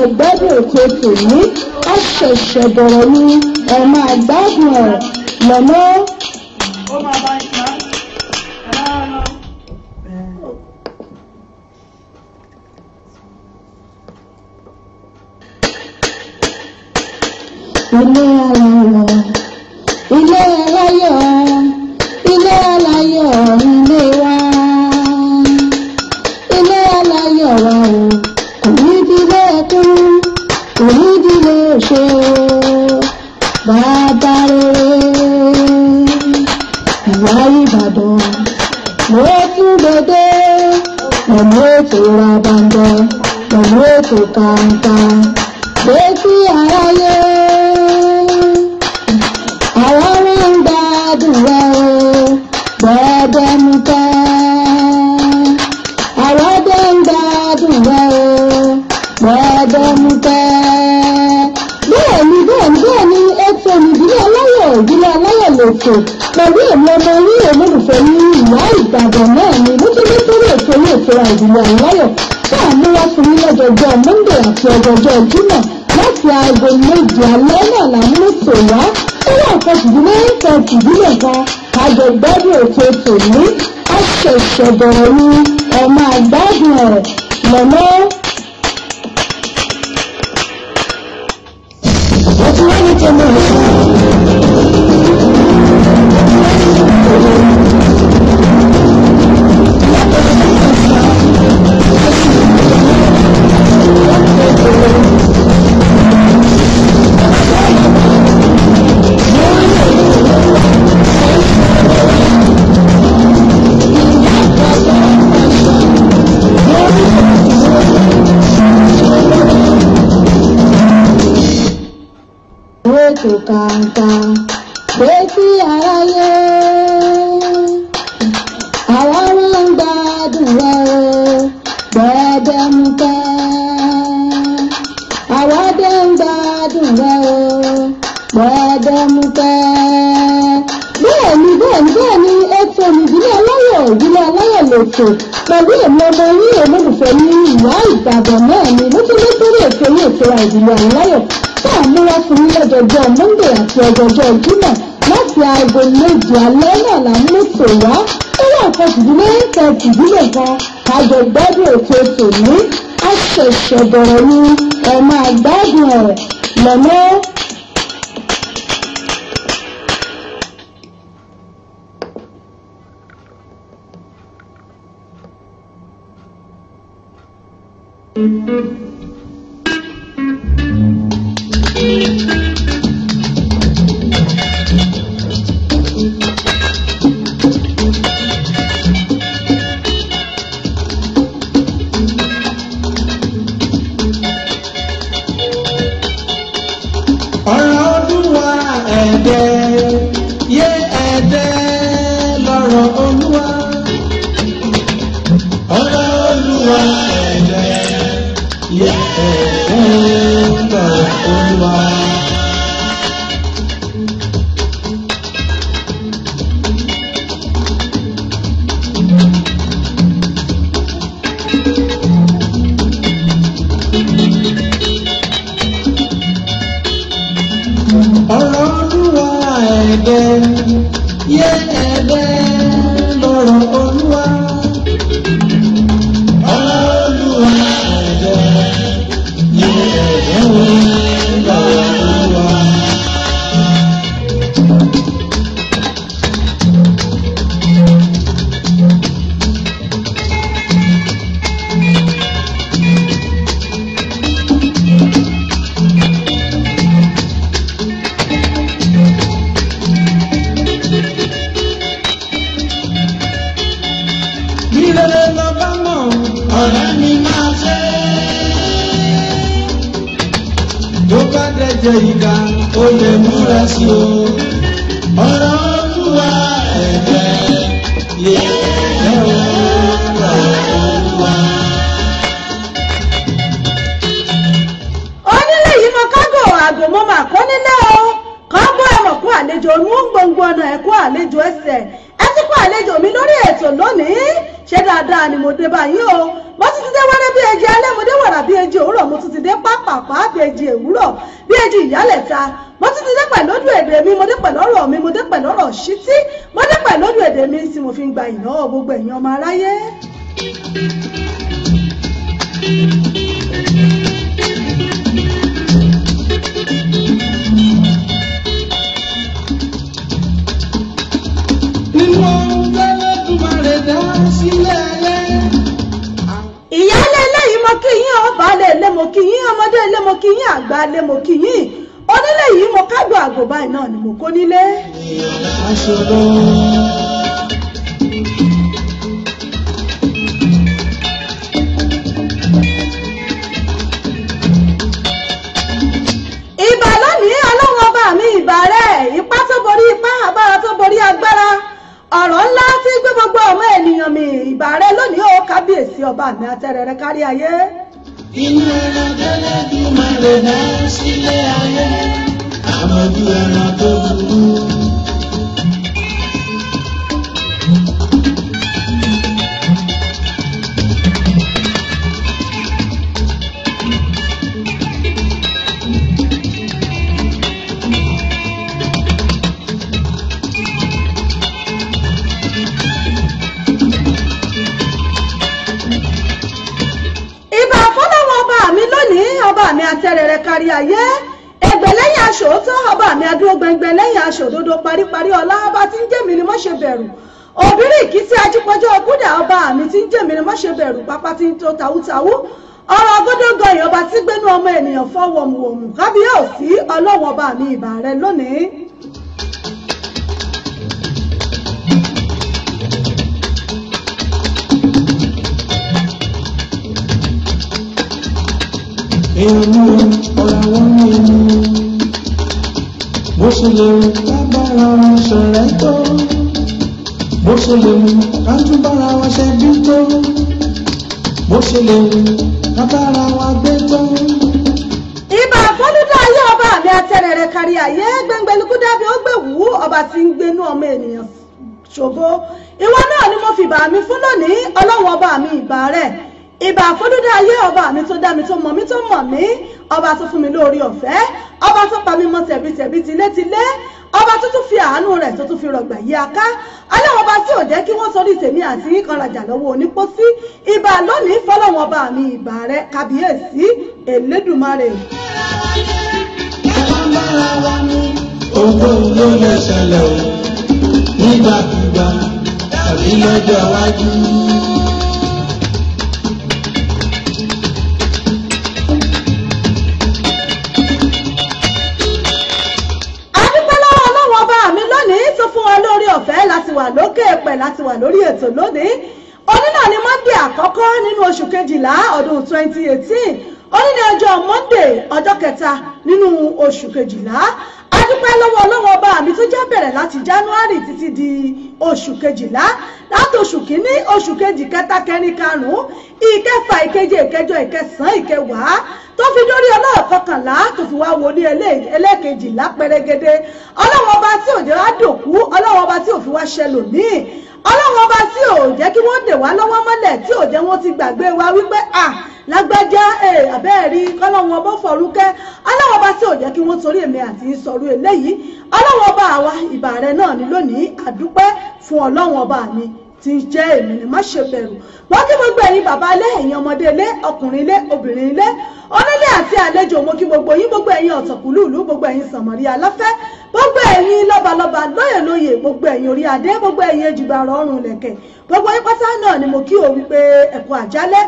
Ẹgbẹ́dùn ètò tòní á ṣẹ̀ṣẹ̀ bọ̀rọ̀ ní ẹ máa gbádùn ẹ̀ lọ́nà. Ilé aláyọ̀, ilé aláyọ̀, ilé wa. Ilé aláyọ̀ wa o, kò ní dílé ẹkún, kò ní dílé òṣè o. Bàbá rere, ìwà Ìbàdàn, mo tún dédé, pẹ̀lú ètò rabandẹ, pẹ̀lú ètò kàńkà, létí aráyé. Àwọn ń gbádùn rẹ o, bẹ́ẹ̀dẹ̀ mú ká. Àwọn dé ń gbádùn rẹ o, bẹ́ẹ̀dẹ̀ mú ká. Bẹ́ẹ̀ni ètò ìdílé aláyọ̀ lètò pẹ̀lú èmi ọmọ orí olólùfẹ́ ní ìyá Ìbàdàn náà ni nítorí ètò ní ìtura ìdílé aláyọ̀ tá à mú wá fún ní lọ́jọ́jọ́ Monday àti ọjọ́jọ́ Jímọ̀ láti aago 7 alẹ́ náà là ń mú tò wá. Ó wà kọ̀tùdílé kọ̀tùdílé kan àjọgbádùn ètò tòní á ṣẹ̀ṣẹ̀ bẹ̀rẹ̀ ní ọmọ àgbádùn ẹ̀ lọ́nà. Wọ́n ti wá ní tẹ́lẹ̀ ètò kàńkà létí aráyé. Àwọn ń gbádùn rẹ o, bẹ́ẹ̀dẹ̀ mú ká. Àwọn dé ń gbádùn rẹ o, bẹ́ẹ̀dẹ̀ mú ká. Bẹ́ẹ̀ni ètò ìdílé aláyọ̀ lètò pẹ̀lú èmi ọmọ orí olólùfẹ́ ní ìyá Ìbàdàn náà ni nítorí ètò ní ìtura ìdílé aláyọ̀ tá à mú wá fún ní lọ́jọ́jọ́ Monday àti ọjọ́jọ́ Jímọ̀ láti aago 7 alẹ́ náà là ń mú tò wá. Ó wà kọ̀tùdílé kan àjọgbádùn ètò tòní á ṣẹ̀ṣẹ̀ bẹ̀rẹ̀ ní ẹ máa gbádùn ẹ̀ lọ́nà. mo tún ti dé wẹ́rẹ́ bí ẹjì alẹ́ mo dé wàrà bí ẹjì òwúrọ̀ mo tún ti dé pápápá bí ẹjì èwúrọ̀ bí ẹjì ìyálẹ̀ta mo tún ti dé pẹ̀lú ọdún èdè mi mo dé pẹ̀lú ọ̀rọ̀ mi mo dé pẹ̀lú ọ̀rọ̀ ṣítí mo dé pẹ̀lú ọdún èdè mi tí mo fi ń gba ìnáwó gbogbo ẹ̀yin ọmọ aráyé. Ìyálé eléyìí mo kí yín ọbaálé ilé mo kí yín ọmọdé ilé mo kí yín àgbà ilé mo kí yín onílé yìí mo kágbó àgbò báyìí náà ni mo kó nílé. Ìbà lónìí ọlọ́run ọba mi ìbà rẹ̀ ipá tó borí ipá agbára tó borí agbára ọ̀rọ̀ ńlá tí gbé gbogbo ọmọ ènìyàn mi ìbà rẹ̀ lónìí ó kábíyèsí ọba mi àtẹrẹrẹ kárí ayé. Inú ẹran tẹ́lẹ̀ bí máa lè dá sílé ayé àmọ́jú ẹran tó burú. Ọba mi àtẹrẹrẹ kárí ayé ẹgbẹ́ lẹ́yìn aṣòótọ́ ọba mi adúró gbẹngbẹ lẹ́yìn aṣòdodo paríparí ọlá ọba tí ń jẹ́mi ni mọ́ ṣe bẹ̀rù òbírí kì í tí ajípọ́jọ́ kúdà ọba mi tí ń jẹ́mi ni mọ́ ṣe bẹ̀rù pápá tí ń tó tàwútàwú ọ̀rọ̀ ọgọ́dọ́gọ́ ìyọba tí gbénú ọmọ ènìyàn fọ́ wọ̀mùwọ̀mù kábíyèsí ọlọ́wọ́n ọba mi ìbà rẹ lónìí. Èèmù ọ̀rọ̀ àwọn èèmù bó ṣe lè mú lágbára wọn ṣọ̀rẹ́ tó bó ṣe lè mú kájúbára wọn ṣe bí tó bó ṣe lè mú lágbára wọn gbé tó. Ìbà fọ́lúdà ayé ọba mi àtẹrẹrẹ kárí ayé gbẹngbẹlúkú dábí ó gbé wù ú ọba tí ń gbénú ọmọ ènìyàn ṣògo ìwọ náà ni mo fi ìbà mi fún lónìí ọlọ́run ọba mi ìbà rẹ̀. Ìbà àfọ́dúdá ayé ọba mi tó dá mi tó mọ̀ mí ọba tó fún mi lórí ọ̀fẹ́ ọba tó pa mí mọ́ tẹ̀bítẹ̀bí tilétilé ọba tó tún fi àánú rẹ̀ tó tún fi rọ̀gbà yí aká aláwọ̀ ọba tí ò jẹ́ kí wọ́n sọrí tèmi àti yín kan rajà lọ́wọ́ onípósí ìbà lónìí fọlọ́wọ́n ọba mi ìbà rẹ̀ kábíyèsí Elédùmarè. Ohun ló lè ṣẹlẹ̀ o nígbàkúgbà tàbí lọ́jọ́ iwájú. Ọ̀fẹ́ láti wà lókè ẹ̀pẹ̀ láti wà lórí ètò lónìí òní náà ni Monday àkọ́kọ́ nínú oṣù kejìlá ọdún 2018 òní ni ọjọ́ Monday ọjọ́ kẹta nínú oṣù kejìlá adúpẹ́ lọ́wọ́ ọlọ́wọ́ ọba mi tó já bẹ̀rẹ̀ láti January títí di oṣù kejìlá láti oṣù kìíní oṣù kejì kẹta kẹrin karùn-ún ìkẹfà ìkeje ìkẹjọ ìkẹsàn-án ìkẹwàá tó fi dórí ọlọ́ọ̀kọkànlá tó fi wá wọlé ẹlẹ́ẹ̀kejìlá pẹrẹgẹdẹ ọlọ́wọ́ ọba tí òjò á dòkú ọlọ́wọ́ ọba tí ò fi wá ṣẹlòmíì ọlọ́wọ́ ọba tí ò jẹ́ kí wọ́n dè wá lọ́wọ́ mọ́lẹ̀ tí ò jẹ́ wọ́n ti gbàgbé wa wípé lágbájá àbẹ́ẹ̀rí kọ́lọ́wọ́ ọba fọ̀rúkẹ́ ọlọ́wọ́ ọba tí ò jẹ́ kí wọ́n torí èmi àti ìsọ̀rọ̀ eléyìí ọlọ́wọ́ ọba àwa ìbà rẹ náà ní lónìí àdúpẹ́ fún ọlọ́wọ́ ọba mi tí ń jẹ́ èmi ni má ṣe bẹ̀rù wọ́n kí gbogbo ẹ̀yin bàbá ilé ẹ̀yin ọmọdé ilé ọkùnrin ilé obìnrin ilé onílé àti àlejò mo kí gbogbo yín gbogbo ẹ̀yin ọ̀tọ̀kùlùlù gbogbo ẹ̀yin sànmọ́rí aláfẹ́ gbogbo ẹ̀yin lọ́balọ́ba lóyè lóyè gbogbo ẹ̀yin orí adé gbogbo ẹ̀yin èjìgbà ọrùn lẹ̀kẹ̀ gbogbo yín pátá náà ni mo kí o wípé ẹ̀kú àjálẹ́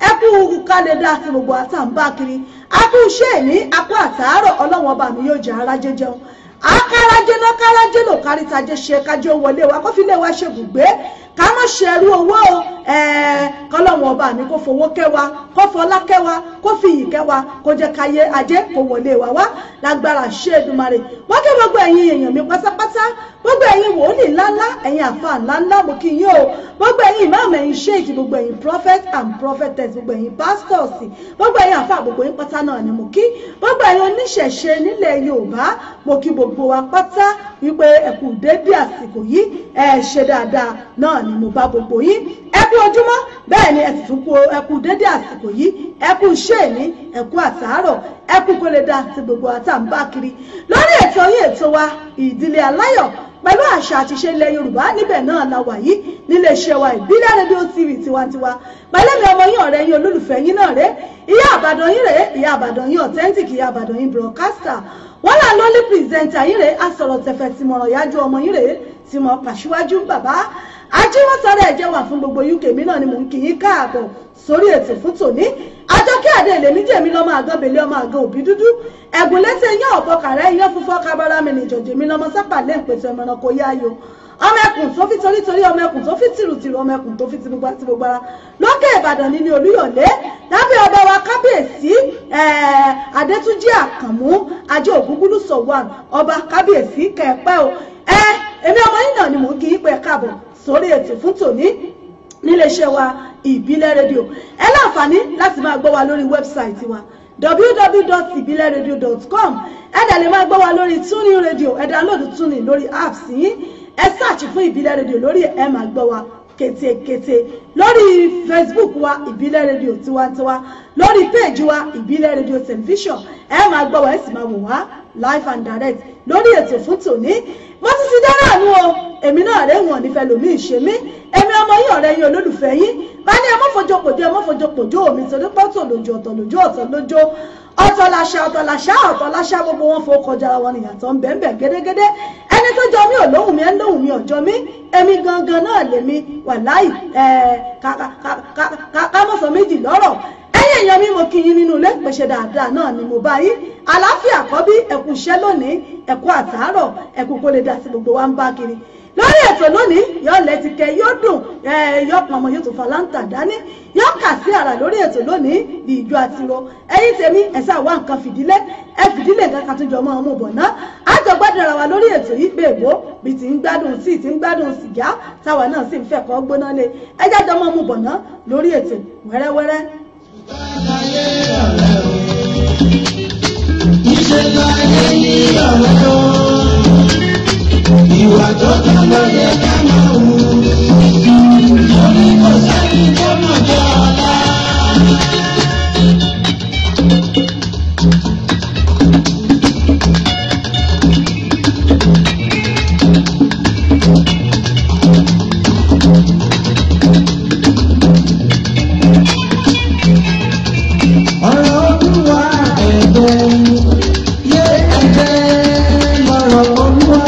ẹ̀kú kálẹ̀dá àti gbogbo àtàǹbá kiri akú iṣẹ́ ní akú àtàárọ̀ ọlọ́wọ́n ọba mi yóò jẹ́ arájẹ́ jẹun akárajẹ́ náà kárajẹ́ lò kárítajẹ́ ṣe kájọ́ wọlé wa kófílẹ̀ wa ṣe bùgbé ká má ṣe ẹrú owó kọ́lọ́wọ́n ọba mi kó fowó kẹwa kó fọlá kẹwa kó fi iyì kẹwa kó jẹ́ káyé ajé kó wọlé wa wá lágbára ṣe Èdùmàrè wọ́n kí gbogbo ẹ̀yin èèyàn mi pátápátá gbogbo ẹ̀yin wòlíì ńláńlá ẹ̀yin àfáà ńláńlá mo kí yín o gbogbo ẹ̀yin ìmáàmù ẹ̀yin sheikh gbogbo ẹ̀yin prophet and prophetess gbogbo ẹ̀yin pastors gbogbo ẹ̀yin àfáà gbogbo ẹ̀yin pátá náà ni mo kí gbogbo ẹ̀yin oníṣẹ̀ṣe nílẹ̀ Yorùbá mo kí gbogbo wa pátá wípé ẹ kú dédé àsìkò yìí ẹ ṣe dáadáa náà náà ni mo bá gbogbo yín ẹ kú ojúmọ́ bẹ́ẹ̀ ni ẹ sì tún kú ẹ kú dédé àsìkò yìí ẹ kú iṣẹ́ ìní ẹ kú àtàárọ̀ ẹ kú kó lè dá ti gbogbo àtàǹbá kiri lórí ètò yín ètò wa ìdílé aláyọ̀ pẹ̀lú àṣà àti ìṣe ilẹ̀ Yorùbá níbẹ̀ náà la wà yìí nílé iṣẹ́ wa ìbílẹ̀ rédíò TV tiwantiwa pẹ̀lú mi ọmọ yín ọ̀rẹ́ yín olólùfẹ́ yín náà rèé ìyá àbàdàn yín rèé ìyá àbàdàn yín authentic ìyá àbàdàn yín broadcaster wọ́n là lọ́lí pírẹsẹ̀ntà yín rèé asọ̀rọ̀ tẹ̀fẹ̀ tìmọ̀ràn yájú ọmọ yín rèé tìmọ̀ pàṣíwájú bàbá ajíwọ́sọ̀rọ̀ ẹ̀jẹ̀ wà fún gbogbo UK mi náà ni mò ń kí yín káàbọ̀ sórí ètò fún tòní àjọkẹ́ àdé èlèmí jẹ̀mí lọ́mọ àgọ́ bèlé ọmọ àgọ́ òbí dúdú ẹ̀gùn lẹ́sẹ̀ yán ọ̀bọ kàrẹ́ yán fúnfọ́ kábàárà mi ní ìjọ̀jẹ̀ mi lọ́mọ sápà lẹ́ǹpẹ̀tẹ̀ ọmọ ẹranko yáyò ọmọ ẹkùn tó fi torítorí ọmọ ẹkùn tó fi tìrùtìrù ọmọ ẹkùn tó fi ti gbogbo ara lókè Ìbàdàn ní Olúyọ̀lé lábẹ́ ọba wa kábíyèsí Adétúnjí Àkànmú ajé ògúngúlù sọ̀wọ́n ọba kábíyèsí kẹ̀pẹ́ o èmi ọmọ yín náà ni mò ń kí yín pé káàbọ̀ sórí ètò fún tòní níléeṣẹ́ wa ìbílẹ̀ rédíò ẹ láǹfààní láti máa gbọ́ wa lórí wẹ́bsáìtì wa www.ibileradio.com ẹ dẹ̀ lè máa gbọ́ wa lórí tuning radio ẹ download tuning lórí apps yín ẹ search fún ìbílẹ̀ rédíò lórí ẹ máa gbọ́ wa kétékété lórí Facebook wa ìbílẹ̀ rédíò tiwantiwa lórí page wa ìbílẹ̀ rédíò television ẹ máa gbọ́ wa ẹ sì máa wò wá live and direct lórí ètò fún tòní mo ti dára àánú o èmi náà rẹ̀ wọ̀n nífẹ̀ẹ́ lòmí ìṣe mí èmi ọmọ yín ọ̀rẹ́ yín olólùfẹ́ yín bá ní ẹmọ́ fojopòjò omi torí pọ́tò lójó ọ̀tọ̀ lójó ọ̀tọ̀ làṣà gbogbo wọn fò kọjá wọn ìyàtọ̀ ń bẹ̀ẹ̀ gẹ́gẹ́dẹ́ ẹni tó jọ mí ò lóhùn mi ẹ ń lóhùn mi ọ̀jọ́ mi èmi gangan náà lèmi wàláì kámọ́sọ méjì lọ́rọ̀ ẹ̀yin èèyàn mi mo kí yín nínú ilé pèsè dáadáa náà ni mo bá yín àlàáfíà kọ́bí ẹ̀kú iṣẹ́ lónìí ẹ̀kú àtàárọ̀ ẹ̀kú kó lè dá sí gbogbo wa ń bá kiri lórí ètò lónìí yóò lẹ́tìkẹ́ yóò dùn yóò pọnmọ yóò tó falanta dání yóò kà sí ara lórí ètò lónìí bí ìjọ àtirọ ẹ̀yin tèmi ẹ̀sà wá nǹkan fìdílé nǹkan kan tó jọ mọ́ ọmọ bọ̀ ná àjọ gbádùn ara wa lórí ètò yìí pé èbó bí ti ń gbádùn sí ti ń gbádùn sìgá táwa náà sì ń fẹ́ kọ́ gbóná lé ẹjá jọ mọ́ ọmọ bọ̀ ná lórí ètò wẹ́rẹ́wẹ́rẹ́. Ìwà tó tọ́ ló yẹ ká máa wù. Torí kò sẹ́ni tó mọ̀ jọ ọ̀la. Ọ̀rọ̀ Olúwa ẹ̀gbẹ́ yé ẹ̀gbẹ́ lọ́rọ̀ Olúwa.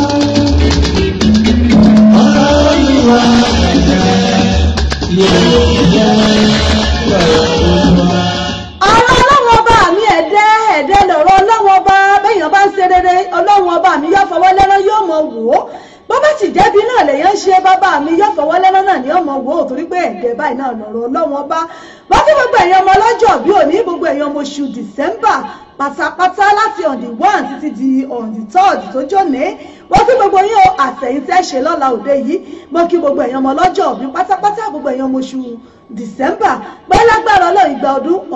Ọlọ́run ọba mi yóò fọwọ́ lẹ́rán yóò mọ̀ wò ó bó bá ti jẹ́bi náà lèyàn ṣe bàbá mi yóò fọwọ́ lẹ́rán náà ní ọmọ wò ó torí pé ẹ̀dẹ̀ báyìí náà lọ̀rọ̀ Ọlọ́run ọba bá fún gbogbo èèyàn ọmọ ọlọ́jọ́ bí òní gbogbo èèyàn ọmọ oṣù December pátápátá láti on the 1 títí di on the 3rd tó jóni wọ́n fi gbogbo yín o àtẹ̀yìntẹ́ ṣe lọ́la òde yìí mo kí gbogbo èèyàn ọmọ ọlọ́jọ́ bí pátápátá gbogbo èèyàn ọmọ oṣù December gbẹ́lágbára Ọlọ́run ìgbà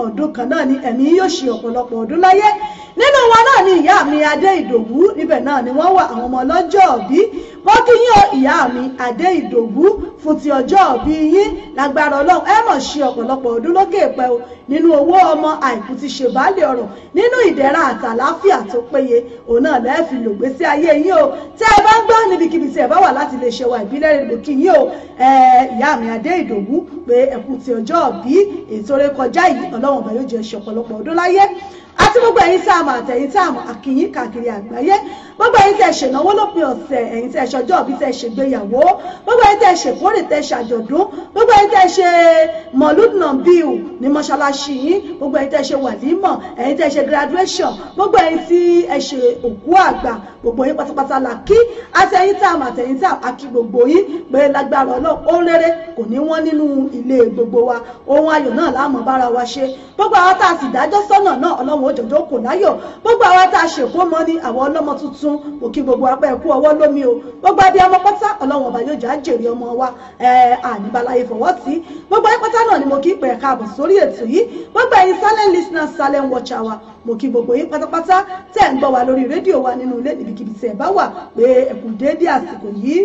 ọdún kan náà ni ẹ̀mí yóò ṣe ọ̀pọ̀lọpọ̀ ọdún láyé nínú wọn náà ni ìyá mi Adé Ìdòwú níbẹ̀ náà ni wọ́n wà àwọn ọmọ ọlọ́jọ́ bí wọ́n kí yín o ìyá mi Adé Ìdòwú fún ti ọjọ́ bí yín lágbára Ọlọ́run ẹ mọ̀ ṣe ọ̀pọ̀lọpọ̀ ọdún lókè pẹ́ o nínú owó ọmọ àìkú ti ṣe baálé ọ̀rọ̀ nínú ìdẹ̀ra àtàláfíà tó péye òun náà lẹ́ẹ̀ fi lògbé sí ayé yín o tẹ́ ẹ bá ń gbọ́ níbikíbi tí ẹ bá wà láti lè ṣe wa ìbílẹ̀ rẹ̀ kí yín o ìyá mi Adé Ìdòwú pé ẹ̀kú ti ọjọ́ bí ètò rẹ̀ kọjá yìí Ọlọ́run ọba yóò jẹ́ ṣe ọ̀pọ̀lọpọ̀ ọdún láyé àti gbogbo ẹ̀yin tá a mọ̀ àtẹ̀yin tá a mọ̀ àkìyín káàkiri àgbáyé gbogbo ẹ̀yin tẹ́ ṣènáwó lópin ọ̀sẹ̀ ẹ̀yin tẹ́ ṣọjọ́ bí tẹ́ ṣègbéyàwó gbogbo ẹ̀yin tẹ́ ṣèkórè tẹ́ ṣàjọ̀dún gbogbo ẹ̀yin tẹ́ ṣe mọ̀lúdùnàbíù ní mọ́ṣáláṣí yín gbogbo ẹ̀yin tẹ́ ṣe wàlímọ̀ ẹ̀yin tẹ́ ṣe graduation gbogbo ẹ̀yin tí ẹ ṣe òkú àgbà gbogbo yín pátápátá la kí àtẹ̀yin tá a mọ̀ àtẹ̀yin tá a kí gbogbo yín pé lágbára Ọlọ́run ó rere kò ní wọ́n nínú ilé gbogbo wa ohun ayọ̀ náà la máa bára wa ṣe gbogbo àwọn tá a sì dájọ́ sọ́nà náà Ọlọ́run òjòjò kò láyọ̀ gbogbo àwọn tá a ṣèkó mọ́ ní àwọn ọlọ́mọ tuntun mo kí gbogbo apá ẹ̀kú ọwọ́ lómi o gbogbo adé ọmọ pátá Ọlọ́run ọba yóò já jèrè ọmọ wa àníbàláyé fọwọ́ tí gbogbo ayé pátá náà ni mo kí pẹ̀ káàbọ̀ sórí ètò yìí gbogbo ẹ̀yin silent listeners silent watcher wa mo kí gbogbo yín pátápátá tẹ́ ń gbọ́ wa lórí rédíò wa nínú ilé níbikíbi tí ẹ bá wà pé ẹ kú déédé àsìkò yìí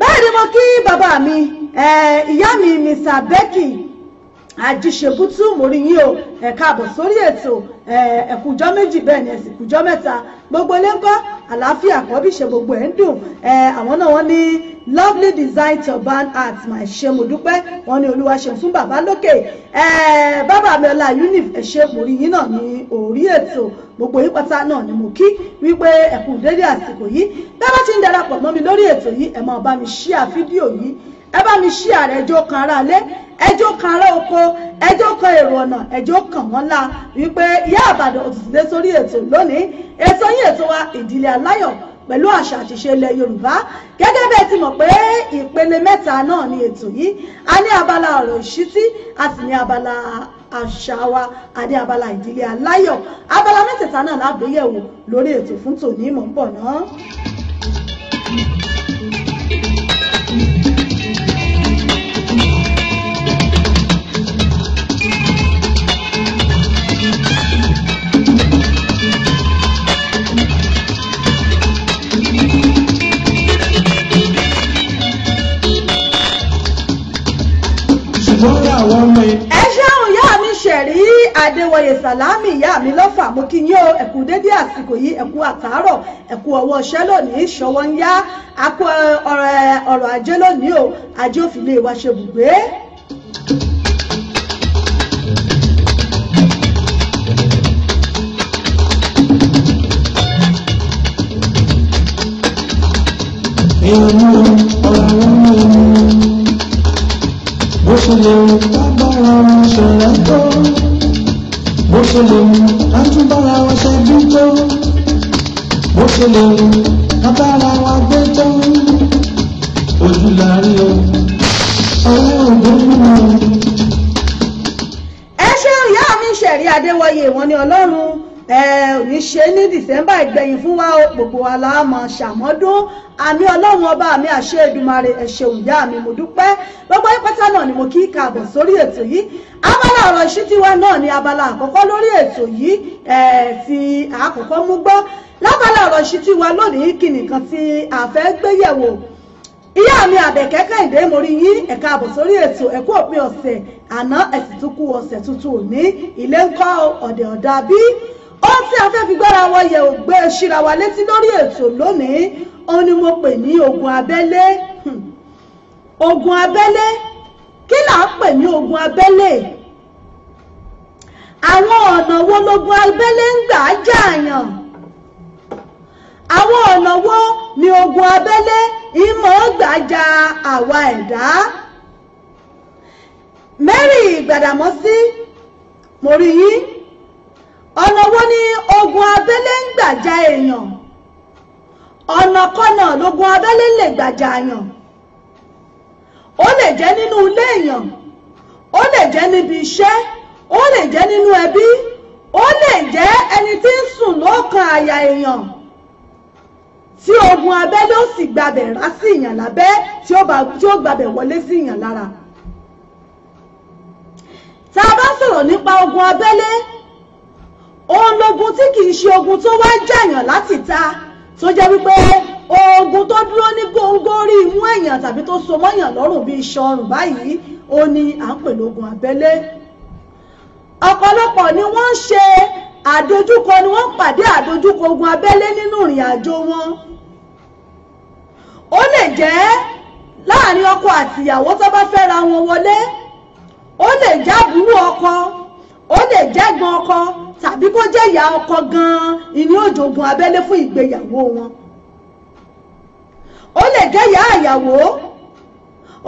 bẹ́ẹ̀ ni mo kí bàbá mi ìyá mi Mr. Becky àjíṣebútú mórí yín o ẹ káàbọ̀ sórí ètò ẹ̀kújọ́ méjì bẹ́ẹ̀ ni ẹ̀sìnkújọ́ mẹ́ta gbogbo ilé ńkọ́ àlàáfíà àkọ́bí ṣe gbogbo ẹ̀ ń dùn àwọn náà wọ́n ní lovely design turban art máa ṣe mo dúpẹ́ wọ́n ní olúwa ṣe fún bàbá lókè bàbá mi ọlá unif ẹ ṣé mórí yín náà ní orí ètò gbogbo yín pátá náà ni mo kí wípé ẹ̀kú dédé àsìkò yìí bẹ́ẹ̀ bá ti ń darapọ̀ mọ́ mi lórí ètò yìí ẹ máa bá mi share fídíò yìí ẹ bá mi share rẹ̀ ẹjọ́ kan ara lé ẹjọ́ kan ará oko ẹjọ́ kan èrò ọ̀nà ẹjọ́ kan wọ́n la wípé ìyá àbàdàn òtútù dé sórí ètò lónìí ètò yín ètò wa ìdílé aláyọ̀ pẹ̀lú àṣà àtìṣe ilẹ̀ yorùbá gẹ́gẹ́ bẹ́ẹ̀ ti mọ̀ pé ìpele mẹ́ta náà ni ètò yìí a ní abala ọ̀rọ̀ ìṣítí a sì ní abala àṣà wa a ní abala ìdílé aláyọ̀ abala mẹ́tẹ̀ẹ̀ta náà lágbéyẹ̀wò lórí ètò fún tòní mọ̀ ń bọ̀ náà. ẹ ṣeun ìyá mi ṣẹ̀rí adéwọyè sàlámì ìyá mi lọ́fà mo kí yín o ẹ̀kú dédé àsìkò yìí ẹ̀kú àtàárọ̀ ẹ̀kú ọwọ́ iṣẹ́ lónìí ṣọwọ́ ń yá akọ ọ̀rọ̀ ajé lónìí o ajé òfin lè wá ṣe bùgbé. bó ṣe lè lágbára wọn ṣẹlẹ̀ tó bó ṣe lè látúbára wọn ṣe bí tó bó ṣe lè lágbára wọn gbé tó ojú láàrin o ọwọ́ ògbónú. ẹ ṣe ìyá mi ṣẹ̀rí adéwọyè wọn ni ọlọ́run òní ṣe ní dìsẹ́mbà ìgbẹ̀yìn fún wa gbogbo aláàmọ̀ ṣàmọ́dún àmì ọlọ́run ọba mi àṣẹ Èdùmàrè ẹ ṣeun ìyá mi mo dúpẹ́ gbogbo ìpátá náà ni mo kí káàbọ̀ sórí ètò yìí abala ọ̀rọ̀ ìṣítí wa náà ni abala àkọ́kọ́ lórí ètò yìí tí àkọ́kọ́ mú gbọ́ lábala ọ̀rọ̀ ìṣítí wa lónìí kí nìkan tí a fẹ́ gbé yẹ̀wò ìyá mi Àbẹ̀kẹ́ Kẹ́hìndé mo rí yín ẹ káàbọ̀ sórí ètò ẹ kú òpin ọ̀sẹ̀ àná ẹ sì tún kú ọ̀sẹ̀ tuntun òní ilé ńkọ́ ọ̀dẹ̀ ọ̀dà bí ohun tí a fẹ́ fi gbára wọ yẹ̀ ò gbé ṣíra wa létí lórí ètò lónìí òun ni mo pè ní ogun abẹ́lé ogun abẹ́lé kí là ń pè ní ogun abẹ́lé àwọn ọ̀nà wo lógun abẹ́lé ń gbà jààyàn àwọn ọ̀nà wo ni ogun abẹ́lé ìmọ̀ gbà jà àwa ẹ̀dá Mary Gbàdàmọ́sí mo rí yín ọ̀nà wo ni ogun abẹ́lé ń gbà jà èèyàn ọ̀nà kọ́nà lógun abẹ́lé lè gbà jà èèyàn ó lè jẹ́ nínú ilé èèyàn ó lè jẹ́ níbi iṣẹ́ ó lè jẹ́ nínú ẹbí ó lè jẹ́ ẹni tí ń sùn lọ́kàn àyà èèyàn tí ogun abẹ́lé ó sì gbabẹ̀ rá sí èèyàn lábẹ́ tí ó gbabẹ̀ wọlé sí èèyàn lára tá a bá sọ̀rọ̀ nípa ogun abẹ́lé òun lógun tí kìí ṣe ogun tó wá jàyàn láti ta tó jẹ́ wípé ogun tó dúró ní góńgórí imú èèyàn tàbí tó so mọ́yàn lọ́rùn bí iṣan ọrùn báyìí ó ní à ń pè lógun abẹ́lé ọ̀pọ̀lọpọ̀ ni wọ́n ń ṣe àdojúkọ ni wọ́n pàdé àdojúkọ ogun abẹ́lé nínú ìrìn àjò wọn ó lè jẹ́ láàrin ọkọ àtìyàwó tó bá fẹ́ra wọn wọlé ó lè jẹ́ àbúrò ọkọ ó lè jẹ́ ẹ̀gbọ́n ọkọ tàbí kó jẹ́ ìyá ọkọ gan-an ìní òjòògùn abẹ́lé fún ìgbéyàwó wọn ó lè jẹ́ ìyá ìyàwó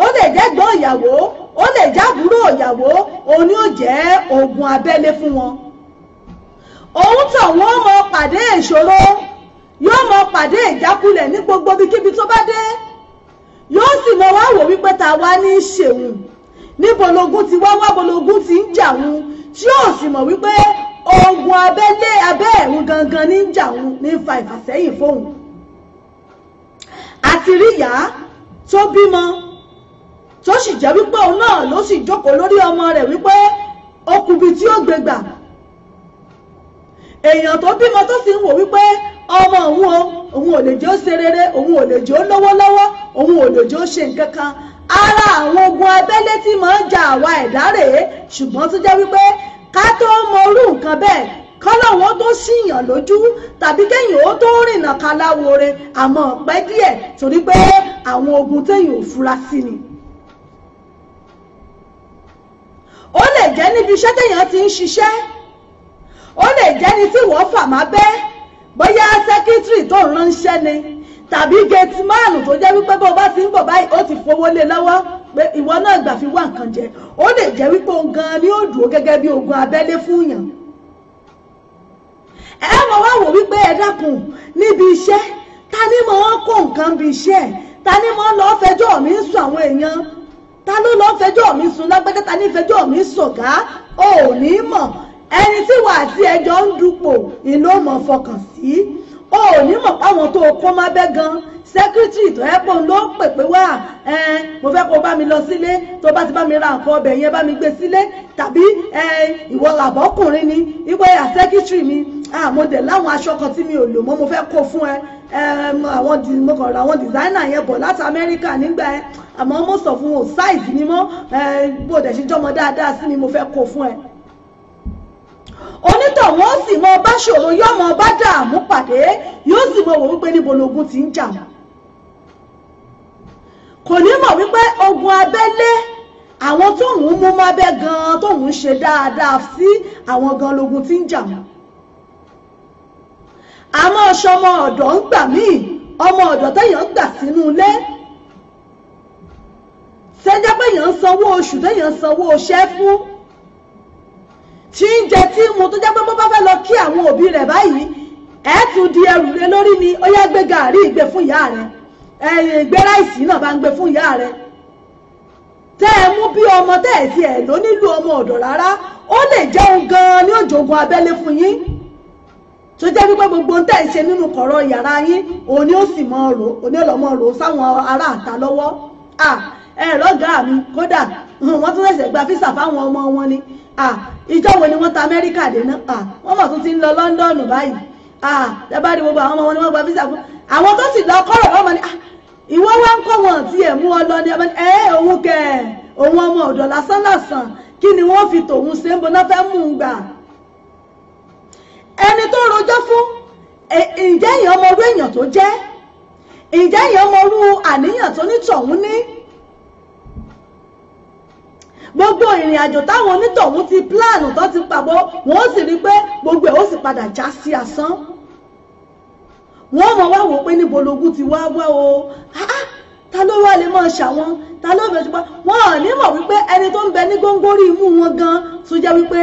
ó lè jẹ́ ẹ̀gbọ́n ìyàwó ó lè jẹ́ àbúrò ìyàwó òun ni ó jẹ́ ogun abẹ́lé fún wọn òun tàn wọ́n mọ pàdé ìṣòro yóò mọ pàdé ìjákulẹ̀ ní gbogbo ibikíbi tó bá dé yóò sì mọ wá wò wípé ta wá ní ṣèwùn níbo lógun ti wá bologun ti ń jà wọn tí yóò sì mọ̀ wípé ogun abẹ́lé abẹ́ ẹ̀rùn gangan ní ń jà wọn ní fa ìfàsẹ́yìn fóun àti rí ìyá tó bímọ tó sì jẹ́ wípé òun náà ló sì jókòó lórí ọmọ rẹ̀ wípé okùnbi tí ó gbégbà èèyàn tó bímọ tó sì ń wò wípé ọmọ òun ò lè jẹ́ ó ṣe rere, òun ò lè jẹ́ ó lówó lọ́wọ́, òun ò lè jẹ́ ó ṣe nǹkan kan. Ara àwọn ogun abẹ́lé tí máa ń ja àwa ẹ̀dá rèé, ṣùgbọ́n tó jẹ́ wípé ká tó mọ irú nǹkan bẹ́ẹ̀ kọ́lọ́wọ́ tó ṣìyàn lójú tàbí kéèyàn ó tó rìnà kaláwore àmọ́ pẹ́ díẹ̀ torí pé àwọn ogun téèyàn ò fura sí ni. Ó lè jẹ́ níbi iṣẹ́ téèyàn ti ń ṣiṣẹ́, ó lè jẹ́ ní tí wọ́n fà má bẹ́, bóyá sẹ́kítírì tó ń ránṣẹ́ ni tàbí gẹ̀tìmáànù tó jẹ́ wípé bó bá ti ń bọ̀ báyìí ó ti fowó lé lọ́wọ́ pé ìwọ náà gbà fi wá nǹkan jẹ. Ó lè jẹ́ wípé òun gan-an ni ó dúró gẹ́gẹ́ bí ogun abẹ́lé fún yàn. Ẹ mọ̀ wá wò wípé ẹ dákun níbi iṣẹ́ ta ni mo wọ́n kó nǹkan bí iṣẹ́, ta ni mo lọ́ọ́ fẹjọ́ mi sùn àwọn èèyàn, ta ló lọ́ọ́ fẹjọ́ mi sùn lágbẹ́kẹ́, ta ní fẹjọ́ mi sọ̀gá, ò ní mọ̀. Ẹni tí wà àti ẹjọ́ ń dupò ìlú mọ̀ fọkàn sí, ò ní mọ̀ páwọn tó kó má bẹ́ gan. Sẹ́kítírì tó ẹ́ pọ̀ ló pè pé wá mo fẹ́ kó bá mi lọ sílé, tó bá ti bá mi ra nǹkan ọbẹ̀ yẹn bá mi gbé sílé, tàbí ìwọ làbọ́kùnrin ni ìwé sẹ́kítírì mi mo dẹ̀ láwọn aṣọ kan tí mi ò lò mọ́ mo fẹ́ kó fún mo kàn ra àwọn dìsáínà yẹn bọ̀ láti Amẹ́ríkà nígbà yẹn, àmọ́ mo sọ fún o sáìzì mi mọ́ bó dẹ̀ ṣe jọmọ dáadáa sí mi mo fẹ́ kó fún ẹ. Onítọ̀hún ó sì mọ bá ṣòro, yóò mọ bá dààmú pàdé, yóò sì mọ wò wípé níbo lógun ti ń jà. Kò ní mọ̀ wípé ogun abẹ́lé àwọn tóun mú mábẹ́ gan-an tóun ṣe dáadáa sí àwọn gan lógun ti ń jà wọn. Àmọ́ ọmọ ọ̀dọ̀ ń gbà míì, ọmọ ọ̀dọ̀ téèyàn gbà sínú ilé ṣẹ́jẹ́ pé èèyàn ń sanwó oṣù téèyàn ń sanwó iṣẹ́ fún, tí ń jẹ tí mu tó jẹ́ pé bó bá fẹ́ lọ kí àwọn òbí rẹ̀ báyìí ẹ̀ tún di ẹrù rẹ̀ lórí ni, ó yá gbé gàárì ìgbé fún ìyá rẹ̀, ìgbé ráìsì náà bá ń gbé fún ìyá rẹ̀. Tẹ́ ẹ mú bí ọmọ tẹ́ ẹ̀ sí ẹ̀ ló nílò ọmọ ọ̀dọ̀ rárá, ó lè jẹun gan-an ní òjòògùn abẹ́lé fún yín tó jẹ́ wípé gbogbo ń tẹ̀ ṣe nínú kọ̀rọ̀ yàrá yín òun ni ó sì mọ rò, òun ni ó lọ mọ rò sáwọn ará àta lọ́wọ́. Lọ́gàá mi kódà wọ́n tún ṣẹ̀ṣẹ̀ gba físà fáwọn ọmọ wọn ni. Ìjọ wo ni wọ́n ta Amẹ́ríkà dé náà? Wọ́n mọ̀ tún ti ń lọ London báyìí. Ẹ bá rí gbogbo àwọn ọmọ wọn ni wọ́n gba físà fún. Àwọn tó sì lọ kọ́rọ̀ lọ́mọ ni ìwọ wá ń kọ́ wọn tí ẹ̀ mú ọ lọ ni òun kẹ̀ òun ọmọ ọ̀dọ̀ lásán lásán kí ni wọ́n fi tòun ṣe ń bọ́ náà fẹ́ mú un gbà. Ẹni tó rojọ́ fún ǹjẹ́ èèyàn ọmọ orú èèyàn tó jẹ́, ǹjẹ́ èèyàn ọmọ orú àníyàn tó nítọ̀hún ní. Gbogbo ìrìn àjò táwọn onítọ̀hún ti pláànù tó ti pàbọ̀ wọ́n sì rí pé gbogbo ẹ̀ ó sì padà já sí asán. Wọ́n mọ̀ wá wò pé níbo lógún ti wá o, ta ló wá lè máa ṣàwọn, ta ló fẹ́ jùpá. Wọ́n ò ní mọ̀ wípé ẹni tó ń bẹ ní góńgórí imú wọn gan tó jẹ́ wípé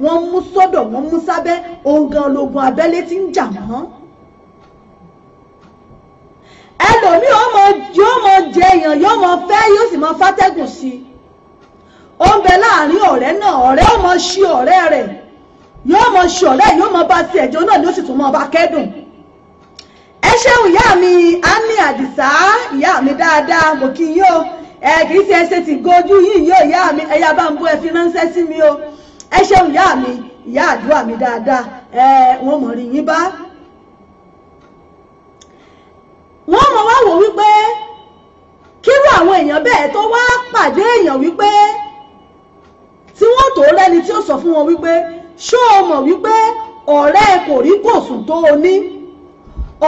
wọ́n mú sọ́dọ̀ wọ́n mú sábẹ́ òun gan lógun abẹ́lé tí ń jà wọ́n. Ẹlòmíì yóò mọ jẹ èèyàn, yóò mọ fẹ́, yóò sì mọ fátẹ́gùn sí i. Ó ń bẹ láàrin ọ̀rẹ́ náà, ọ̀rẹ́ ó mọ ṣí ọ̀rẹ́ rẹ̀, yóò mọ ṣí ọ̀rẹ́, yóò mọ bá ti ẹ̀jọ́ náà ló sì tún mọ bá kẹ́dùn. Ẹ ṣeun ìyá mi Annie Àdìsá, ìyá mi dáadáa, mo kí yín o. Kì í ṣe ẹsẹ̀ tí gojú yín yóò ìyá mi, ẹ̀yà bá ń bọ́ ẹ fi ránṣẹ́ sí mi o. Ẹ ṣeun ìyá mi, ìyá àdúrà mi dáadáa, wọ́n mọ̀ rí yín bá. Wọ́n mọ̀ wá wò wípé kírú àwọn èèyàn bẹ́ẹ̀ tó wá pàdé èèyàn wípé tí wọ́n tó rẹ́ni tí ó sọ fún wọn wípé ṣó o mọ̀ wípé ọ̀rẹ́ kò rí kò sùn tó o ní,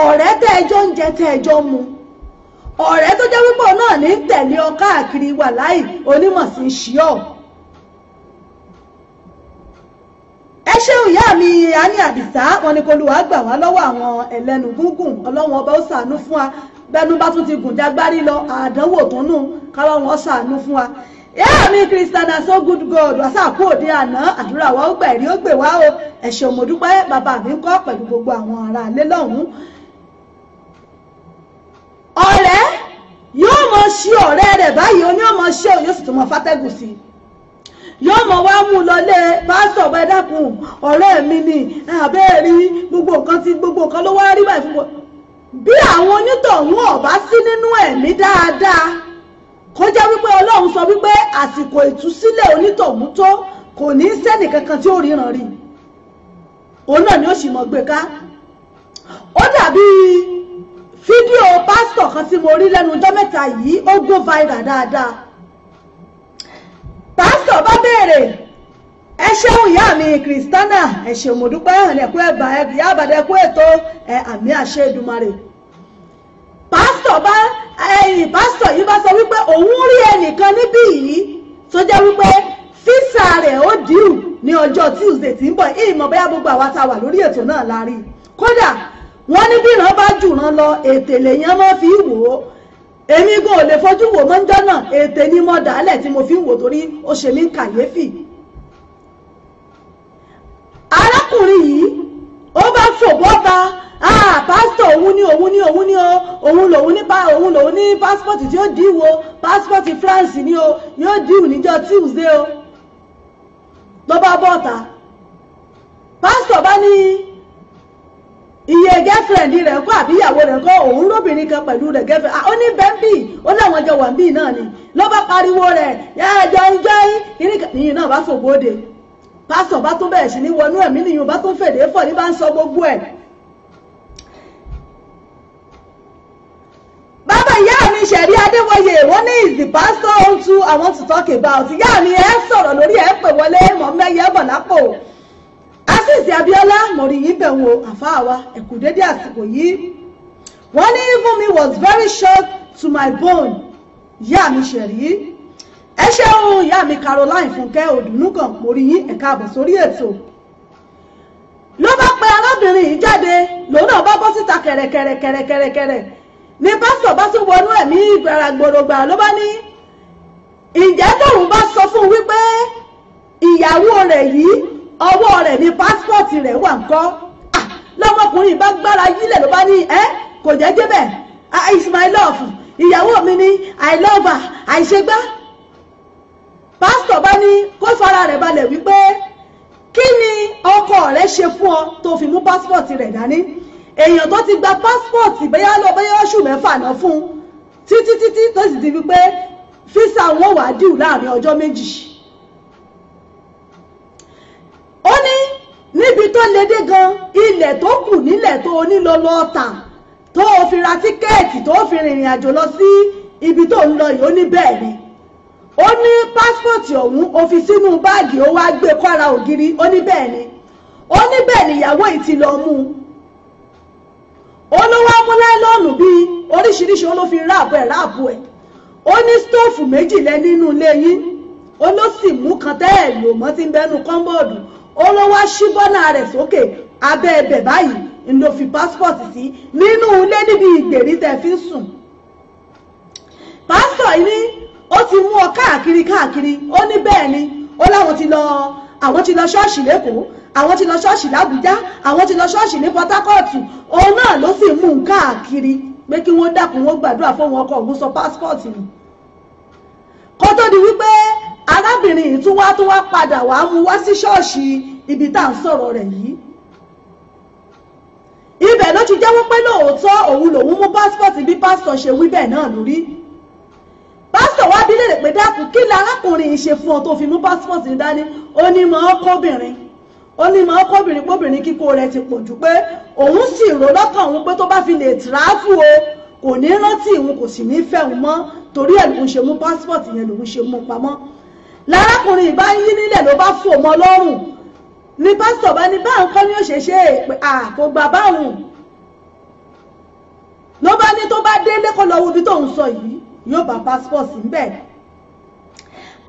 ọ̀rẹ́ tẹ́ ẹjọ́ ń jẹ tẹ́ ẹjọ́ mu, ọ̀rẹ́ tó jẹ́ wípé náà ní tẹ̀lé ọ káàkiri wà láì onímọ̀ sí ń ṣí ọ̀. Ẹ ṣeun ìyá mi Annie Àdìsá, wọn ni k'Olúwa gbà wá lọ́wọ́ àwọn ẹlẹ́nu gúngùn, Ọlọ́run ọba ó ṣàánú fún wa, bẹ́nu bá tún ti gùn jágbárí lọ àdánwò tó nù káwọn wọn ṣàánú fún wa. Ìyá mi Christiana so good God wàsàkó òde àná, àdúrà wa ó gbà ẹ̀rí ó gbè wá o. Ẹ ṣeun mo dúpẹ́, bàbá mi ń kọ́ pẹ̀lú gbogbo àwọn ará ilé lọ́hùn-ún. Ọ̀rẹ́ yóò mọ ṣí ọ̀rẹ́ rẹ̀ báyìí, ó ní ọmọ ṣé òun yóò sì tún mọ fátẹ́gùn sí i. Yóò mọ wá mú lọlé pásítọ̀ bẹ́ẹ̀ dákun ọ̀rẹ́ mi ni àbẹ́ẹ̀rí gbogbo nǹkan ló wá rí báyìí fún wọn. Bí àwọn onítọ̀hún ọ̀bá sí nínú ẹ̀mí dáadáa kó jẹ́ wípé Ọlọ́run sọ wípé àsìkò ìtúsílẹ̀ onítọ̀hún tó kò ní sẹ́nì kankan tí ó ríran rí. òun náà ni ó sì mọ̀ gbé ká. Ó dàbí fídíò pásítọ̀ kan tí mo rí lẹ́nu ọjọ́ mẹ́ta yìí ó go viral dáadáa. Pásítọ̀ bá béèrè, ẹ ṣeun ìyá mi Kristana, ẹ ṣeun mo dúpẹ́ ẹ̀kú ẹ̀gbà ìyá àbàdẹ kú ètò àmì àṣẹ Èdùmàrè. Pásítọ̀ yìí bá sọ wípé òun rí ẹnìkan níbí yìí tó jẹ́ wípé físà rẹ̀ ó dìú ní ọjọ́ Tuesday tí ń bọ̀. Ìmọ̀ bóyá gbogbo àwa tá wà lórí ètò náà la rí. Kódà wọ́n ní bí ìran bá jùràn lọ ètè lèèyàn máa fi wò ó. Èmi gan ò lè fojú wò mọ́jọ́ náà, ètè ni mo dàálẹ̀ tí mo fi ń wò torí ó ṣe mí kàyéfì. Arákùnrin yìí ó bá fò bọ́ta, pásítọ̀ òun lòun ní pásítọ̀tì tí ó díwò, pásítọ̀tì France ni o, yóò díwò níjọ́ Tuesday o. Ló bá bọ́ta, pásítọ̀ bá ní iye girlfriend rẹ̀ kọ́ àbí ìyàwó rẹ̀ kọ́, òun lóbìnrin kan pẹ̀lú rẹ̀ girlfriend, ó ní bẹ́ńbì, ó láwọn jọ wà ń bì náà ni. Ló bá pariwo rẹ̀ yájọ́ náà bá fògbóde. Pásítọ̀ bá tún bẹ̀rẹ̀ sí ní wọnú ẹ̀mí nìyẹn bá tún fèdè fọ̀ ní bá ń sọ gbogbo ẹ̀. Bàbá ìyá mi Ṣẹ̀rí Adéwọyè wọ́n ní is the pastor onto I want to talk about. Ìyá mi ẹ sọ̀rọ̀ lórí ẹ pè wọlé mọ̀ mẹ́yẹ bọ̀ lápò. Asisi Abíọ́lá mọ̀rí yìí bẹ̀ wò àfáà wa ẹ̀kú dédé àsìkò yìí. Wọ́n ní even me was very shocked to my bone. Ìyá mi Ṣẹ̀rí. Ẹ ṣeun ìyá mi Caroline Fúnkẹ́ Òdùnúgàn mo rí yín ẹ káàbọ̀ sórí ètò. Ló bá pe arábìnrin yìí jáde, lòun náà bá bọ́ síta kẹ̀rẹ̀kẹ̀rẹ̀ ní pásítọ̀ bá tún wọnú ẹ̀mí gbàràgbòrògbà ló bá ní ǹjẹ́ tóun bá sọ fún wípé ìyàwó rẹ̀ yìí ọwọ́ rẹ̀ ní pásítọ̀tì rẹ̀ wà ńkọ́. Lọ́mọkùnrin bá gbára yílẹ̀ ló bá ní kò jẹ́ débẹ̀, it's my love, ìyàwó mi ní I love her, àìṣègbà. Pásítọ̀ bá ní kó fara rẹ̀ balẹ̀ wípé kí ni ọkọ rẹ̀ ṣe fún ọ tó fi mú pásítọ̀tì rẹ̀ dání. Èèyàn tó ti gba pásítọ̀tì bóyá oṣù mẹ́fà náà fún títí tó sì ti wípé físà wọn wà dìú láàrin ọjọ́ méjì. Ó ní níbi tó le dé gan, ilẹ̀ tó kù nílẹ̀ tó onílọ́lọ́ ọ̀tà tó fi ra tíkẹ́ẹ̀tì tó fi rìnrìn àjò lọ sí ibi tó ń lọ yìí, ó ní bẹ́ẹ̀ ni. Ó ní pásítọ̀tì ọ̀hún ó fi sínú báàgì ó wá gbé kọ́ra ògiri, ó ní bẹ́ẹ̀ ni. Ó ní bẹ́ẹ̀ ni ìyàwó yìí ti lọ mú un. Ó ló wá mú láìlọ́ọ̀nù bíi oríṣiríṣi ó ló fi ráàbù ẹ̀. Ó ní stóòfù méjì lẹ nínú ilé yín. Ó ló sì mú kan tẹ́ ẹ̀ lò mọ́ tí ń bẹ́nu kọ́ńbọ̀dù. Ó ló wá ṣí bọ́nà rẹ̀ sókè abẹ́ ẹbẹ̀ báyìí ń lo fi pásítọ̀tì sí nínú ilé níbi ìgbèrí tẹ́ fi ń sùn. Pásítọ̀ yìí ní ó ti mú ọ káàkiri ó ní bẹ́ẹ̀ ni. Ó láwọn ti lọ ṣọ́ọ̀ṣì lẹ́kọ̀ọ́, àwọn ti lọ ṣọ́ọ̀ṣì l'Àbújá, àwọn ti lọ ṣọ́ọ̀ṣì ní Port Harcourt. Òun náà ló sì mú un káàkiri pé kí wọ́n dákun wọ́n gbàdúrà fún wọn ọkọ òun sọ pásítọ̀tì nù. Kó tó di wípé arábìnrin yìí tún wá padà wá mú wá sí ṣọ́ọ̀ṣì ibi tá à ń sọ̀rọ̀ rẹ̀ yìí. Ibẹ̀ ló ti jẹ́wọ́ pé lóòótọ́ òun lòun mú pásítọ̀tì bí pásítọ̀ ṣe wí bẹ́ẹ̀ náà lórí. Pásítọ̀ wá bí léèrè pé dákun kí lárákùnrin yìí ṣe fún ọ tó fi mú pásítọ̀tì dání. Ó ní mọ́ ọkọ́bìnrin póbìnrin kíkó rẹ̀ ti pọ̀ jù pé òun sì rò lọ́kàn òun pé tó bá fi lè tìráfù o kò ní rántí òun kò sì ní fẹ́ òun mọ́ torí ẹ̀ lòun ṣe mú pásítọ̀tì yẹn lòun ṣe mú pamọ́. Lárákùnrin ìbá yí nílẹ̀ ló bá fò mọ́ lọ́rùn ní pásítọ̀ bá ní báwọn kọ́ ní ó ṣe ṣe pé kò gbà báwọn. Ló bá ní tó bá délé kó lọ wo ibi tó ń sọ yìí yóò bá pásítọ̀tì ń bẹ̀.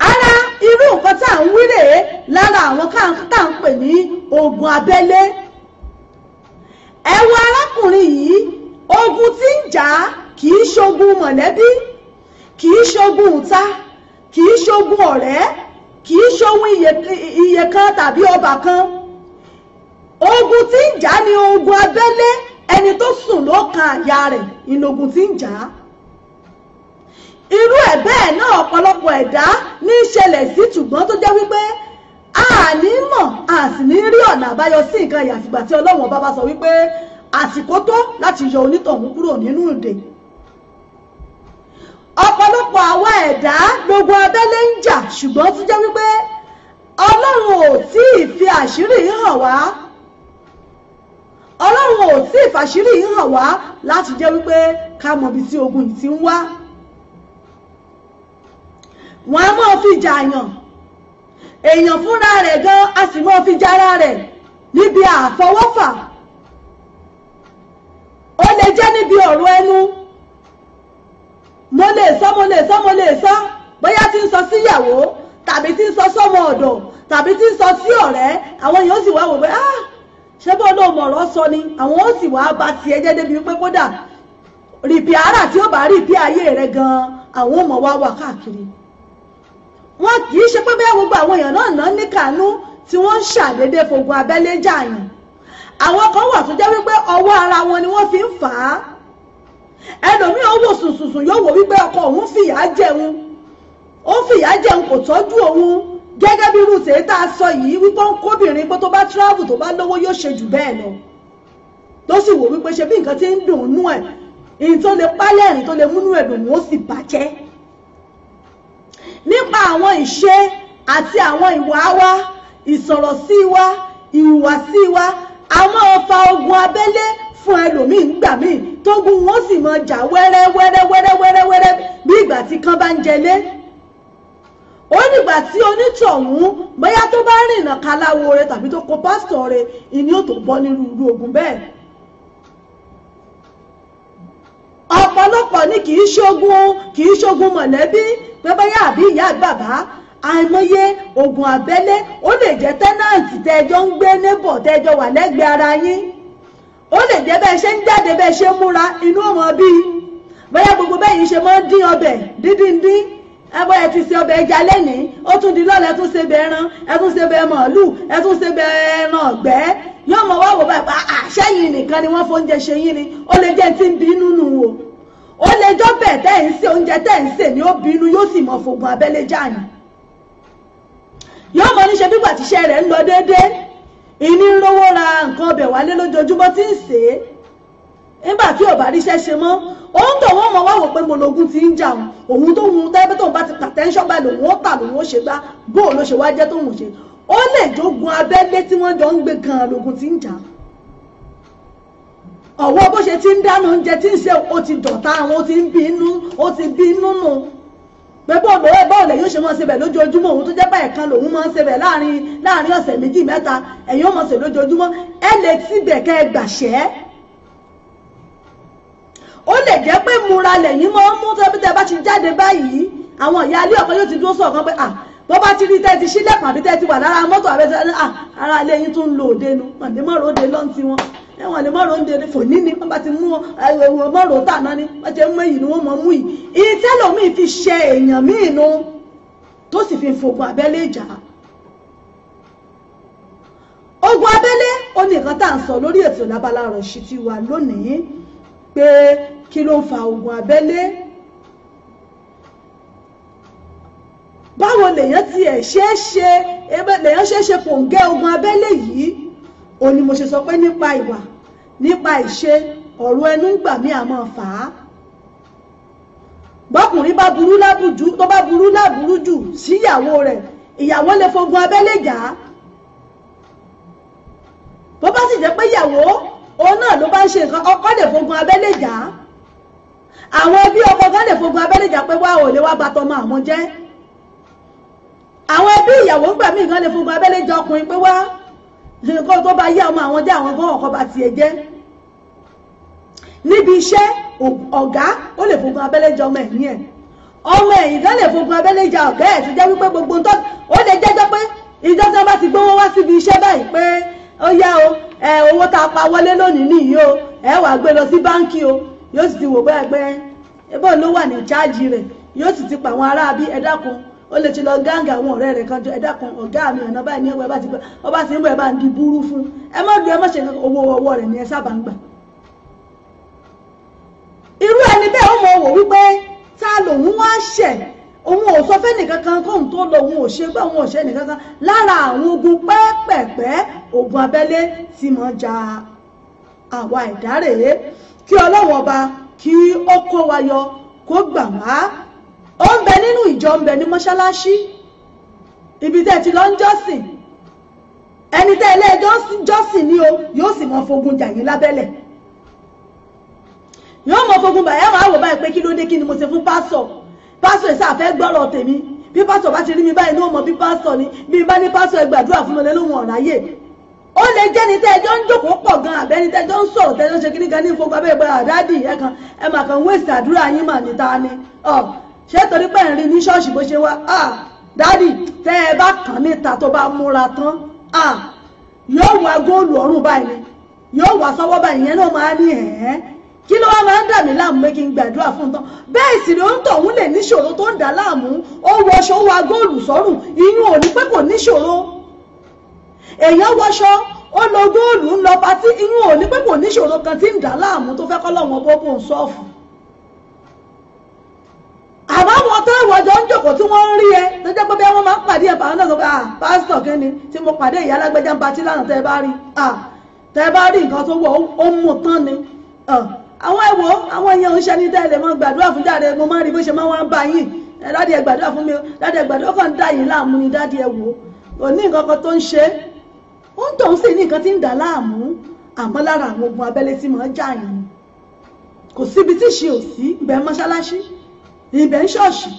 Ara irú nǹkan tá à ń wí rèé lára àwọn tá à ń pè ní ogun abẹ́lé. Ẹ wo arákùnrin yìí, ogun tí ń jà kì í ṣogun mọ̀lẹ́bí, kì í ṣogun ìta, kì í ṣogun ọ̀rẹ́, kì í ṣogun iye kan tàbí ọba kan. Ogun tí ń jà ni ogun abẹ́lé, ẹni tó sùn ló kan àyà rẹ̀ ìlógun tí ń jà. Irú ẹ̀ bẹ́ẹ̀ náà ọ̀pọ̀lọpọ̀ ẹ̀dá ní ìṣẹ̀lẹ̀ sí ṣùgbọ́n tó jẹ́ wípé a ní mọ̀ a sì ní rí ọ̀nà àbáyọ sí nǹkan ìyàfìgbà tí Ọlọ́run ọba bá sọ wípé àsìkò tó láti yọ onítọ̀hún kúrò nínú ìdè. Ọ̀pọ̀lọpọ̀ àwa ẹ̀dá gbogbo abẹ́lé ń jà ṣùgbọ́n tó jẹ́ wípé Ọlọ́run ò tí ì fi àṣírí hàn wá ọlọ́run ò tí ìfàṣírí yìí hàn wá láti jẹ́ wípé ká mọ̀ bí tí ogun yìí ti ń wá. wọ́n á máa fi jàyàn èèyàn fúnra rẹ̀ gan a sì máa fi jára rẹ̀ níbi àfọwọ́fà. ó lè jẹ́ níbi ọ̀rọ̀ ẹnu, mo lè sọ bóyá tí ń sọ síyàwó tàbí tí ń sọ sọ́mọ ọ̀dọ̀ tàbí tí ń sọ sí ọ̀rẹ́, àwọn èèyàn sì wá wò pé ṣé bó ló mọ̀ ọ̀rọ̀ sọ ni, àwọn ó sì wá bá tiẹ̀ jẹ́ débi pé kódà rìpì ara tí ó bá rìpì ayé rẹ̀ gan-an àwọn ò mọ̀ wá wà káàkiri. wọn kì í ṣe pé bẹ́ẹ̀ gbogbo àwọn èèyàn náà ní kàánú tí wọ́n ń ṣàdédé fogun abẹ́lé jàyàn. àwọn kan wà tó jẹ́ wípé ọwọ́ ara wọn ni wọ́n fi ń fà á. ẹlòmíì ó wò sùnsùnsùn yóò wò wípé ọkọ òun fìyà jẹun, ó fìyà jẹun kò tọ́jú òun, gẹ́gẹ́ bí irú tèé tá a sọ yìí wípé ó ń kóbìnrin pé tó bá travel tó bá lówó yóò ṣe jù bẹ́ẹ̀ lọ, tó sì wò wípé ṣe bí nǹkan tí ń dùn nú ẹ̀, ìyìn tó lè pálẹ̀rìn tó lè múnú ẹ̀dùn ó sì bàjẹ́. nípa àwọn ìṣe àti àwọn ìwà wa, ìsọ̀rọ̀ sí wa, ìhùwàsí wa, a máa fa ogun abẹ́lé fún ẹlòmíì ńgbà míì tógun wọn sì máa jà wẹ́rẹ́wẹ́rẹ́wẹ́rẹ́wẹ́rẹ́ bí ìgbà tí kán bá ń jẹlé. ó nígbà tí onítọ̀hún bóyá tó bá rìnà kaláwo rẹ̀ tàbí tó kó pásítọ̀ rẹ̀ ìní ò tó bọ́ nínú irú ogun bẹ́ẹ̀. ọ̀pọ̀lọpọ̀ ni kì í ṣogun mọ̀lẹ́bí pé bóyá àbí ìyá bàbá, àìmọye ogun abẹ́lé. ó lè jẹ́ tẹ́nàǹtì tẹ́jọ́ ń gbé nébọ̀ tẹ́jọ́ wà lẹ́gbẹ̀ẹ́ ara yín, ó lè jẹ́ bẹ́ẹ̀ ṣe ń jáde bẹ́ẹ̀ ṣe ń múra inú ọmọ bíi bóyá gbogbo bẹ́ẹ̀ yìí ṣe máa ń dín ọbẹ̀ díndíndín, ẹbọ ẹ ti ṣe ọbẹ̀ ẹja lẹ́nìí, ó tún di lọ́la ẹ tún ṣe bẹ́ẹ̀ ẹran, ẹ tún ṣe bẹ́ẹ̀ màálù, ẹ tún ṣe bẹ́ẹ̀ ẹran ọ̀gbẹ́. yóò mọ̀ wá wò báyìí pa àṣẹ́yìn nìkan ni wọ́n fóúnjẹ ṣe yín ni, ó lè jẹ́ tí ń bínú nù o, ó lè jọ́ bẹ́ẹ̀ tẹ́ ń ṣe oúnjẹ tẹ́ ń ṣe ni ó bínú, yóò sì mọ̀ fògùn abẹ́lé jáàyàn. yóò mọ̀ níṣe bígbà tíṣẹ́ rẹ̀ ń lọ déédéé, ìní ń rówó ra nǹkan ọbẹ̀ wálé lójoojúmọ́ tí ń ṣe é, nígbà tí ò bá ríṣẹ́ ṣe mọ́ òun tó wọ́n mọ̀ wá wò pé mo lógun ti ń jà òun tó hun tẹ́lẹ̀ tó ń bá ti pàtẹ́ńṣọ́ bá lòun ó tà lòun ó ṣe gbá bóun ló ṣe wá jẹ́ tóun ṣe. ó lè jogun abẹ́lé tí wọ́n jọ ń gbé gan-an lógun ti ń jà. ọ̀wọ́ bó ṣe ti ń dáná oúnjẹ tí ń ṣe ó ti dọ̀tá àwọn ó ti bínú nù pé bọ́ọ̀ lẹ̀ yóò ṣe máa ṣe bẹ̀ lójoojúmọ́, òun tó jẹ́ báyìí kan lòun máa ń ṣe bẹ̀ láàrin ọ̀sẹ̀ méjì mẹ́ta, ẹ̀yin ó máa ṣe lójoojúmọ́, ẹ lè síbẹ̀ kẹ́ ẹ gbàṣẹ́. ó lè jẹ́ pé múra lẹ́yìn máa ń mú tẹ́bítẹ́ bá ti jáde báyìí, àwọn ìyá ilé ọkọ yóò ti dúró sọ̀kan pé bó bá ti rí tẹ́ ti sílẹ̀kùn àbí tẹ́ ti wà lára mọ́tò àbẹ́tẹ́ ara ilé yín tún ń lo òde nu, àdé mọ́rò òde lọ́n ti wọn, ẹ̀wọ̀n lè mọ́rò òde fòní ni wọ́n bá ti mú mọ́rò tàná ni wọ́n ti mú èyí ni wọ́n mọ̀ mú yìí. ìtẹ́lòmíì fi ṣe èèyàn míì nu tó sì fi fògùn abẹ́lé jà. ogun abẹ́lé ó ní nǹkan tá à ń sọ lórí ètò lábala ọ̀rọ̀ ṣì ti wà lónìí pé kí ló ń fa ogun abẹ́lé, báwo lèèyàn tiẹ̀ lèèyàn ṣe pòǹgẹ́ ogun abẹ́lé yìí. ó ní mo ṣe sọ pé nípa ìwà, nípa ìṣe, ọ̀rọ̀ ẹnu ń gbà mí àmọ́ fà á. bọ́kùnrin bá burú lábùjú tó bá burú láburú jù síyàwó rẹ̀, ìyàwó lè fogun abẹ́lé jà á. bó bá sì jẹ́ pé ìyàwó òun náà ló bá ń ṣe nǹkan, ọkọ lè fogun abẹ́lé jà á. àwọn ẹbí ọkọ gan lè fogun abẹ́lé jà pé wá ò lè wá gba tọmọ àwọn jẹ́. àwọn ẹbí ìyàwó gbà mí gan lè fogun abẹ́lé jà ọkùnrin pé wá nǹkan tó bá yá ọmọ àwọn jẹ́ àwọn gan ọkọ bá tiẹ̀ jẹ́. níbi iṣẹ́ ọ̀gá ó lè fogun abẹ́lé jà ọmọ ẹ̀yìn ẹ̀, ọmọ ẹ̀yìn gan lè fogun abẹ́lé jà ọ̀gá ẹ̀ tó jẹ́ wípé gbogbo ń tọ́ ó lè jẹ́jọ́ pé ìjọ tí wọ́n bá ti gbówó wá síbi iṣẹ́ báyìí pé ó yá o owó tá a pa wọlé lónìí nìyí o ẹ wàá gbé lọ sí báńkì o, yóò sì ti wò bẹ́ẹ̀ pé ebó ló wà ní cháàjì rẹ̀, yóò sì ti pa àwọn ará bí ẹ dákun, ó lè ti lọ gáǹgà àwọn ọ̀rẹ́ rẹ̀ kan jọ ẹ dákun ọ̀gá mi ọ̀nà báyìí ní ẹwẹ́ bá ti gbà ọ bá ti ń bọ̀ ẹ bá ń di búrú fún ẹ má lu ẹ má ṣe owó ọwọ́ rẹ̀ ní ẹ sábà ń gbà. irú ẹni bẹ́ẹ̀ ó mọ̀ wò wípé ta lòun wá ṣẹ̀, òun ò sọ fẹ́ nìkankan kóhun tó lọ, òun ò ṣe gbọ́, òun ò ṣe nìkankan. lára àwọn ogun pẹ́ẹ́pẹ́ẹ́pẹ́ ogun abẹ́lé tí mọ̀ ja àwa ẹ̀dá rèé, kí Ọlọ́run ọba kí ó kó wa yọ kó gbà wá. ó ń bẹ nínú ìjọ, ń bẹ ní mọ́ṣáláṣí, ibi tẹ́ ti lọ ń jọ́sìn, ẹni tẹ́ ẹlẹ́jọ́ jọ́sìn ni o yóò sì mọ fogun jà yín lábẹ́lẹ̀ yóò mọ fogun bàyá máa wò báyìí pé kí ló dé kí ni mo ṣe fún pásọ̀ ìsáfẹ́ gbọ́rọ̀ tèmi bí pásọ̀ bá ti rí mi báyìí ní ọmọ bí pásọ̀ ni bí bá ní pásọ̀ ẹ gbàdúrà fún mi lóhùn ọ̀ráyè ó lè jẹ́ ní tẹ́jọ́ ń jókòó pọ̀ gan àbẹ́ni tẹ́jọ́ ń sọ̀rọ̀ tẹ́jọ́ ṣe kíní gan ní ìfowópamọ́ abẹ́ ìgbà àdádì ẹ mà kàn wéṣì àdúrà yín mà níta ni ṣé torí pé ń rí ní ṣọ́ọ̀ṣì bó ṣe wá dádì tẹ́ ẹ bá kàn níta tó bá múra tán yóò wá góòlù ọ̀run báyìí yóò wá sọ́wọ́ báyìí yẹn náà máa ní kí ló wá máa ń dà mí láàmú pé kí n gbàdúrà fún un tán bẹ́ẹ̀ sì ni ó ń tọ̀hún lè níṣòro tó ń dà láàmú ó wọṣọ ó wá góòlù sọ́rùn inú ò ní pé kò níṣòro èèyàn wọṣọ ó lọ góòlù ń lọ patí inú ò ní pé kò níṣòro kan tí ń dà láàmú tó fẹ́ kọ́ lọ́wọ́n bó bó ń sọ́ọ̀fù àmọ́ wọn tó ìwọ́jọ́ ń jòkó tí wọ́n ń rí ẹ tó jẹ́ pé bí wọ́n máa ń pàdé ẹ̀bà náà sọ pé pásítọ̀ kí ni tí mo pàdé ìyá alágbèjà ń patí lánàá tẹ́ ẹ bá rí nǹkan tó wọ̀ ó mú tán ni àwọn ẹ̀wọ̀ àwọn èèyàn ń ṣe ní tẹ́lẹ̀ mọ́ gbàdúrà fún jáde mo máa ń rí bó ṣe máa wá ń bá yín dádì ẹ gbàdúrà fún mi dádì ẹ gbàdúrà ó kàn ń dá yín láàmú ni dádì ẹ wò ó ní nǹkan kan tó ń ṣe ó ń tòun sì ní nǹkan tí ń dà láàmú àmọ́ lára àwọn ogun abẹ́lé tí mò ń jà yàn kò síbi tí ṣe ò sí ibẹ̀ mọ́ṣáláṣí ibẹ̀ ń ṣọ́ọ̀ṣì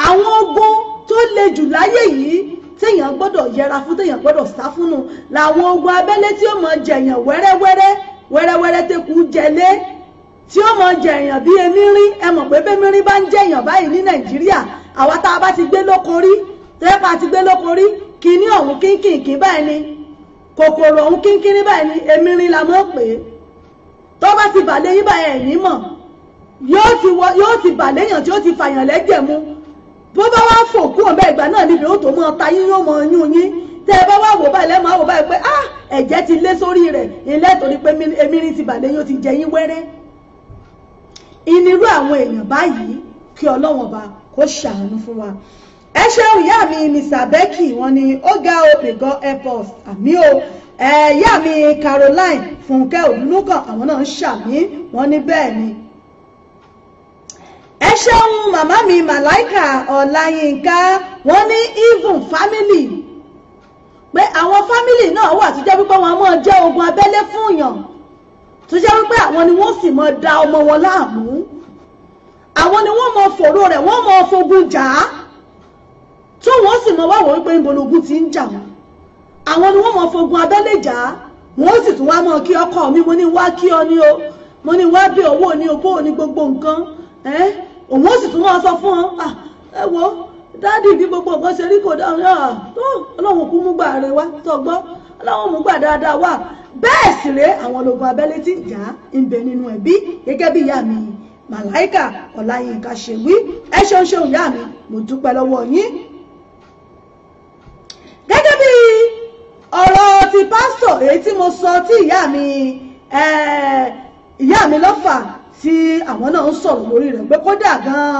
àwọn ogun tó le jù láyé yìí téèyàn gbọ́dọ̀ yẹra fún téèyàn gbọ́dọ̀ sá fúnnu làwọn ogun abẹ́lé tí ó mọ jẹ̀yàn wẹ́rẹ́wẹ́rẹ́ tẹ́kù jẹlé tí ó mọ jẹ̀yàn bí emirin ẹ mọ̀ pé bẹ́mirin bá ń jẹ̀yàn báyìí ní Nàìjíríà àwa tá a bá ti gbé lóko rí tẹ́pà ti gbé lóko rí kíní ọ̀hún kínkìnkín báyìí ni kòkòrò ọ̀hún kínkín báyìí ni emirin la mọ̀ pé tó bá ti bàlẹ́ yín báyìí ẹ̀yìn mọ̀ yóò ti bà léèyàn tí ó ti fàyàn lẹ́jẹ̀ mu bó bá wá fò kú ọ̀bẹ ìgbà náà níbi ó tó mọ́ ta yín yóò mọ yún yín tẹ́ ẹ bá wá wò báyìí lẹ́mọ̀ àwò báyìí pé ẹ̀jẹ̀ ti lé sórí rẹ̀ ilé torí pé emirin ti bà léèyàn ti jẹ yín wẹ́rẹ́ ìnirú àwọn èèyàn báyìí kí Ọlọ́run Ọba kó ṣàánú fún wa ẹ ṣeun ìyá mi Mr. Becky wọn ni ó ga òpègọ́ airport àmì o ìyá mi Caroline Fúnkẹ́ Òdúnúkàn àwọn náà ń ṣàmì wọn ní bẹ́ẹ̀ ni ẹ ṣeun màmá mi Màláìkà Ọláyínká wọ́n ní even family pé àwọn family náà wà tó jẹ́ wípé wọ́n máa jẹ́ ogun abẹ́lé fún yàn tó jẹ́ wípé àwọn ni wọ́n sì máa da ọmọ wọn láàmú àwọn ni wọ́n máa fòró rẹ̀ wọ́n máa fogun jà á tó wọ́n sì máa wá wò wípé ìbòlógún ti ń jà wọ́n àwọn ni wọ́n máa fogun abẹ́lé jà á wọ́n sì tún wá máa kí ọkọ mi mo ní wá kí ọ ní o mo ní wá bí owó ní o bó ní gbogbo nǹkan òun ó sì tún máa sọ fún ọ ẹ wo dáàdì bí gbogbo nǹkan ṣe rí kò dáhùn tó Ọlọ́run kú mú gbà rẹ wá tó gbọ́ Ọlọ́run mú gbà dáadáa wá bẹ́ẹ̀ sì rèé àwọn ológun abẹ́lé tí ń jà ń bẹ nínú ẹbí gẹ́gẹ́ bí ìyá mi Màláìkà Ọláyínká ṣe wí ẹ ṣeun ìyá mi mo dúpẹ́ lọ́wọ́ yín. gẹ́gẹ́ bí ọ̀rọ̀ ti pásítọ̀ èyí tí mo sọ tí ìyá mi lọ́fà tí àwọn náà ń sọ̀rọ̀ lórí rẹ̀ pé kódà gan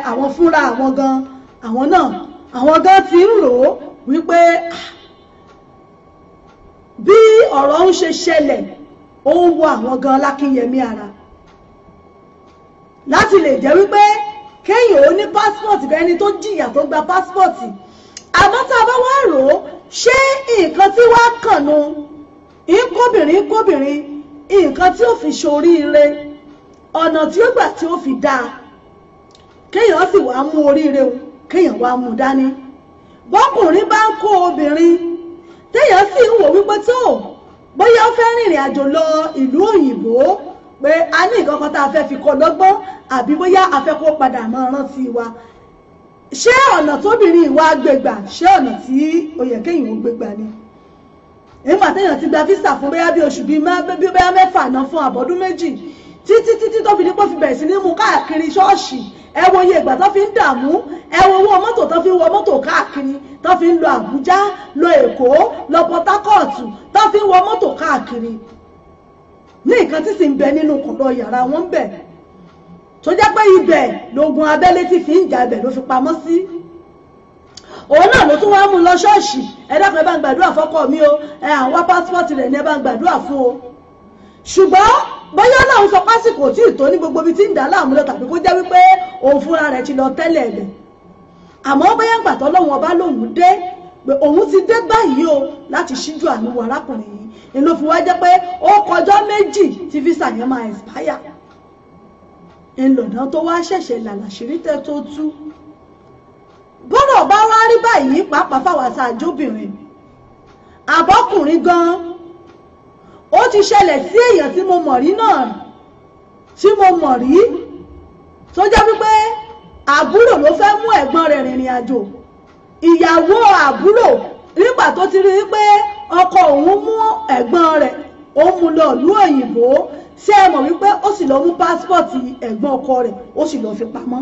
àwọn fúnra àwọn gan ti ń rò ó wípé bí ọ̀rọ̀ ń ṣe ṣẹlẹ̀ ó ń wọ àwọn gan lákínyẹmí ara láti lè jẹ́ wípé kéèyàn ó ní pásítọ̀tì bẹ́ẹ̀ ni tó jìyà tó gba pásítọ̀tì àmọ́ tá a bá wá rò ó ṣé nǹkan tí wàá kànú kóbìnrin nǹkan tí ó fi ṣoríire ọ̀nà tí ó gbà tí ó fi dáa kéèyàn sì wá mú oríire o kéèyàn wá mú dání bọ́kùnrin bá ń kó obìnrin téèyàn sì ń wò wípé tó bóyá ó fẹ́ rìnrìn àjò lọ ìlú òyìnbó pé a ní nǹkan kan tá a fẹ́ fi kọ́ lọ́gbọ́n àbí bóyá a fẹ́ kó padà máa rántí wa ṣé ọ̀nà tóbìnrin ìwà gbégbà ṣé ọ̀nà tí ó yẹ kéèyàn ó gbégbà ni nígbà téèyàn ti gba físà fún bóyá bí oṣù bíi bóyá mẹ́fà náà fún àbọ̀dún méjì títí tó fi ní pọ́ fi bẹ̀rẹ̀ sí ní mú káàkiri ṣọ́ọ̀ṣì ẹ wo iye ìgbà tó fi ń dààmú ẹ wo owó mọ́tò tó fi ń wọ mọ́tò káàkiri tó fi ń lọ Àbújá lọ Èkó lọ Port Harcourt tó fi ń wọ mọ́tò káàkiri ní nǹkan tí sì ń bẹ nínú kọ̀ọ̀dọ̀ yàrá wọn ń bẹ tó jẹ́ pé ibẹ̀ lógun abẹ́lé tí fi ń jà ibẹ̀ ló fi pamọ́ sí òun náà ló tún wá mú lọ ṣọ́ọ̀ṣì ẹ dákun ẹ bá ń gbàdúrà fọ́kọ mi o ẹ àwọn pásítọ̀tì rẹ̀ ní ẹ bá ń gbàdúrà fún o ṣùgbọ́n bóyá náà ń sọ pásìkò tí ìtò ní gbogbo ibi tí ń dà láàmú lọ tàbí kó jẹ́ wípé òun fúnra rẹ̀ ti lọ tẹ́lẹ̀ ẹ̀bẹ̀ àmọ́ bóyá ń gbà tọ́lọ́run ọba lòun dé pé òun ti dé báyìí o láti ṣíjú àánú wo arákùnrin yìí ni ló fi wá jẹ́ pé ó kọjọ́ méjì tí físà yẹn máa expire ńlọ̀nà tó wá ṣẹ̀ṣẹ̀ làlàṣírí tẹ́ tó tú bọ́rọ̀ bá wá rí báyìí pàápàá fáwọn àṣàjọbìnrin àbọ́kùnrin gan-an ó ti ṣẹlẹ̀ sí èèyàn tí mo mọ̀ rí náà tí mo mọ̀ rí tó jẹ́ wípé àbúrò ló fẹ́ mú ẹ̀gbọ́n rẹ̀ rìnrìn àjò ìyàwó àbúrò nígbà tó ti rí wípé ọkọ òun mú ẹ̀gbọ́n rẹ̀ ó mú lọ ìlú òyìnbó ṣé ẹ mọ̀ wípé ó sì lọ mú pásítọ̀tì ẹ̀gbọ́n ọkọ rẹ̀ ó sì lọ fi pamọ́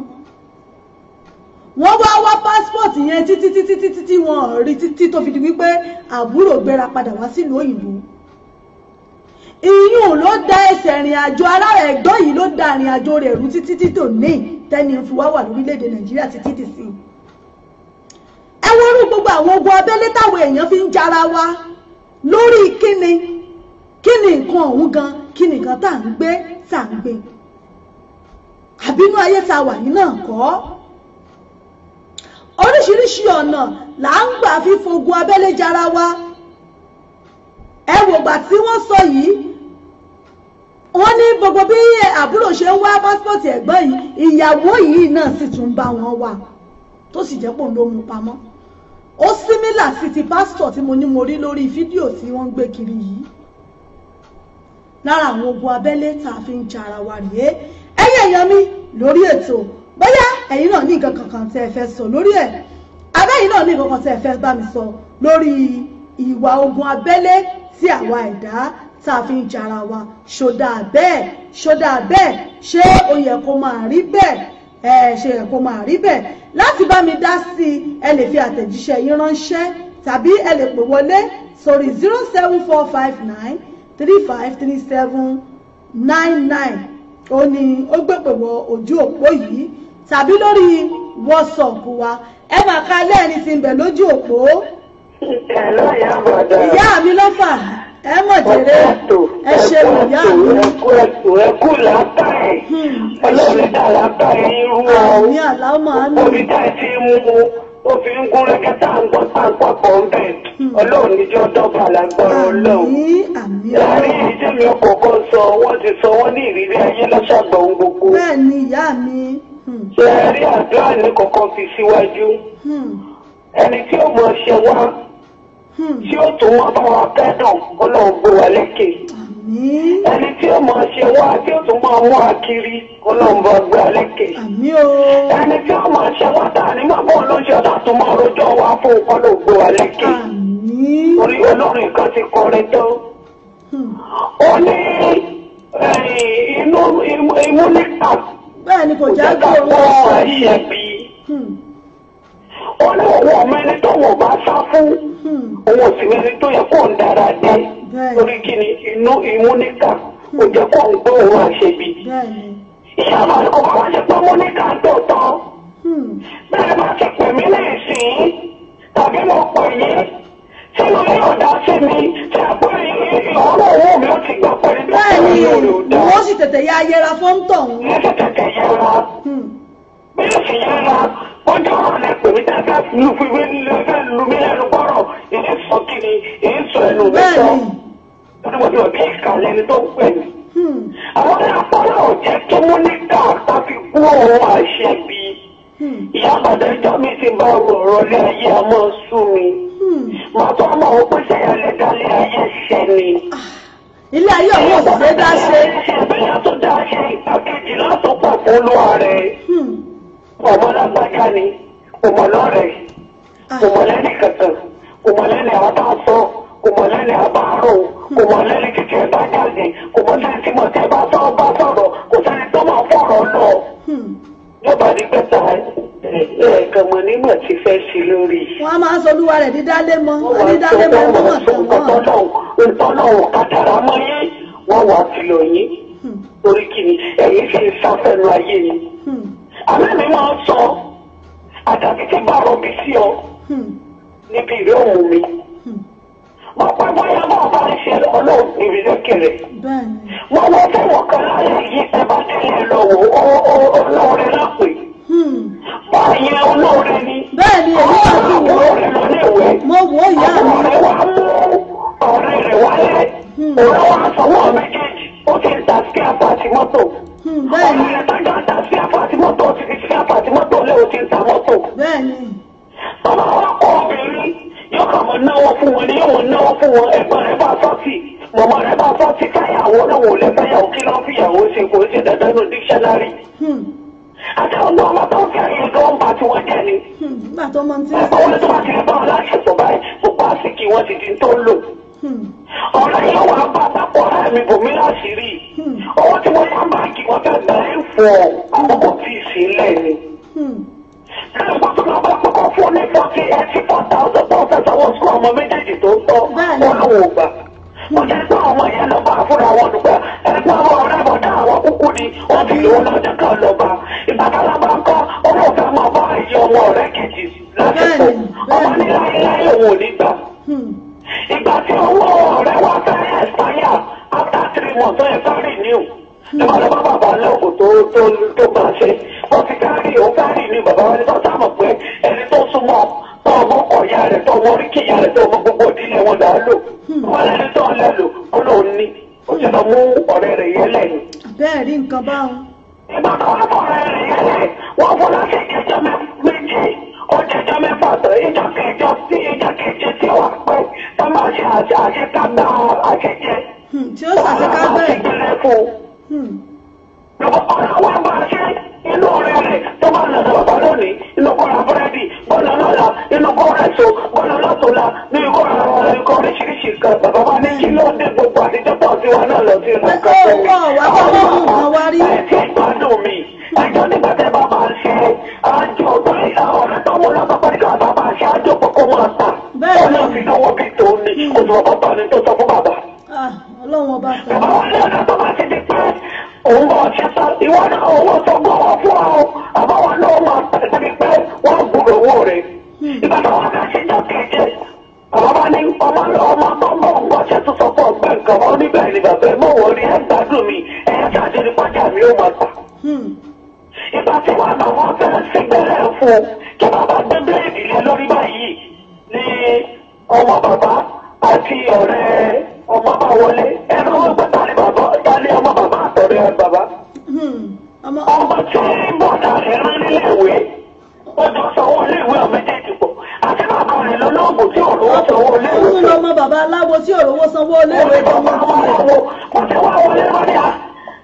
wọ́n wá pásítọ̀tì yẹn títí wọ́n rí títí tó fi di wípé àbúrò gbéra padà wá sílùú òyìnbó ìyún ló da ẹsẹ̀ ìrìn àjò alára ẹ̀gbọ́n yìí ló da ìrìn àjò rẹ̀ rú títí tó ní tẹ́ni fi wá wà lórílẹ̀‐èdè nàìjíríà títí ti sìn ẹ wọ́rú gbogbo àwọn ogun abẹ́lé táwọn èèyàn fi ń jara wa lórí kíni nǹkan ọ̀hún gan kíni nǹkan tá à ń gbé àbínú ayé tá a wà yìí náà kọ́ oríṣiríṣi ọ̀nà là ń gbà fi fogun abẹ́lé jara wa ẹ wò gbà tí wọ́n sọ yìí wọ́n ní gbogbo bí àbúrò ṣe ń wá pásítọ̀tì ẹ̀gbọ́n yìí ìyàwó yìí náà sì tún bá wọn wà tó sì jẹ́ pò ń ló mú pamọ́ ó símílà sí ti pásítọ̀ tí mo ní mo rí lórí fídíò tí wọ́n ń gbé kiri yìí lára àwọn ogun abẹ́lé tá a fi ń jara wa rèé ẹ̀yin èèyàn mi lórí ètò bóyá ẹ̀yin náà ní nǹkan kankan tẹ́ ẹ fẹ́ sọ lórí ẹ̀ abẹ́yìn náà ní nǹkan kan tẹ́ ẹ fẹ́ bá mi sọ lórí ìwà ogun abẹ́lé tí àwa ẹ̀dá tá a fi ń jara wa ṣódà bẹ́ẹ̀ ṣé ó yẹ kó máa rí bẹ́ẹ̀ ṣe yẹ kó máa rí bẹ́ẹ̀ láti bá mi dá sí i ẹ lè fi àtẹ̀jíṣẹ́ yín ránṣẹ́ tàbí ẹ lè pè wọlé sórí 07459353799 ó ní ó gbé wọ ojú òpó yìí tàbí lórí WhatsApp wa ẹ máa ka lẹ́ẹ̀ni tí ń bẹ lójú òpó. ìyá mi ló fà ẹ mọ̀ jèrè ẹ ṣe ìyá mi. ẹkú látàrí ọlọ́run dá látàrí irú ọ ní àlámọ̀ àmì. orí tá ti mú ó fi ń gún rẹ́kẹ́tà ń gbọ́ sáńpà pọ̀ ń bẹ̀ ọlọ́run níjọ́ dọ́gba lágbára ọlọ́run. láàrin ìdí mi ọkọ̀ọ̀kan sọ wọ́n ti sọ wọ́n ní ìrírí ayé lọ́sàgbà ohun gbogbo. bẹ́ẹ̀ ni ìyá mi. ṣe rí àdúrà ní kọ̀ọ̀kan fi síwájú ẹni tí ó mọ̀ ṣe wá tí ó tún wá bá wa kẹ́dùn ọlọ́run gbé wa lékè ẹni tí ó mọ̀ ṣe wá tí ó tún máa mú akiri ọlọ́run bá gbé wa lékè ẹni tí ó mọ̀ ṣe wá tà ní mọ́bọ́ lóṣù ọ̀tà tó máa rojọ́ wá fún ọlọ́run gbé wa lékè orí olórin kan ti kọrin tó ó ní imú nípa bẹ́ẹ̀ ni kò jẹ́ kó wọ́n ẹ̀ṣẹ̀ bí ó ní owó ọmọ ẹni tó wọ́n bá sá fún owó òsìmí ẹni tó yẹ kó ń dára dé torí kí ni imú níkà kò jẹ́ kó ń gbé òun àṣẹbí ìyá máa ń kọ́ bá wá ṣe pé mú níkà tó tán bẹ́ẹ̀ bá ti pè mí lẹ́sìn tàbí mo pè yín tí mo ní ọ̀dà sí mi tí a pè ọ̀rọ̀ owó mi ó ti gbà pẹ̀lú bẹ́ẹ̀ ni wọ́n sì tètè ya yẹra fọ́ńtọ̀ ń. wọ́n sì tètè yẹra bí ó sì yẹra ọjọ́ ọ̀rọ̀ lẹ pè mí dáadáa lu fi wé lẹ́fẹ̀ lu mí lẹ́nu gbọ́rọ̀ èyí sọ kiri èyí sọ ẹnu mi sọ lórí mo ti wọ̀ bí ìkàlẹ̀ ẹni tó ń pè mí. àwọn àpárá ọ̀jẹ̀ tó mú ní káàtà fi kú òun àṣẹ bí ìyá àbàdàn ìjọ mi ti bá ọ̀rọ̀ lé ayé àmọ́ sú mi màá tó àmọ́ òun pèsè ẹ̀lẹ́ dálé ayé ṣẹ ni. ilé ayé ọ̀hún òṣìṣẹ́ dá ṣe. ìbéyà tó dá ṣe ìpàkejì látọ̀pọ̀ fún olúwa rẹ̀ ọmọ lágbájá ni ọmọ lọ́rẹ̀ ọmọ lẹ́ni kankan ọmọ lẹ́ni àbáṣọ ọmọ lẹ́ni àbárò ọmọ lẹ́ni títí ẹ̀ bá jáde ọmọ lẹ́ni tí mo tẹ́ bá sọ̀rọ̀ kò sẹ́ni tó máa fọ̀rọ̀ lọ. yọba ní pẹ́tà ẹ̀ẹ̀kan mọ nígbà tí fẹ́ sí lórí. wọ́n á máa ń sọ olúwa rẹ̀ dídálé mọ́ dídálé mọ́ ẹ̀kọ́ mọ̀ tán mọ́. ìtọ́lọ́wọ̀ kàdàrà mọ́ yín wọ́n wà tìlọ̀ yín torí kìíní ẹ̀yìn fi sáfẹ́nu ayé yín. àmì mi máa ń sọ àdàbí tí bá rọbì sí ọ níbi ìrẹ́ òun mi. wọ́n pẹ́ bóyá máa bá ń ṣe ọlọ́run níbi lókèrè. wọ́n wọ́n fẹ́ wọ́n kan láyé yìí ẹ bá tẹ̀lé lọ́wọ́ olóore lápè. báyẹn olóore ni. bẹ́ẹ̀ ni èmi náà ti wò ó mo òun wá sanwó méjèèjì ó ti ń ta sí àpàtì mọ́tò. bẹ́ẹ̀ni ọ̀rẹ́ tó jọ ń ta sí àpàtì mọ́tò ó ti fi sí àpàtì mọ́tò lé ó ti ń ta mọ́tò. bẹ́ẹ̀ni. bàbá wa kọ́ obìnrin yóò kàn mọ́ náwó fún wọn ni yóò mọ́ náwó fún wọn ẹ̀gbọ́n rẹ̀ bá sọ́ọ̀tì mọ̀mọ́ rẹ̀ bá sọ́ọ̀tì fẹ́yàwó náà wò lẹ́ fẹ́yàwó kí ló ń fìyàwó ṣe kò ṣe dandan nù dísẹ́nárì. àti ọgbọ́n ọmọ tó ń fi àyè tó ń bá tiwọn jẹ́ ni. nígbà tó mọ tí ń ẹ̀gbọ́n wọn tó bá ti rí báwọn láṣepọ̀ báyìí gbogbo àsìkí wọn ti di tó ń lò. ọ̀rẹ́ yóò wá bá àpapọ̀ ọ̀rẹ́ mi bòmí láṣìírí owó tí wọ́n yá báńkì wọn fẹ́ bẹ̀rẹ̀ fún ọ àkókò tí ì sí ilẹ̀ ni. ẹ̀rọ pàtó náà bá kọ́kọ́ fún ní 4,000 tó fẹ́ sanwó sukú ọmọ méjèèjì tó ń tọ́ wọn lọ́wọ́ gbà. mo jẹ́ pé ọmọ yẹn lọ bá fúnra wọn dùgbà ẹgbẹ́ àwọn ọ̀rẹ́ bọ̀dá àwọn kúkú ni wọ́n ti lò ó lọ́jọ́ kan lọ bá ìbátálá bá ń kọ́ owó fẹ́ máa bá ìyá ọmọ ọ̀rẹ́ kejì lásìkò ọmọ ní láyéláyé òun ò ní gbà. ìgbà tí owó ọ̀rẹ́ wa fẹ́ expire after 3 months tó yẹ fẹ́ renew nígbà tó bá bàbá lẹ́kọ̀ọ́ tó bá ṣe wọ́n ti kárí òun fẹ́ renew bàbá wa ní sọ́tà mọ̀ pé ẹni tó súnmọ́ tó ọmọ ọ̀yà rẹ̀ tó ọmọ oríkèyà rẹ̀ tó ọmọ gbogbo ìdílé wọn là á lò wọ́n lẹ́ni tó ń lẹ́lò ó lóun ní ó ti lọ mú ọ̀rẹ́ rẹ̀ yẹn lẹ́yìn. bẹ́ẹ̀ rí nǹkan báwọn. ìgbà tó wá fọ ọ̀rẹ́ rẹ̀ yẹn lẹ́yìn wọ́n fún láti ìjẹjọ́ méjì ọjọ́jọ́ mẹ́fà tó ìjọ kẹjọ sí ìjọ keje tí ó wà pẹ́ tó máa ṣe àṣekágbá àṣejẹ. tí ó ṣàṣekágbá ẹ̀. ọ̀rọ̀ wa bá ṣe inú ọ̀rẹ́ rẹ̀ tó máa nà sọ bàbá lónìí inú kọ́ra búrẹ́dì bọ́lá lọ́la inú kọ́ra èso bọ́lá lọ́tọ̀ọ́la ní ìkọ́ra ẹ̀kọ́ oríṣiríṣi kan bàbá wa ní kí ló dé gbogbo àtijọ́ pọ̀ sí wa náà lọ sí inú kọ́fẹ́ mi. ẹ̀ tí ìgbádùn mi ẹjọ́ nígbà tẹ́ bá máa ṣe àjọ tó ní ọ̀rẹ́ tó mú lọ́sọ̀ pé nígbà bá máa ṣe àjọ kókó máa tà ó náà fi náwó bí tòun ní oṣù ọ̀pọ̀ ní tó sọ fún bàbá. ọlọ́run ọba fẹ́. bàbá wa ní ọ̀nà tó máa ti di pé òun bọ̀ ṣe sá ìwọ náà owó tó gbọ́ wọ́n fún ọ àbáwọn náà máa tẹ̀lé pé wọ́n gbúdọ̀ owó rẹ̀. ìgbà tó wọ́n fẹ́ ṣe jọ kéje bàbá ní ọmọ ọmọ tó ń bọ̀ ń bọ̀ ṣe tó sọ fún ọgbẹ́ nǹkan wọn níbẹ̀ ni bàbá ẹ̀ mọ̀ wọ́n rí ẹ̀ gbádùn mi ẹ̀ ṣáàjì ní pàjá mi ó máa tà. ìgbà tí wọ́n náà wọ́n fẹ́ sígbẹ́rẹ́ fún kí bàbá gbé bíléèdì lé lórí báyìí ní ọmọ bàbá àti ọ̀rẹ́ ọmọ bá wọlé ẹnu wọn gbé tani bàbá tani ọmọ bàbá àtọ̀rẹ́ bàbá. ọmọ tí bọ̀dà rẹ̀ rán níléèwé ó jọ sanwó iléèwé ọ̀mẹ́jẹ̀ẹ̀dì pọ̀ àti bàbá rẹ̀ lọ́lọ́ọ̀bù tí òrówó sanwó iléèwé. òun lọmọ bàbá aláwo tí òrówó sanwó iléèwé tó mọ ọmọ aláwo kò tí wàá wọlé lórí à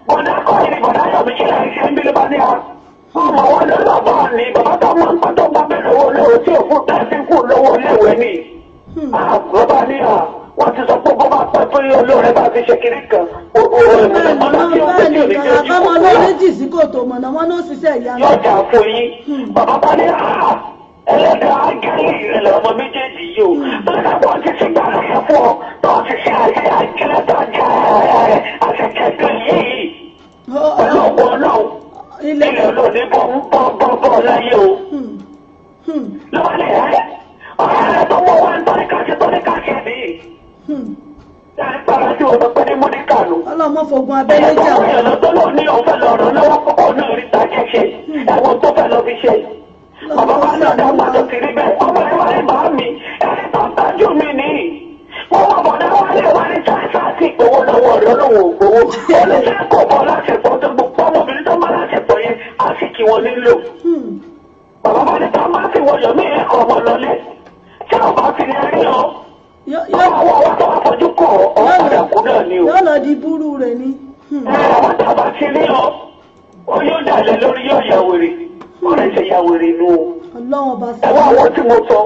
bọ̀dà kọ́ ẹni bọ̀dà yọ̀mí kí láì ṣe ń bí lébà ní à. ọmọ wọn lọ lọ́bọ̀ ni bàbá tó mọ̀ nǹkan tó gbà bẹ̀rẹ̀ owó léwu tí òfin tẹ̀sí kù lówó iléèwé ni. bàbá ní à wọ́n ti sọ pé bó bá pẹ́ pé olóore bá ti ṣe kiri kan àbámọ́ lórí jì sí kòtò mọ̀nà wọn ló ṣiṣẹ́ ìyá yóò jà fún yín bàbá bá ní ẹlẹ́dàá ángẹ́lì rẹ̀ lọ́mọ méjèèjì yìí o lọ́dà bọ́ ti ṣe gbàgbé yẹn fún ọ tó ti ṣe àṣẹ àjẹlẹ́dàá jẹ́ àṣẹkẹ́kẹ́ yìí ọlọ́wọ́ náà ilé olóòní bọ́ láyé o lọ́wọ́lẹ̀ rẹ̀ ọ̀rẹ́ rẹ̀ tó mọ̀ wá ń tọ́ni káṣẹ́ nìyí. Para tí o sọ pé ní Móníkà nù. Ọlọ́mọ fògùn abẹ́lé jà. Ẹ̀wọ̀n èèyàn tó lò ní òun fẹ́ lọ ràn lọ́wọ́ púpọ̀ náà rí tajẹ́ ṣe. Ẹ̀wọ̀n tó fẹ́ lọ fi ṣe. Bàbá wa náà dá gbàdọ̀ sí rí bẹ́ẹ̀. Ọmọ ẹ̀ wáyé bá mi. Ẹni tó ń tọ́jú mi nìyí. Wọ́n wá bọ̀dá wálé wá ní ṣáṣá àti ìgbowó lọ́wọ́ rẹ̀ lọ́wọ́ ògbówó. Olùṣẹ́ kò bọ́ láṣepọ̀ tó gbogbo ọmọbìnrin tó bá láṣepọ̀ yẹn á sì kí wọn nílò. Bàbá wa ní ká má sì wọ̀yọ̀ mí ẹ̀kọ́ ọmọ lọlé. Tí ọba ti ní ẹrí ọ. Àwọn ọwọ́ tó wá fojú kọ̀ ọ̀padà kú náà ni o. Yóò lọ di búrú rẹ̀ ni. Àwọn tàbá ti ní ọ, ó yóò dàlẹ̀ lórí yóò yà wèrè, ó rẹ̀ ṣe yà wèrè nù o. Ọlọ́run ọba sí. Ẹ̀wọ́n àwọn tí mo sọ,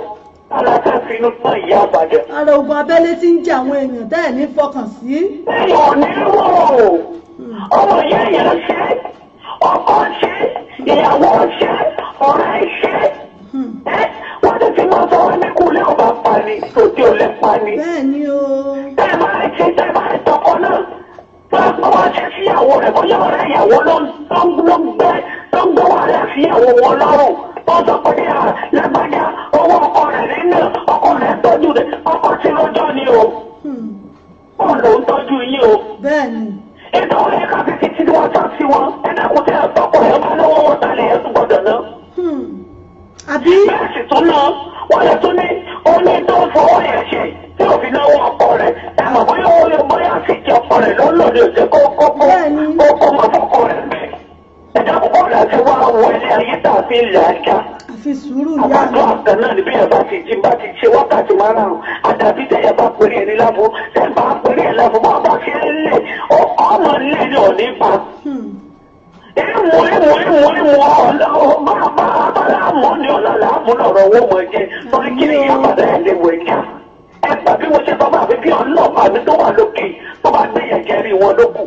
aláta fi inú tán ìyá àbàdàn. Ara ogun abẹ́lé ti ń jẹ àwọn èèyàn tẹ́ ẹ̀ ní fọkàn sí. Ẹ̀yìn ò ní wò ó, ọmọ ìyá èèyàn ṣe, ọkọ ṣe, ìyàwó ṣe, ọ̀rẹ́ ṣe. Wọ́n ti ti máa sọ wọn ní kúlẹ̀ ọba pani, tòdí ò lè pani. Bẹ́ẹ̀ni o. Tẹ́ máa ṣe tẹ́ máa tọkọ náà. Báwo wá ṣe síyàwó rẹ̀ bóyá ọ̀rẹ́ ìyàwó ló ń gbé wà rẹ̀ síyàwó wọn lọ́rùn. Wọ́n sọ pé lágbájá owó ọkọ rẹ̀ nínú ọkọ rẹ̀ tọ́jú rẹ̀ ọkọ tí lọ́jọ́ ni o. Wọ́n lò ń tọ́jú yín o. Bẹ́ẹ̀ni. Ètò ọ̀rẹ́ káfíńtì tí wọ́n sọ sí wọn. Ẹ̀dá kò tẹ́ ọkọ rẹ̀ bá lọ́wọ́ wọn tálẹ̀ ẹ̀ tún gbọ́dọ̀ náà. Àbí. Bẹ́ẹ̀ sì tún náà wọ́n lè tún ní oní tó fọwọ́ yẹn ṣe tí òfin náwó ọkọ rẹ̀ ẹ̀mọ̀ bóyá ó lè bóyá sí ọlọ́ọ̀ni òjẹ́ kó máa fọkọ rẹ̀ bẹ́ẹ̀. Ẹ̀dá púpọ̀ láti wá wọlé ayé tàbí ilẹ̀ ajá. Àfi sùúrù yá. Àbàdo àgbà náà ni bí ẹ bá ti jí bá ti ṣe wákàtí márùn-ún. Àdàbí tẹ̀yẹ bá pèrè ẹni láfo, tẹ̀ bá pèrè ẹ̀ láfo, bá bá ṣe ń lè ọmọ ilé ni ò ní pa. Ìmú ọ̀làmú ni ọ̀làlámú lọ̀rọ̀ owó mọ̀ jẹ́. Torí kí ni ìyá bàdá ẹ̀ lè wẹ̀ já? Ẹgbà bí mo ṣe bá bá mi bí ọlọ́pàá mi tó wà lókè tó bá gbé yẹn jẹ́rìí wọn lókù.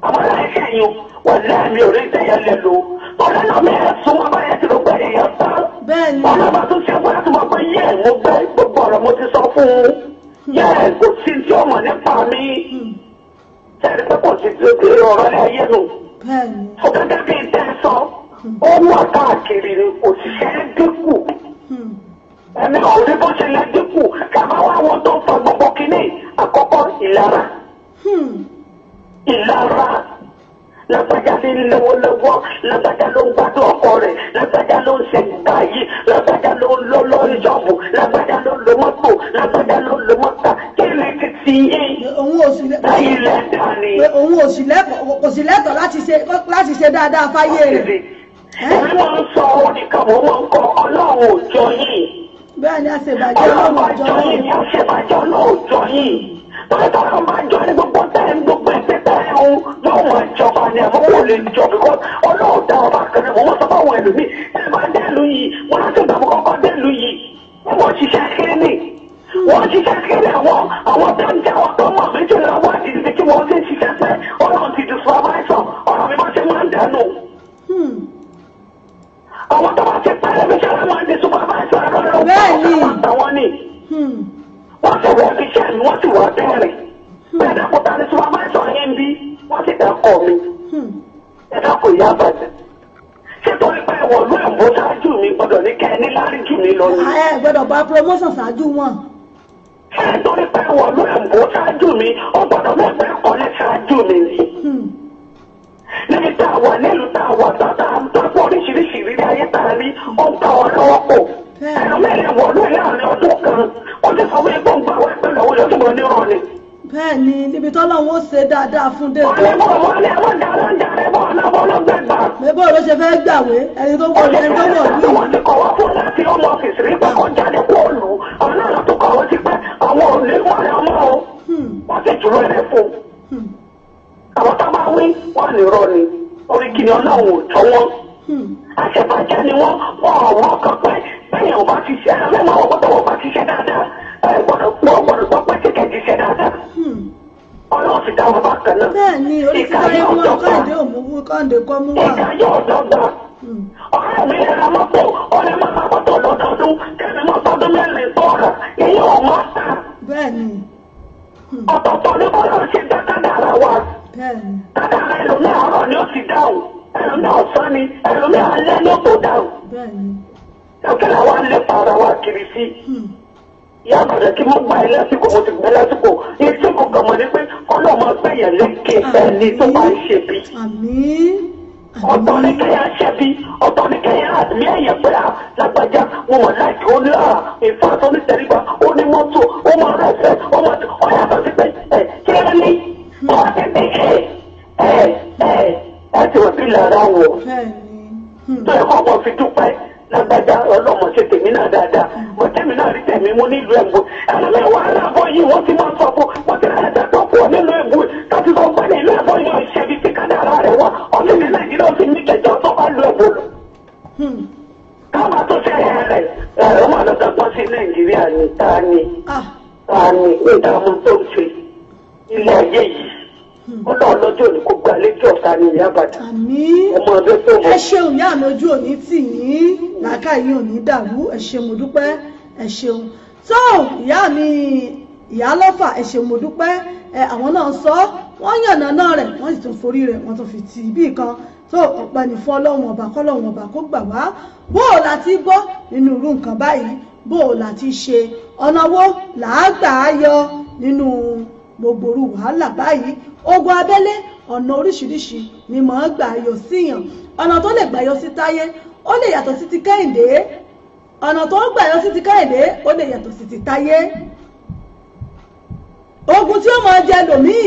Àwọn aláìsẹ̀ yìí wà láàmì orí ìtẹ̀yẹ lẹ lò. Ọ̀rẹ́ náà mi ẹ̀ sún wọn báyẹn ti ló gbẹ èèyàn tán. Bẹ́ẹ̀ni. Ọlọ́mọ tó ṣe wọ́n láti mọ̀ pé yẹ́ mo gbẹ gbogbo ọ̀rọ̀ mo ti sọ fún un. Yẹ́ kò sí tí ọmọ nípa mi. Ṣẹ̀rí pé kò sí tí ó ti ọ̀rọ̀ ayé nù. Bẹ́ẹ̀ni. Ọ̀gá bí tẹ́ sọ, ó wà káàkiri ni òṣìṣẹ́ dínkù. Ẹni ọ̀rẹ́ bó ṣe lẹ dínkù kábà wá wọn tó ń fa gbogbo kínní àkọ́kọ́ ìlara. Ìlara lágbájá ní lọ́wọ́lọ́wọ́ lágbájá ló ń gbádùn ọkọ rẹ̀ lágbájá ló ń ṣe ìgbà yìí lágbájá ló ń lọ lórí ìjọ̀bù lágbájá ló ń lo mọ́tò lágbájá ló ń lo mọ́tà kí ni ti ti yín. Òun ò sì lẹ́tọ̀ọ́ láti ṣe dáadáa fáyé rẹ̀. Ẹni wọ́n ń sọ ọ́ nìkan wọ́n máa ń kọ́ ọlọ́run òjò yìí. Bẹ́ẹ̀ ni àṣebàjẹ́ ọlọ́run òjò yìí. Àṣebàjẹ́ ọlọ́run òjò yìí. Tọ́lá máa jọ ní gbogbo tẹ́lẹ̀ gbogbo ẹgbẹ́ tẹ́lẹ̀ ohun yóò máa jọba ní àmọ́ kò lè jọ bí kọ́ ọlọ́run dá ọba kan wọ́n sọ fáwọn ẹlòmíì ẹ máa dẹ́lu yìí wọ́n á tún gbàgbọ́ kọ́kọ́ dẹ́lu yìí wọ́n ṣiṣẹ́ kéré ní wọ́n ṣiṣẹ́ kéré àwọn tó ń jẹ́ ọ̀tọ́ mọ̀ méjì lọ́wọ́ àti ibi tí wọ́n ti ń ṣiṣẹ́ pẹ́ ọlọ́run ti di supervisor ọ̀rọ̀ mi máa ṣe máa ń dànù. Àwọn tó bá ti pẹ́lẹ́ mi ṣe máa ń di supervisor wọ́n ti wọ́n fi ṣẹ́ mi wọ́n ti wọ́n bẹ̀rẹ̀ bẹ́ẹ̀ dàkúta ní tí wọ́n máa ń sọ yẹn bí wọ́n ti dàkọ̀ mi ẹ̀dá kò yá bàjẹ́ ṣé torí pé wọ́n ló ẹ̀bùn ṣáájú mi gbọ́dọ̀ ní kẹ́ ní lárí jù mí lọ ni. Ẹ gbọ́dọ̀ bá promotion ṣáájú wọn. Ṣé torí pé wọ́n ló ẹ̀bùn ṣáájú mi ó gbọ́dọ̀ mẹ́fẹ́ kọ́lé ṣáájú mi ni. Níbi tá a wà nílùú tá a wà tàtà tó oríṣiríṣi ìrírí ayé tá a rí ó ń bá ọ lọ́wọ́ pọ̀. Ẹ̀rọ mẹ́rin wọ̀ lóye láàrin ọdún kan ó ti sọ wípé ń gbà wẹ́ pẹ̀lú àwọn ìyọ́túnmọ̀ nírọ̀ ni. Bẹ́ẹ̀ni níbi tọ́lọ́run ó ṣe dáadáa fún dé. Bébò ló ṣe fẹ́ gbàwé ẹni tó wọ̀ ẹni tó wọ̀ lù. Wọ́n ti kọ̀ wá fún láti ọmọ ọ́fíìsì rí pé kọ́ jáde kó lù ú. Àwọn náà tó kọ̀ wọ́n ti pẹ́ àwọn ò lè wọ́n rẹ̀ ọmọ o. Wọ́n ti jùlọ ẹ̀ fún. Àwọn tó máa wí wọ́n lè rọ ni. Orí kìíní ọlọ́run ò tọ́ wọn. Àṣebàjẹ́ ni wọ́n ọ̀wọ́ kan pẹ́ bẹ́ẹ̀ ò bá ti ṣe ẹ̀rọ mẹ́wàá ọ̀gbọ́dọ̀ wọ́n bá ti ṣe dáadáa. Gbọ́dọ̀ gbọ́ pé kíkẹ́ ti ṣe dáadáa. Ọlọ́run ti dá wọn bá kan náà. Bẹ́ẹ̀ni orí ti sáré mú ọkọ̀ǹdé òmùwú kọ́ǹdé kọ́ mú wà. Ìgbà yóò dọ́gba. Ọ̀rẹ́ mi ra mọ́tò ọ̀rẹ́ máa máa mọ́tò lọ́dọọdún kẹ́mi máa tọ́dún mẹ́rin tọ́ra èyí ò máa tà. Bẹ́ẹ̀ni. Ọ̀tọ̀ọ̀tọ̀ ní bọ́lá ṣe dá kádàrá wa. Bẹ́ẹ̀ni. Kádàrá ẹlòmí àárọ̀ ni ó ti dáhùn ẹlòmí ọ̀sán ni ẹlòmí alẹ́ ni ó tó dáhùn. Bẹ́ẹ̀ni. Ọ̀kẹ́lá wa lè para wa kiri sí. Ìyá àbàdàn kí mo gba ẹ lásìkò mo ti gbẹ lásìkò etí kò kàn mọ́ ni pé ọlọ́mọ gbẹ̀yẹ̀ lékè ẹni tó máa ń ṣe bí. Àmín. Ọ̀tọ̀ ní kẹ́yà ṣẹ́ bí ọ̀tọ̀ ní kẹ́yà àmì ẹ̀yẹ̀ pé lágbájá wọn mọ̀ láìkí ó ní ìfà tó ní tẹríba ó ní mọ́tò ó mọ̀ rẹ̀fẹ̀ ó mọ̀ tí ó yàtọ̀ sí pé kí ẹ ní wọ́n ti ní ẹ ti wọ́n sí lára wọ̀. Tó yẹ kó ọmọ fi dúpẹ́ lágbájá ọlọ́mọ ṣe tèmi náà dáadáa mo tèmi náà rí tèmi mú nílùú ẹ̀bù ẹ̀rọ wàhálà àbọ̀ yìí wọ́n ti máa sọ fún wọ́n ti rẹ̀ ẹ̀dá tó pọ̀ nílùú ẹ̀bù láti sọ pé ní ìlú ẹ̀bù yóò ṣe bí ti kádàrá rẹ̀ wá ọ̀sẹ̀ ní Nàìjíríà ó sì ní kẹjọ tó bá lu ẹ̀bù lọ. káwọn tó ṣe rẹ̀ ẹ̀rọ wà lọ́dọ̀ pọ̀ sí Nàìjíríà ní tani ìdààmú tó ń ṣe ilé ayé yìí ọlọ́run lọ́jọ́ òní kò gba lẹ́jọ́ ọ̀tá ní ìyá àbàdàn. Àmín. ọmọ ọdún tó mọ̀. Ẹ ṣeun ìyá mi ojú òní tì yín làákàyè òní dàrú ẹ ṣé mo dúpẹ́ ẹ ṣeun. tó ìyá mi ìyá lọ́fà ẹ ṣé mo dúpẹ́ àwọn náà sọ wọ́n yànnà náà rẹ̀ wọ́n sì tún forí rẹ̀ wọ́n tún fi ti ibì kan tó ọ̀pẹ ní fún ọlọ́run ọba kọ́lọ́run ọba kó gbà wá bó o láti bọ́ nínú irú nǹkan báyìí bó o láti ṣe ọ̀nà wo làá gbà á yọ nínú gbogbo orú wàhálà báyìí ogun abẹ́lé ọ̀nà oríṣiríṣi ni mò ń gbà yọ síyàn ọ̀nà tó lè gbà yọ sí Táyé ó lè yàtọ̀ sí ti Kẹ́hìndé ọ̀nà tó ń gbà yọ sí ti Kẹ́hìndé ó lè yàtọ̀ sí ti Táyé ogun tí ó máa jẹ lòmíì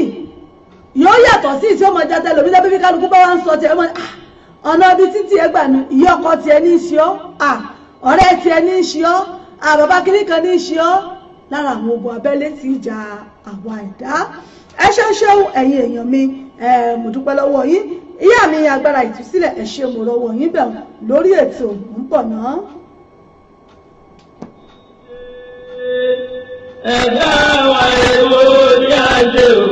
yóò yàtọ̀ sí tí ó mọ jẹ́ tẹ́lẹ̀ òbí bí kálukú bá wá ń sọ tiẹ̀ ọ̀nà ibi títí ẹ gbà ní ìyá ọkọ tiẹ̀ ní í ṣe ọ́ ọ̀rẹ́ tiẹ̀ ní í ṣe ọ́ bàbá kiri kan ní í ṣe ọ́ lára àwọn ogun abẹ́lé tí ìjà àwa ẹ̀dá ẹ ṣeun ẹ̀yin èèyàn mi mo dúpẹ́ lọ́wọ́ yín ìyá mi agbára ìtúsílẹ̀ ẹ ṣé mo rọwọ́ yín bẹ̀ lórí ètò ń bọ̀ náà. ẹ̀dá wa èwo ni a ṣe o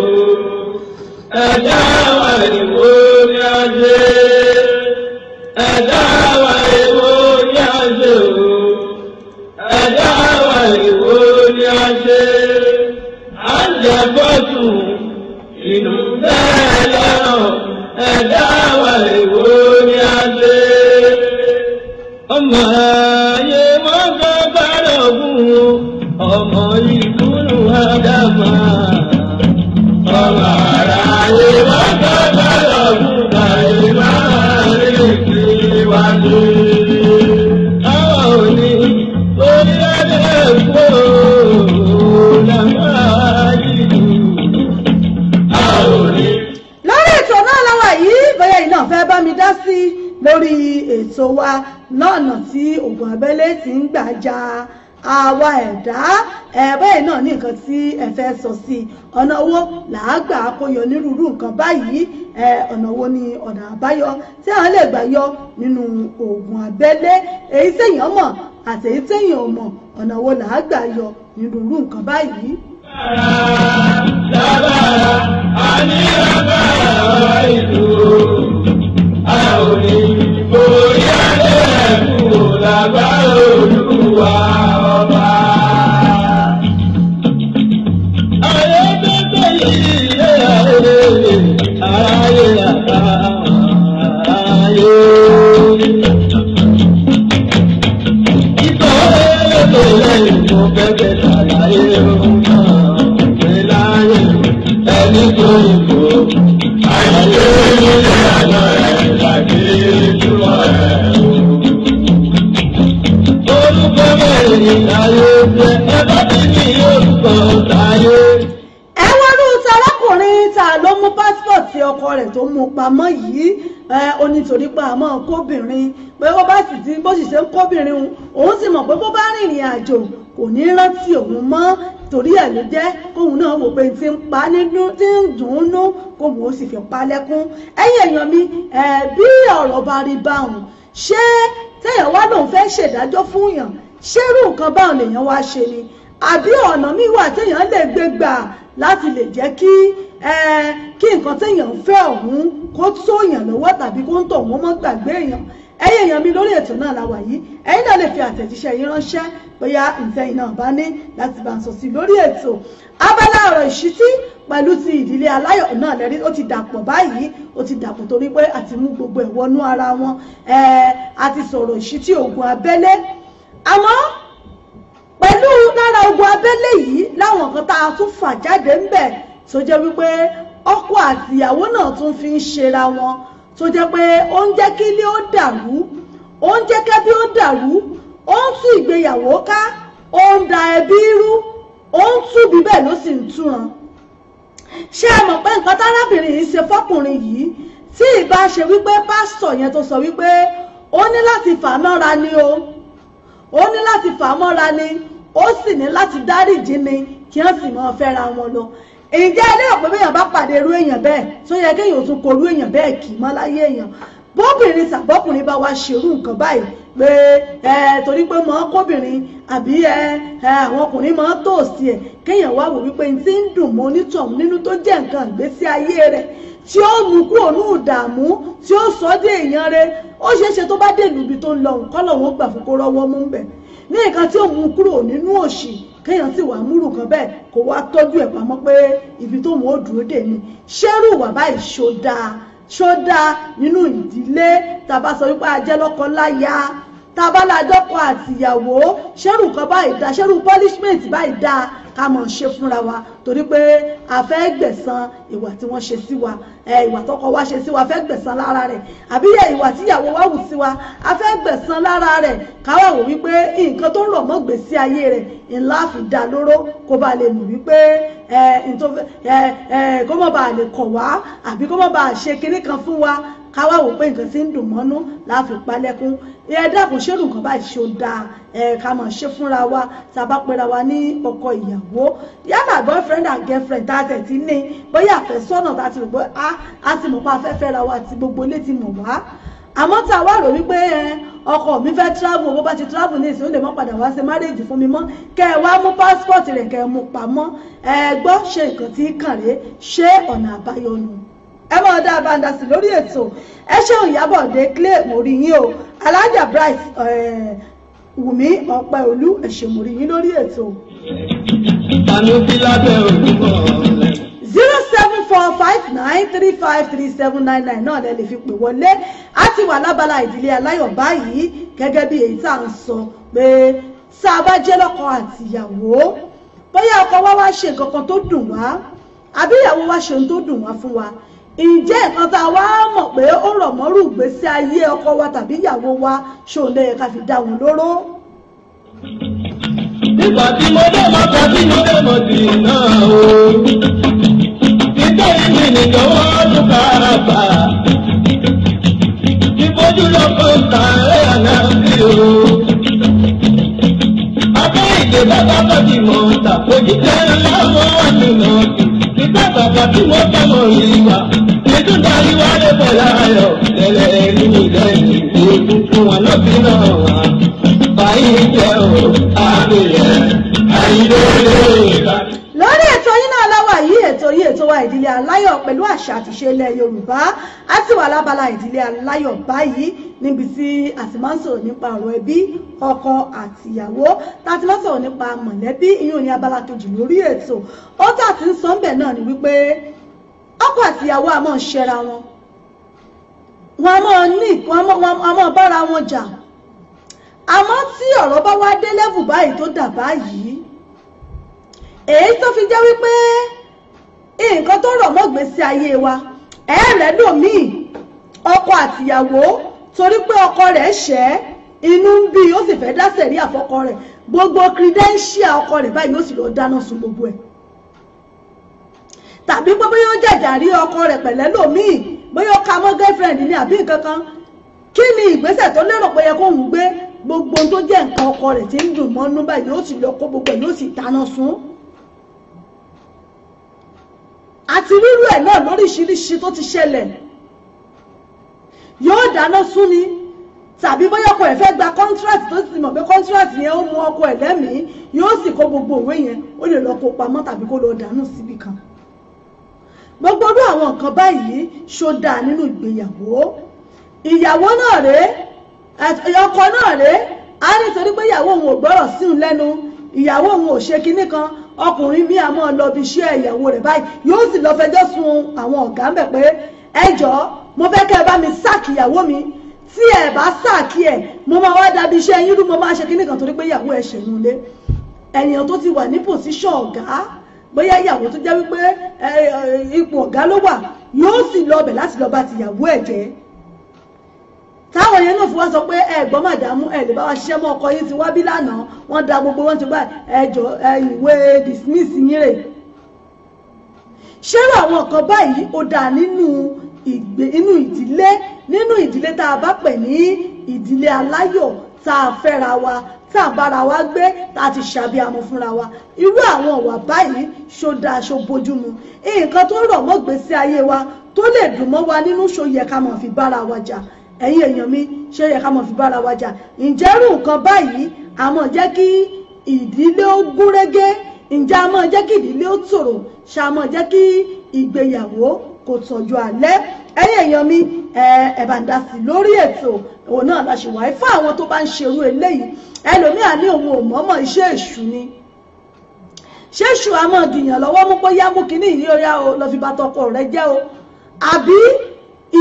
ẹ̀dá wa èwo ni a ṣe ẹ̀dá wa èwo ni a ṣe o ẹ̀dá wa èwo ni a ṣe à ń jẹ bọ́tù inú bẹ́ẹ̀ lọ́rọ̀ ẹ̀dá wa èwo ni a ṣe ọmọ ayé mọ́tò bá lọ́gùn ọmọ ìkúnnù ádámà ọmọ aráyé mọ́tò bá lọ́gùn báyìí máa rí kiri wájú àwọn òní orí ẹ̀dẹ́gbò làwọn yìí àwọn òní. lórí ètò náà láwa yìí bóyá iná fẹ́ bá mi dá sí lórí ètò wa lọ́nà tí ogun abẹ́lé ti ń gbà ja àwa ẹ̀dá bẹ́ẹ̀ náà ní nǹkan tí ẹ fẹ́ sọ sí ọ̀nà owó làágbà kóyọ nírúurú nǹkan báyìí ọ̀nà owó ni ọ̀nà àbáyọ tí àwọn lè gbà yọ nínú ogun abẹ́lé èyí téèyàn mọ̀ àti èyí téèyàn ò mọ̀ ọ̀nà owó làágbà yọ nírúurú nǹkan báyìí. lábàrá àní lábàrá ìlú àwọn òyìnbó yálé ẹ̀kú lágbára Olúwa ọba. ayé tètè yìí yé ayé ayé. ìtọ́lẹ̀ tó lẹ́yìn tó bẹ́ẹ̀ ṣàlàyé ohun náà pé láyé ẹni tó yìnbó ayé ilé àná ẹ̀ láti túmọ̀ ẹ̀. orúkọ mẹ́rin ayé jẹ́ ẹ bá ti ní orúkọ táyé. ẹ wọ́rú tarákùnrin ta ló mú pásítọ̀tì ọkọ rẹ̀ tó mú pamọ́ yìí ó ní torí pé àmọ́ kóbìnrin pé ó bá sì ti bó sì ṣe ń kóbìnrin òun sì mọ̀ pé bó bá rìnrìn àjò kò ní rántí òun mọ́ torí ẹ̀ ló jẹ́ kóun náà wò pé ti ń pa nínú tí ń dùn ún nú kóun ó sì fi pa lẹ́kún ẹ̀yin èèyàn mi bí ọ̀rọ̀ bá rí báwọn ṣé téèyàn wá lòun fẹ́ ṣèdájọ́ fún yàn ṣérú nǹkan báwọn lèèyàn wá ṣe ni àbí ọ̀nà míì wà téèyàn lè gbé gbà láti lè jẹ́ kí nǹkan téèyàn fẹ́ ọ̀hún kó tóyàn lọ́wọ́ tàbí kó ń tọ̀ wọ́n mọ́ gbàgbé èèyàn ẹ̀yin èèyàn mi lórí ètò náà la wà yìí ẹ̀yin náà lè fi àtẹ̀jíṣẹ́ yín ránṣẹ́ bóyá ìtẹ̀yìn náà bá ní láti bá ń sọ sí lórí ètò abala ọ̀rọ̀ ìṣítí pẹ̀lú ti ìdílé aláyọ̀ náà lẹ́rí ó ti dàpọ̀ báyìí ó ti dàpọ̀ torí pé àti mú gbogbo ẹ̀ wọnú ara wọn a ti sọ̀rọ̀ ìṣítí ogun abẹ́lé àmọ́ pẹ̀lú lára ogun abẹ́lé yìí láwọn kan tá a tún fà jáde ń bẹ̀ tó jẹ́ wípé ọkọ àti ìyàwó náà tún fi ń ṣera wọn tó jẹ́ pé ó ń jẹ́ kí ilé ó dàrú ó ń jẹ́ kẹ́bí ó dàrú ó ń tú ìgbéyàwó ká ó ń da ẹbí rú ó ń tú bíbẹ̀ ló sì ń túran ṣé ẹ mọ̀ pé nǹkan tárábìnrin yìí ṣe fọ́kùnrin yìí tí ìbá ṣe wípé pásítọ̀ yẹn tó sọ wípé ó ní láti fà mọ́ra ni ó ní láti fà mọ́ra ni ó sì ní láti dáríjì ni kí wọ́n sì máa fẹ́ra wọn lọ ǹjẹ́ ilé ọ̀pẹ bẹ́yàn bá pàdé irú èèyàn bẹ́ẹ̀ tó yẹ kéèyàn tún korú èèyàn bẹ́ẹ̀ kì í mọ́ láyé èèyàn bóbìnrin tàbọ́kùnrin bá wá ṣerú nǹkan báyìí pé torí pé mọ́ kóbìnrin àbí àwọn ọkùnrin mọ́ tòsí ẹ̀ kéèyàn wá wò wípé tí ń dùn mọ́ onítọ̀hún nínú tó jẹ́ nǹkan ìgbésí ayé rẹ̀ tí ó mú kúrò ní ìdààmú tí ó sọ dé èèyàn rẹ̀ ó ṣeéṣe tó bá dé níbi tó ń lọ nǹkan lọ́wọ́ gbà fún kó rọ́wọ́ mú bẹ̀ ní nǹkan tí ó mú kúrò nínú òṣì kéèyàn sì wà múrù kan bẹ́ẹ̀ kó wá tọ́jú ẹ̀ pamọ́ pé ibi tó mú ó dúró dè ní ṣẹ́rù wà báyìí ṣódà nínú ìdílé tàbá sọ wípé ajẹ́ lọ́kọ láya tàbá lájọ́kọ àtìyàwó ṣẹ́rù kan báyìí dá ṣẹ́rù punishment báyìí dá ká mọ̀ ṣe fúnra wa torí pé a fẹ́ gbẹ̀san ìwà tí wọ́n ṣe sí wa ìwà tọkọ wa ṣe sí wa fẹ́ gbẹ̀san lára rẹ̀ àbí ìwà tíyàwó wa wù sí wa a fẹ́ gbẹ̀san lára rẹ̀ káwá wò wípé nǹkan tó rọ̀ mọ́ gbèsè ayé rẹ̀ ńlá fi dá lóró kó ba lè mọ̀ wípé kó má bàa lè kọ̀ wá àbí kó má bàa ṣe kinní kan fún wa káwá wò pé nǹkan tí ń dùn mọ́nú láàfin palẹ́kún dákun ṣé nǹkan báyìí ṣe ó dáa ká máa ṣe fúnra wa tá a bá pera wa ní ọkọ ìyàwó yálà boyfriend and girlfriend tá a tẹ̀ tí ní bóyá àfẹ́sọ́nà tá a ti rò pé a ti mọ̀ pé a fẹ́ fẹ́ra wa àti gbogbo ilé ti mọ̀ wá àmọ́ tá a wá rò wípé ọkọ mi fẹ́ travel bó bá ti travel ní ìsìn ó lè mọ́ padà wá ṣe marriage fún mi mọ́ kẹ́ ẹ wá mú passport rẹ̀ kẹ́ ẹ mú pamọ́ gbọ́ ṣe nǹkan tí kàn rèé ṣé ọ̀nà àbáyọ nù ẹ máa dá abanda sí lórí ètò ẹ ṣeun Ìyábọ̀dé clay mórí yín o Alájà Bright Wùmí Ọpẹ́olú ẹ ṣé mórí yín lórí ètò. 07459353799 náà lẹ lè fi pè wọlé á ti wà lábala ìdílé aláyọ̀ báyìí gẹ́gẹ́ bí èyí tá à ń sọ pé tá a bá jẹ́ lọ́kọ àtìyàwó bóyá ọkọ wa wá ṣe nǹkan kan tó dùn wá àbí ìyàwó wa ṣe ohun tó dùn wá fún wa ǹjẹ́ nǹkan tá a wá mọ̀ pé ó rọ̀ mọ́rù ìgbésí ayé ọkọ wa tàbí ìyàwó wa ṣòun lè ká fi dá wọn lóró. nígbà tí mo dé mọ́ta tí mo dé mọ́ sí náà o nítorí mi nìkan wọ́n tún ká bà ìfojú lọ́kọ̀ ta ẹ̀ àná sí o. abẹ́ ìdè bàbá bá ti mọ̀ ta òjìṣẹ́ ńlá wọn wà nínú ọ̀sìn nígbà bàbá tí mo fẹ́ mọ̀ rí wa. Nítorí àríwá lè bọ̀ láyọ̀, tẹ̀lẹ̀ nínú ìlẹ́yìn ìlú fún wọn lọ́bí náà wá. Báyìí jẹ́ o, àbẹ̀yẹ, àìlérè ìgbà. Lórí ètò yín náà láwà yìí ètò wa ìdílé aláyọ̀ pẹ̀lú àṣà àti ìṣe ilẹ̀ Yorùbá á sì wà lábala ìdílé aláyọ̀ báyìí níbi tí a ti máa ń sọ̀rọ̀ nípa ọ̀rọ̀ ẹbí ọkọ àtìyàwó tá a ti máa ń sọ̀rọ̀ nípa mọ̀lẹ́bí ìyún ní abala kejì lórí ètò ó tà tí ń sọ ń bẹ̀ náà ni wípé ọkọ àtìyàwó a máa ṣẹra wọn a máa bára wọn jà àmọ́ tí ọ̀rọ̀ bá wá dé lẹ́vù báyìí tó dà báyìí èyí tó fi jẹ́ wípé nǹkan tó rọ̀ mọ́ ìgbésí ayé wa ẹ̀ẹ́rẹ́ lòmíì ọkọ àtìyàwó torí pé ọkọ rẹ̀ ṣẹ́ inú ń bí ó sì fẹ́ dá sẹ̀rí àfọkọ rẹ̀ gbogbo credential ọkọ rẹ̀ báyìí ó sì lọ dáná sun gbogbo ẹ̀ tàbí pé bóyá ó jàjà rí ọkọ rẹ̀ pẹ̀lẹ́ lòmíì bóyá ó ka mọ́ girlfriend ní àbí nǹkan kan kí ni ìgbésẹ̀ tó lérò pé yẹ kó ń gbé gbogbo tó jẹ́ nǹkan ọkọ rẹ̀ tí ń dùn mọ́nú báyìí ó sì lọ kó gbogbo ẹ̀ yóò sì dáná sun àti rírú ẹ̀ náà lóríṣiríṣi tó ti ṣẹlẹ̀ yóò dáná sun ni tàbí bóyá ọkọ ẹ̀ fẹ́ gba contract tó sì mọ̀ pé contract yẹn ó mú ọkọ ẹ̀ lẹ́mìí yóò sì kó gbogbo òwe yẹn ó lè lọ kó pamọ́ tàbí kó lọ dànù síbì kan gbogbo ọdún àwọn nǹkan báyìí ṣó dáa nínú ìgbéyàwó ìyàwó náà rèé ọkọ náà rèé á nítorí pé ìyàwó òun ò gbọ́rọ̀ sí òun lẹ́nu ìyàwó òun ò ṣe kinní kan ọkùnrin mi àmọ́ lọ bí iṣẹ́ ìyàwó rẹ̀ báyìí yóò sì lọ fẹjọ́ sun àwọn ọ̀gá ń bẹ̀ pé ẹ jọ̀ọ́ mo fẹ́ kẹ́ ẹ bá mi sáàkì ìyàwó mi tí ẹ bá sáàkì ẹ mo máa wá dàbí iṣẹ́ yín rú mo máa ṣe kinní kan torí pé ìyàwó ẹ ṣẹ̀nu lé ẹ̀yàn tó ti wà ní pòsíṣàn ọ̀gá bóyá ìyàwó tó jẹ́ wípé ipò ọ̀gá ló wà yóò sì lọ bẹ̀ láti lọ bá ti ìyàwó ẹ̀ jẹ́ táwọn yẹn náà fi wá sọ pé ẹ̀gbọ́n màdàmú ẹ̀ lè bá wa ṣiṣẹ́ mọ́ ọkọ yín ti wá bí lánàá wọ́n da gbogbo wọn ti bá ẹjọ́ ìwé dismiss yín rè ṣé àwọn nǹkan báyìí ó dà nínú ìdílé tá a bá pè ní ìdílé aláyọ̀ tá a fẹ́ra wa tá a bára wa gbé tá a ti ṣàbíamọ fúnra wa irú àwọn ọ̀wà báyìí ṣó dáa ṣó bójúmu nǹkan tó rọ̀ mọ́ ìgbésí ayé wa tó lè dùn mọ́ wa nínú ṣó yẹ ká máa fi bára wa jà ẹ̀yin èèyàn mi ṣé yẹ ká máa fi bára wa jà ǹjẹ́ irú nǹkan báyìí a máa jẹ́ kí ìdílé ó gúnrégé ǹjẹ́ a máa jẹ́ kí ìdílé ó tòrò ṣá a máa jẹ́ kí ìgbéyàwó kò tọ́jú alẹ́ ẹ̀yin èèyàn mi ẹ bá ń dá sí lórí ètò òun náà la ṣe wáyé fún àwọn tó bá ń ṣerú eléyìí ẹlòmíà ní òun ò mọ̀ọ́mọ̀ iṣẹ́ èṣù ni ṣé èṣù a máa dìyàn lọ́wọ́ mú pé yá mú kinní yìí ó yá o lọ fi bá tọkọ rẹ jẹ́ o àbí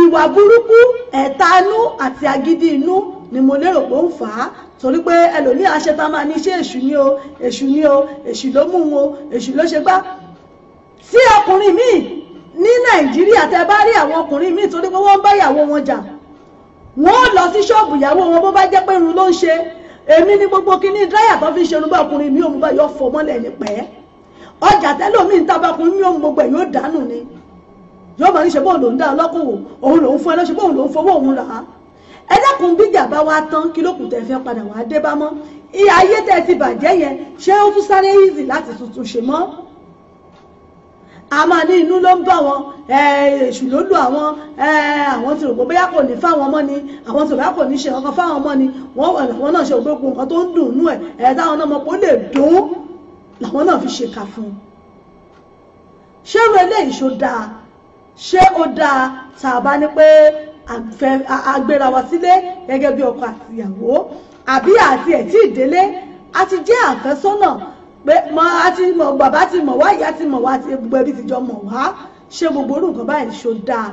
ìwà burúkú ẹ̀tanú àti agídí inú ni mo lérò pé ó ń fà á torí pé ẹlòmíà ṣetán máa ní iṣẹ́ èṣù ni o èṣù ni o èṣù ló mú wọn o èṣù ló ṣe gbá tí ọkùnrin míì ní Nàìjíríà tẹ́ bá rí àwọn ọkùnrin míì tó ní pé wọ́n bá ìyàwó wọn jà wọ́n lọ sí ṣọ́ọ̀bù ìyàwó wọn bó bá jẹ́ pé irun ló ń ṣe èmi ní gbogbo kíní dráyà tó fi ṣe irun bá ọkùnrin mi òun bá yọ fọ mọ́lẹ̀ ní pẹ́ ọjà tẹ́lómi ń tàbá ọkùnrin mi òun gbogbo ẹ̀ yóò dànù ni yóò máa ní ṣe bóun lòún dá ọlọ́kùnwò òun lòún fún ẹ lọ́ṣẹ́ bóun lòún fowó òun rà á ẹ dákun bíjà bá wa tán kí lókùn tẹ́ fẹ́ padà wá dé bá mọ́ ìyá ayé tẹ́ ti bàjẹ́ yẹn ṣé ó tún sáré easy láti tuntun ṣe mọ́ a máa ní inú ló ń bá wọn èṣù ló lù àwọn tí rò pé bóyá kò ní fáwọn ọmọ ni àwọn tí rò bóyá kò ní ṣe nǹkan fáwọn ọmọ ni wọ́n làwọn náà ṣe ògbógun nǹkan tó ń dùn nú táwọn náà mọ̀ pé ó lè dùn làwọn náà fi ṣèkà fún un ṣé irú eléyìí ṣó dáa ṣé ó dáa tá a bá ní pé agbéra wa sílé gẹ́gẹ́ bí ọkọ àti ìyàwó àbí àti ẹ̀ tí ìdélé àti jẹ́ àfẹ́sọ́nà pé a ti mọ̀ bàbá ti mọ̀ wá ìyá ti mọ̀ wá àti gbogbo ẹbí ti jọ mọ̀ wá ṣé gbogbo orú nǹkan báyìí ṣó dáa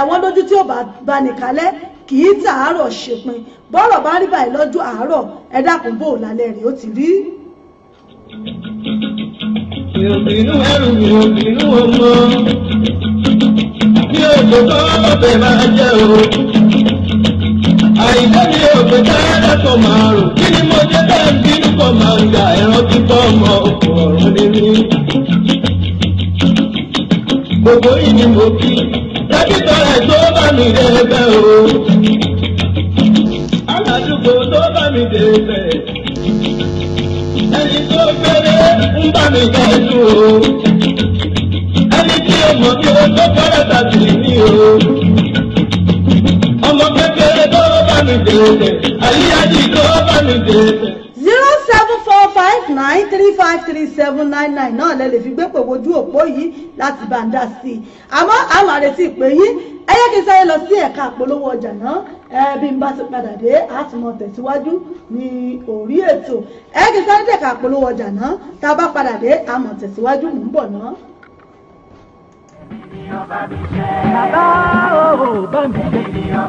wọ́n lójú tí ó bá nìkalẹ̀ kì í tààrọ̀ ṣèpin bọ́rọ̀ bá rí báyìí lọ́jọ́ àárọ̀ ẹ dákun bò lálẹ́ rẹ̀ ó ti rí. mi ò bínú ẹrù mi ò bínú ọmọ mi ò tó kọ́ ọbẹ̀ máa jẹ́ o àìjẹ́ mi ò pé káyọ̀ kọ́ máa rò kí ni mo jẹ́ bẹ́ẹ̀ bínú kọ́ máa ń gbà ẹ̀rọ kíkọ́ ọmọ òkú ọ̀rọ̀ nínú. Gbogbo yìí ni mo kí dókítà rẹ̀ tó bá mi dé bẹ́ o aládùúgbò tó bá mi dé bẹ́ ẹni tó fẹ́rẹ́ ń bá mi dẹ́nu o ẹni tí o mọ̀ bí o tó fẹ́rẹ́ tàbí ní o ọmọ kékeré tó bá mi dé bẹ́ àyíyájí tó bá mi dé bẹ́. 07459353799 náà lẹ lè fi gbé pè wojú òpó yìí láti bá ń dá sí i àmọ́ àwọn àrètí ìpè yìí ẹ yẹ kí n sáré lọ sí ẹ̀ka àpolówó ọjà náà bí n bá ti padà dé àtúmọ̀ tẹ̀síwájú ní orí ètò ẹ yẹ kí n sáré dẹ̀ka àpolówó ọjà náà tá a bá padà dé àmọ̀ tẹ̀síwájú mò ń bọ̀ náà. Bàbá o bá mi ṣe ènìyàn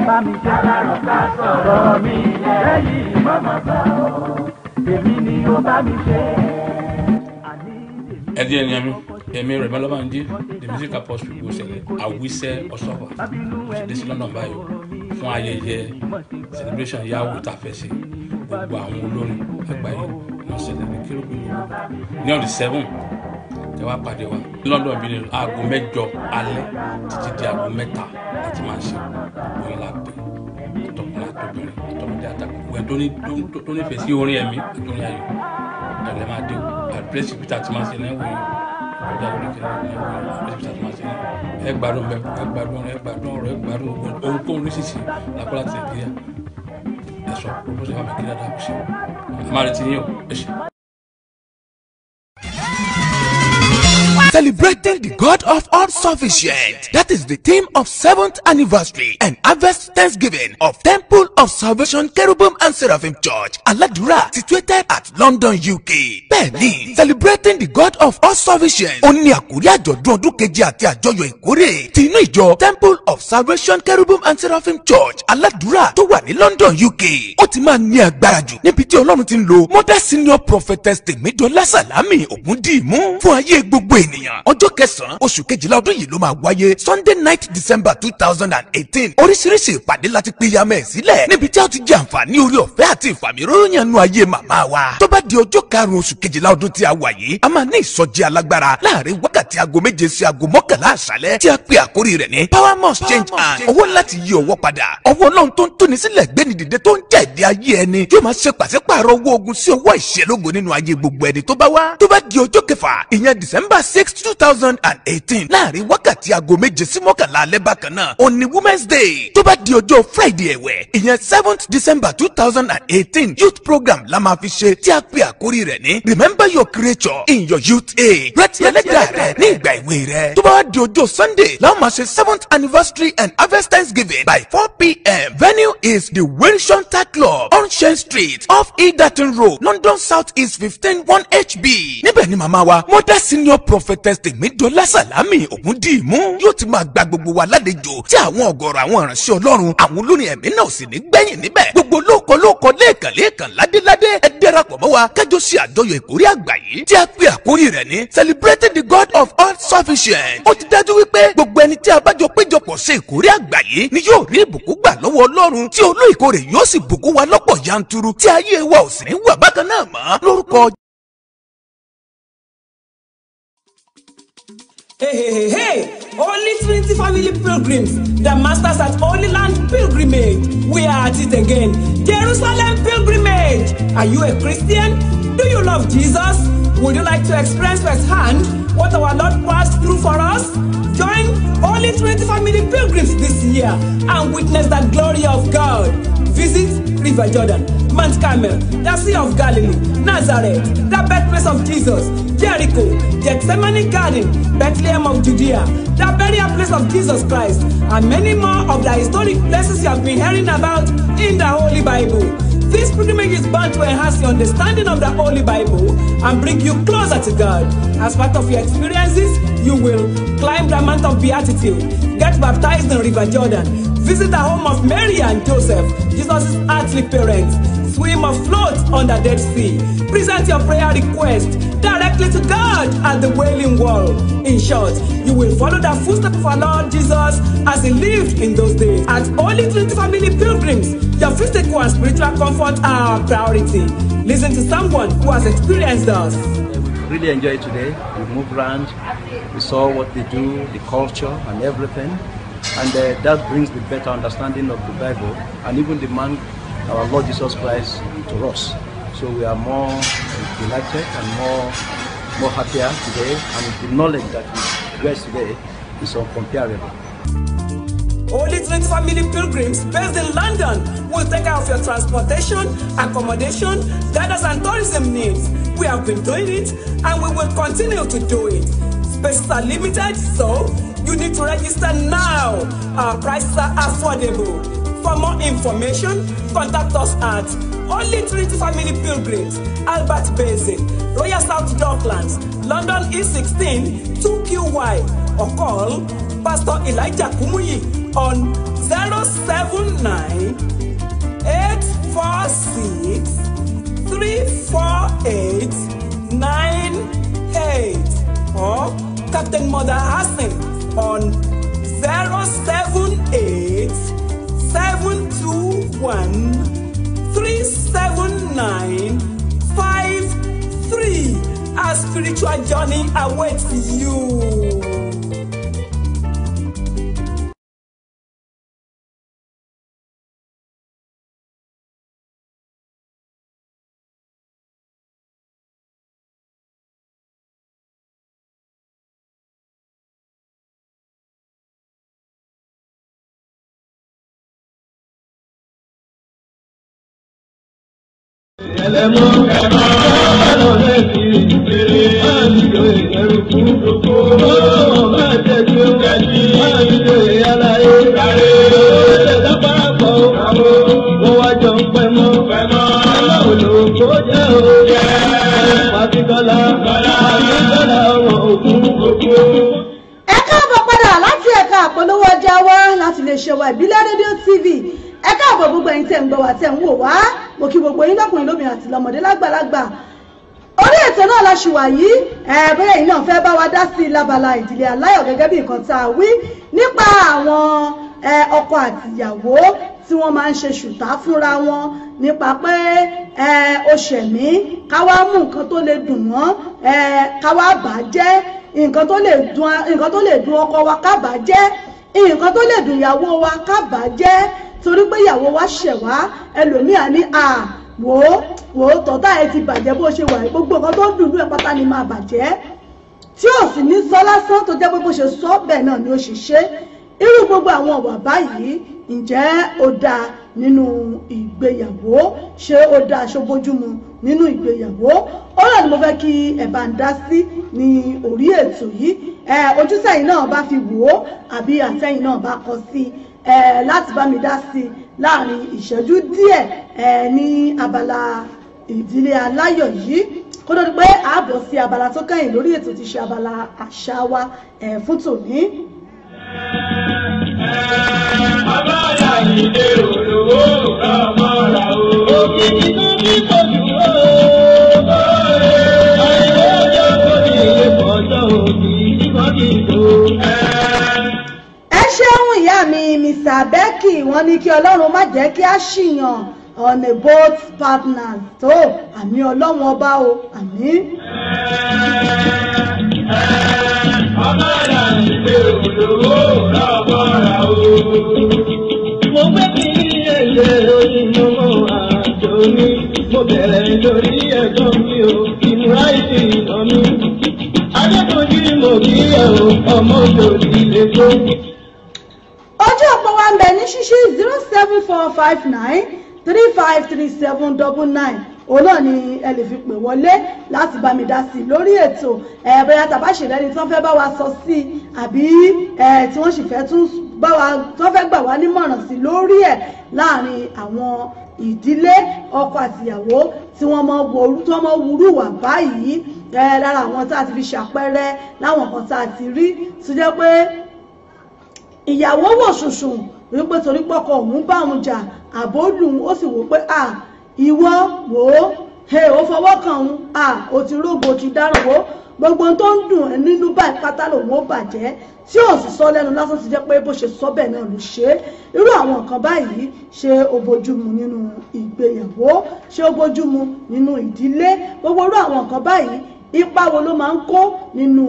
bá mi ṣe alárò ká sọ̀rọ̀ mi lẹ́yìn mọ́mọ́ bá o èmi ni ó bá mi ṣe. Ẹdí ẹni ẹ̀mí rẹ̀ mọ́lọ́mọ́ ń dí the music apostle gbogbo ṣẹlẹ̀ àwíṣẹ́ ọ̀ṣọ́fà ṣèdè sí London báyìí fún ayẹyẹ celebration yahoo tá a fẹ́ ṣe gbogbo àwọn olórin àgbáyé wọn ṣẹlẹ̀ ní kérúbù ní on the 7 ẹ wá pàdé wa London bí ní aago 8 alẹ́ títí di aago 3 láti máa ṣe òyìn lágbè àtọkùnrin àtọbìnrin àtọmọdé àtàkùn ẹ tó nífẹ̀ẹ́ sí orin ẹ̀mí àtọrin ayọ̀ ẹ̀rẹ̀ máa dé àdírẹ́sì peter tí máa ṣe ní ẹ̀wọ̀n yìí ọjà lórí kẹlẹ́ ní ẹ̀wọ̀n yìí àdírẹ́sì peter tí máa ṣe ní ẹgbàdùn ọ̀rọ̀ ẹgbàdùn ohunkóhun nísinsìnyí lápá láti Nàìjíríà ẹ̀sọ́ ó ṣe wà mí kí dáadáa kò ṣe máa retí yín o ẹ ṣe. Celebrating the God of all sufficient. That is the theme of 7th anniversary and harvest Thanksgiving of Temple of Salvation Cherubim and Seraphim Church, Aladura, situated at London, UK. Bẹ́ẹ̀ni, celebrating the God of all sufficient. Ó ní àkórí àjọ̀dún ọdún keje àti àjọyọ̀ ìkórè ti inú ìjọ Temple of Salvation Cherubim and Seraphim Church, Aladura tó wà ní London, UK. Ó ti máa ní agbára jù níbi tí Ọlọ́run ti ń lo Mother Senior Prophetess Tèmídọ́lá Sàlámì Ògúndìmú fún ayé gbogbo ènìyàn. Ọjọ́ kẹsàn-án oṣù kejìlá ọdún yìí ló máa wáyé Sunday 9th December 2018. Oríṣiríṣi ìpàdé láti pèyàmẹ́ ẹ̀ sílẹ̀ níbi tí a ti jẹ àǹfààní orí ọ̀fẹ́ àti ìfàmìróyànnú ayé màmá wa. Tó bá di ọjọ́ karùn-ún oṣù kejìlá ọdún tí a wà yìí, a máa ní ìsọjí alágbára láàrin wákàtí aago 7 sí aago 11 àṣálẹ́ tí a pè àkórí rẹ̀ ní Power Must Change Hand. Owó láti yí ọwọ́ padà. Ọwọ́ Ọlọ́run tó ń tóni sílẹ̀ gbéni dìde tó ń jẹ́ ìdí ayé ẹni yóò máa ṣe pàṣípààrọ̀ owó ogun sí ọwọ́ ìṣelógo nínú ayé gbogbo ẹni tó bá wá. Tó bá di ọjọ́ kẹfà, ìyẹn December 6, 2018 láàrin wákàtí aago 7 sí 11 alẹ́ bákan náà òní Women's Day. Tó bá di ọjọ́ Friday ẹ̀wẹ̀, ìyẹn 7th December 2018 youth program la máa fi ṣe tí a pè àkórí rẹ̀ ní Remember your creator in your youth age. Rántí ẹlẹ́dàá rẹ̀ ní ìgbà ìwé rẹ̀. Tó bá wá di ọjọ́ Sunday láwọn máa ṣe 7th anniversary and harvest Thanksgiving by 4 p.m. Venue is the Wilson Tag Club on Shane Street off Egerton Road, London South East 15 1HB. Níbẹ̀ ni màmá wa Mother Senior Prophet prophetess Tèmídọ́lá Sàlámì Ògúndìmú yóò ti máa gba gbogbo wa lálejò tí àwọn ọ̀gọ̀rọ̀ àwọn ìránṣẹ́ Ọlọ́run àwọn olórin ẹ̀mí náà sì ní gbẹ̀yìn níbẹ̀. Gbogbo lóko lẹ́ẹ̀kan ládéládé ẹ darapọ̀ mọ́ wa kájọ ṣe àjọyọ̀ ìkórè àgbà yìí tí a pè àkórí rẹ̀ ní celebrating the God of all sufficient. Ó ti dájú wípé gbogbo ẹni tí a bá jọ péjọpọ̀ ṣe ìkórè àgbà yìí ni yóò rí ìbùkún gbà lọ́wọ́ Ọlọ́run tí olú ìkórè yóò sì bùkún wa lọ́pọ̀ yanturu tí ayé wa ò sì ní wà bákan náà mọ́ lórúkọ. Hey! Holy Trinity Family Pilgrims, the masters at Holy Land Pilgrimage. We are at it again. Jerusalem Pilgrimage. Are you a Christian? Do you love Jesus? Would you like to experience firsthand what our Lord passed through for us? Join Holy Trinity Family Pilgrims this year and witness the glory of God. Visit River Jordan, Mount Carmel, the Sea of Galilee, Nazareth, the birthplace of Jesus, Jericho, Gethsemane Garden, Bethlehem of Judea, the burial place of Jesus Christ, and many more of the historic places you have been hearing about in the Holy Bible. This pilgrimage is bound to enhance your understanding of the Holy Bible and bring you closer to God. As part of your experiences, you will climb the Mount of Beatitude, get baptized in River Jordan, visit the home of Mary and Joseph, Jesus' earthly parents, swim or float on the Dead Sea, present your prayer request directly to God at the Wailing Wall. In short, you will follow the footsteps of our Lord Jesus as he lived in those days. At Holy Trinity Family Pilgrims, your physical and spiritual comfort are our priority. Listen to someone who has experienced us. We really enjoyed today. We moved around, we saw what they do, the culture and everything. And that brings the better understanding of the Bible and even the man, our Lord Jesus Christ, to us. So we are more delighted and more happier today, and the knowledge that we get today is incomparable. Holy Trinity Family Pilgrims based in London will take care of your transportation, accommodation, guidance and tourism needs. We have been doing it and we will continue to do it. Spaces are limited, so you need to register now. Our prices are affordable. For more information, contact us at Holy Trinity Family Pilgrims, Albert Basin, Royal South Docklands, London E16 2QY, or call Pastor Elijah Kumuyi on 079 846 348 98 or Captain Mother Hassan on 078 721 37953. Our spiritual journey awaits you. Àpolówó ọjà wa láti lè ṣe wa ìbílẹ̀ rédíò TV. Ẹ káàbọ̀ gbogbo ẹ̀yin tẹ́ ń gbọ́ wa tẹ́ ń wò wá. Mo kí gbogbo yín lọ́kùnrin lóbìnrin àti lọ́mọdé lágbàlagbà. Orí ètò náà la ṣì wà yìí. Bóyá ẹ̀yin náà fẹ́ bá wa dá sí lábala ìdílé aláyọ̀ gẹ́gẹ́ bí nǹkan tá a wí nípa àwọn ọkọ àti ìyàwó tí wọ́n máa ń ṣe ṣùtá fúnra wọn nípa pé ó ṣẹ̀mí ká wá mú nǹkan tó lè dùn wọ́n ká wá bàjẹ́ nǹkan tó lè dùn ọkọ wa ká bàjẹ́ nǹkan tó lè dùn ìyàwó wa ká bàjẹ́ torí pé ìyàwó wa ṣẹ̀ wá ẹlòmíà ní wò ó tọ́tà ẹ ti bàjẹ́ bó ṣe wà gbogbo nǹkan tó dùn ẹ pátá ni máa bàjẹ́ tí ò sì ní sọ lásán tó jẹ́ pé bó ṣe sọ bẹ́ẹ̀ náà ni ó ṣe ṣe irú gbogbo àwọn ọ̀wà báyìí ǹjẹ́ ó dáa nínú ìgbéyàwó ṣé ó dáa ṣóbójúmu nínú ìgbéyàwó ọ̀rọ̀ ni mo fẹ́ kí ẹ bá ń dá sí ní orí ètò yìí ojúsẹ̀yìn náà bá fi wò ó àbí àtẹ̀yìn náà bá kọ sí láti bá mi dá sí láàrin ìṣẹ́jú díẹ̀ ní abala ìdílé aláyọ̀ yìí kó tó di pé ààbọ̀ sí abala tó kẹ́yìn lórí ètò ti ṣe abala àṣà wa fún tòní. Abáyà ilé olówó ọmọ ra o. Òkìkí tó bí kojú o. Ayé ọjọ́ kò ní ilé pọ̀jọ́ òkìkí kan kì í tó. Ẹ ṣeun ìyá mi Mr. Becky wọ́n ní kí Ọlọ́run má jẹ́ kí a ṣìyàn on a both partners tó àmì Ọlọ́run ọba o àmín. Abáyà ilé olówó ọmọ ra o. Mo gbé kí ilé onímọ̀ àjò mi, mo bẹ̀rẹ̀ lórí ẹ̀gbọ́n mi o, ìmúra ìsì ìnà mi. Adékòjú mo kí ẹ o, ọmọ òjòjì lè tó. Ojú ọ̀pọ̀ wa ń bẹ ní ṣíṣí 07459353799 òun náà ni ẹ lè fi pè wọlé láti bá mi dá sí i lórí ètò bóyá tàbá ṣèlérí tí wọ́n fẹ́ bá wa sọ sí i àbí tí wọ́n sì fẹ́ tún bá wa tí wọ́n fẹ́ gbà wá nímọ̀ràn sí lórí ẹ̀ láàrin àwọn ìdílé ọkọ àtìyàwó tí wọ́n mọ wúrú wà báyìí lára àwọn tá a ti fi ṣàpẹẹrẹ láwọn kan tá a ti rí tó jẹ́ pé ìyàwó wò ṣùṣùn wípé torí pọ́kọ òun bá òun jà àbólùn ó sì wò pé ìwọ wò ó ó fọwọ́ kàn òun ó ti rógbò ti dáràn wó gbogbo tó ń dùn ẹ́ nínú báyìí pátá lòun ó bàjẹ́ tí ò sì sọ lẹ́nu lásán ti jẹ́ pé bó ṣe sọ bẹ́ẹ̀ náà ló ṣe é irú àwọn nǹkan báyìí ṣé ó bójúmu nínú ìgbéyàwó ṣé ó bójúmu nínú ìdílé gbogbo irú àwọn nǹkan báyìí ipa wo ló máa ń kó nínú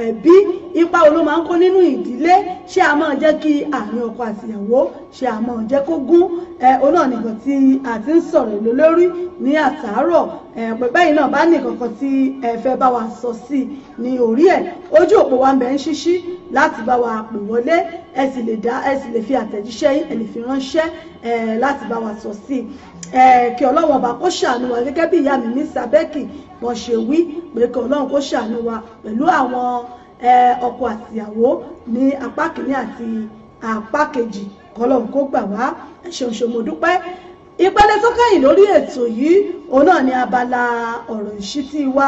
ẹbí ipa wo ló máa ń kó nínú ìdílé ṣé a máa jẹ́ kí àárín ọkọ àtìyàwó ṣé a máa jẹ́ kó gún òun náà nìkan tí a ti ń sọ̀rọ̀ lé lórí ní àtàárọ̀ pẹ̀pẹ́ yìí náà bá ní kankan tí ẹ fẹ́ bá wa sọ sí ní orí ẹ̀ ojú òpó wa ń bẹ ń ṣíṣí láti bá wa pè wọlé ẹ sì lè fi àtẹ̀jíṣẹ́ yín ẹ lè fi ránṣẹ́ láti bá wa sọ sí kí Ọlọ́run ọba kó ṣàánú wa gẹ́gẹ́ bí ìyá mi Mr. Becky wọ́n ṣe wí pé kí Ọlọ́run kó ṣàánú wa pẹ̀lú àwọn ọkọ àtìyàwó ní apá kìíní àti apá kejì kọ́lọ́run kó gbà wá ẹ ṣeun ṣe mo dúpẹ́. Ìpele tó kẹ́yìn lórí ètò yìí òun náà ni abala ọ̀rọ̀ ìṣítí wa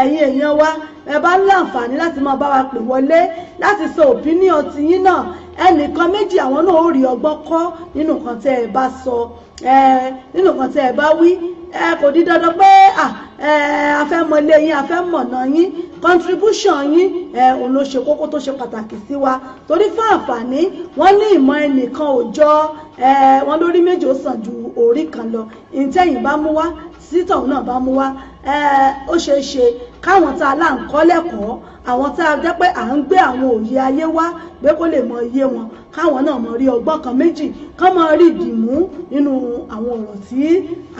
ẹ̀yin èèyàn wa ẹ bá ń láǹfààní láti máa bá wa pè wọlé láti sọ opinion tiyín náà ẹnìkan méjì àwọn náà ó rí ọgbọ́n kọ́ nínú nǹkan tẹ́ ẹ bá sọ nínú nǹkan tẹ́ ẹ bá wí kò di dandan pé a fẹ́ mọ ilé yín a fẹ́ mọ̀nà yín contribution yín òun ló ṣe kókó tó ṣe pàtàkì sí wa torí fún àǹfààní wọ́n ní ìmọ̀ ẹnìkan òòjọ́ wọ́n lórí méjì ó sàn ju orí kan lọ ìtẹ̀yìn bá mú wá sítọ̀hún náà bá mú wá ó ṣeé ṣe káwọn tá a là ń kọ́ lẹ́kọ̀ọ́ àwọn tá a jẹ́ pé à ń gbé àwọn òye ayé wá pé kó lè mọ iye wọn káwọn náà mọ rí ọgbọ́n kan méjì kán mọ rí ìdìmú nínú àwọn ọ̀rọ̀ tí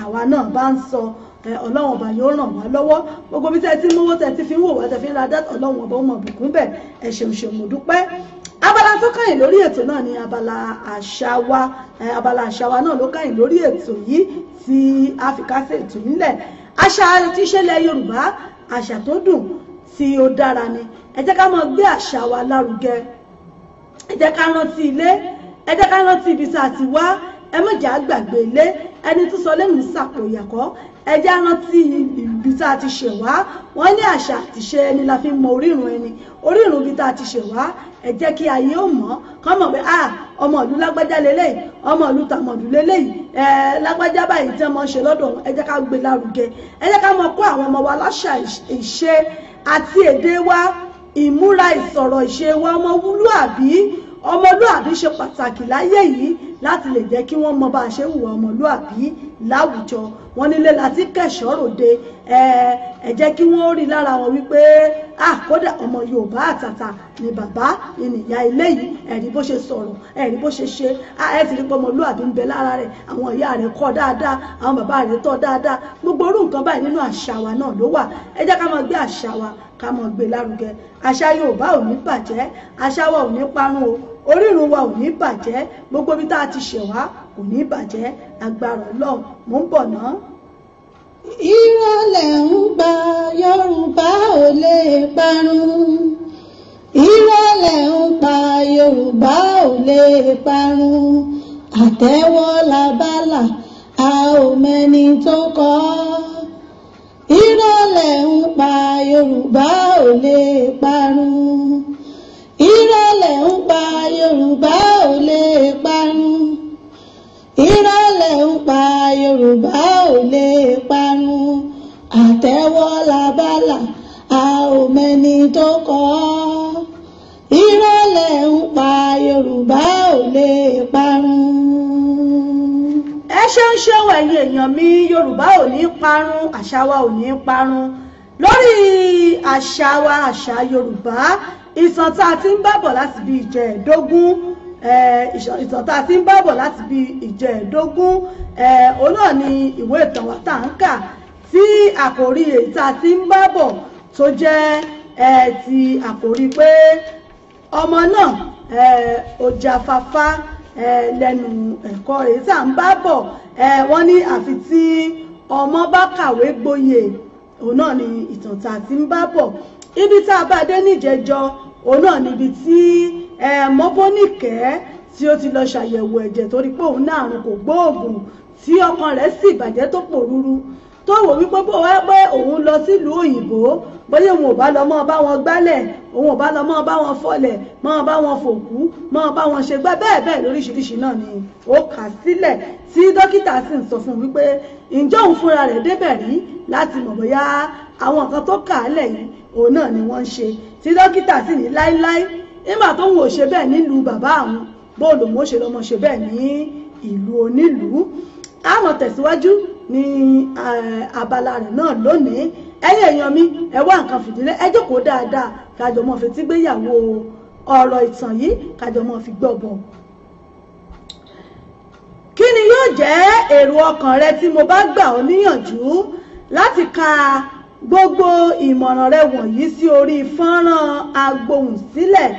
àwa náà bá ń sọ ọlọ́run ọba yóò ràn wá lọ́wọ́ gbogbo bí tẹ́ ti mówó tẹ́ ti fi ń wò wá tẹ́ fi ń ra dá ọlọ́run ọba ó mọ̀ bùkún bẹ̀ ẹ ṣeun ṣeun mo dúpẹ́. Abala tó kẹ́yìn lórí ètò náà ni abala àṣà wa náà ló kẹ́yìn lórí ètò yìí tí a fi kásẹ̀ ètò nílẹ̀ àṣà tí ìṣẹ̀lẹ̀ Yorùbá àṣà tó dùn tí ó dára ni ẹ jẹ́ ká máa gbé àṣà wa lárugẹ ẹ jẹ́ ká rántí ilé ẹ jẹ́ ká rántí ibi tá a ti wá ẹ má jẹ́ àgbàgbé ilé ẹni tó sọ lẹ́nu sàpò ìyàkọ́ ẹ jẹ́ rántí ibi tá a ti ṣẹ̀ wá wọ́n ní àṣà àti ṣe ẹni la fi mọ orírun ẹni orírun ibi tá a ti ṣẹ̀ wá ẹ jẹ́ kí ayé ó mọ̀ kán mọ̀ pé ọmọ ìlú lágbájá lélẹ́yìí ọmọ ìlú tàmọ̀dù lélẹ́yìí lágbájá báyìí tí wọ́n ṣe lọ́dọ̀ ẹ jẹ́ ká gbé lárugẹ ẹ jẹ́ ká mọ̀ kó àwọn ọmọ wa láṣà ìṣe àti èdè wa ìmúra ìsọ̀rọ̀ ìṣe wa ọmọlúàbí ṣe pàtàkì láyé yìí láti lè jẹ́ kí wọ́n mọ bá a ṣe hùwà ọmọlúàbí láwùjọ wọn nílé láti kẹ̀ṣọ́ ròde ẹ jẹ́ kí wọ́n rí lára wọn wípé kódà ọmọ Yorùbá àtàtà ni bàbá ni ìyá ilé yìí ẹ̀rí bó ṣe sọ̀rọ̀ ẹ̀rí bó ṣe ṣe ẹ ti rí pé ọmọlúàbí ń bẹ lára rẹ̀ àwọn ìyá rẹ̀ kọ́ dáadáa àwọn bàbá rẹ̀ tọ́ dáadáa gbogbo orú nǹkan báyìí nínú àṣà wa náà ló wà ẹ jẹ́ ká máa gbé àṣà wa ká máa gbé lárugẹ àṣà Yorùbá ò ní bàjẹ́ àṣà wa ò ní parun o orírun wa ò ní bàjẹ́ gbogbo bí tá a ti ṣẹ̀ wá kò ní bàjẹ́ agbára Ọlọ́run mò ń bọ̀ náà. Ìrọ̀lẹ́ ń gba Yorùbá ò lè parun. Ìrọ̀lẹ́ ń pa Yorùbá ò lè parun. Àtẹ́wọ́ labálà a ò mẹ́ni tó kọ́. Ìrọ̀lẹ́ lẹ̀ ń pa Yorùbá ò lè parun. Irọ́ lẹ̀ ń pa Yorùbá ò lè parun. Irọ́ lẹ̀ ń pa Yorùbá ò lè parun. Àtẹ́wọ́ labálà a ò mẹ́ni tó kọ́. Irọ́ lẹ̀ ń pa Yorùbá ò lè parun. Ẹ ṣeun ẹ̀yin èèyàn mi, Yorùbá ò ní parun, àṣà wa ò ní parun. Lórí àṣà wa, àṣà Yorùbá, ìtàn tá a ti ń bábọ̀ láti bí ìjẹ́ẹ̀dógún, ìtàn tá a ti ń bábọ̀ láti bí ìjẹ́ẹ̀dógún, òun náà ni ìwé ìtàn wa tá à ń kà, tí àkòrí èyí tá a ti ń bábọ̀ tó jẹ́ ti àkòrí pé ọmọ náà ó jáfáfá lẹ́nu ẹ̀kọ́ èyí tá à ń bábọ̀. Wọ́n ní àfi tí ọmọ bá kàwé gboyè, òun náà ni ìtàn tá a ti ń bábọ̀. Ibi tá a bá dé níjẹjọ, òun náà níbi tí Mọ́bọ́nìkẹ́ tí ó ti lọ ṣàyẹ̀wò ẹ̀jẹ̀ torí pé òun náà àrùn kò gbóògùn, tí ọkàn rẹ̀ sì bàjẹ́ tó pòrúurú, tó wò wípé bó wá pé òun lọ sílùú òyìnbó, bóyá òun ò bá lọ mọ́ bá wọn gbálẹ̀, òun ò bá lọ mọ́ bá wọn fọlẹ̀, mọ́ bá wọn fòkú, mọ́ bá wọn ṣe gbá bẹ́ẹ̀ bẹ́ẹ̀ lóríṣiríṣi náà ni ó kà sílẹ̀, tí dókítà sì ń sọ fún un wípé ǹjẹ́ òun fúnra rẹ̀ débẹ̀ rí láti mọ̀ bóyá àwọn nǹkan tó kà á lẹ̀ yìí òun náà ni wọ́n ń ṣe, tí dókítà sì ní láíláí nígbà tó ń wò ṣe bẹ́ẹ̀ nílùú bàbá àwọn, bóòlù mo ṣe lọ́mọ ṣe bẹ́ẹ̀ ní ìlú onílùú. A máa tẹ̀síwájú ní abala rẹ̀ náà lónìí. Ẹ̀yin èèyàn mi, ẹ wá nǹkan fìdílé, ẹ jókòó dáadáa kájọ mọ́ fi tígbéyàwó ọ̀rọ̀ ìtàn yìí kájọ mọ́ fi gbọ́ bọ̀. Kí ni yóò jẹ́ èrò ọkàn rẹ tí mo bá gbà ọ́ níyànjú láti ka gbogbo ìmọ̀ràn rẹ wọ̀nyí sí orí fọ́nrán agbohùnsílẹ̀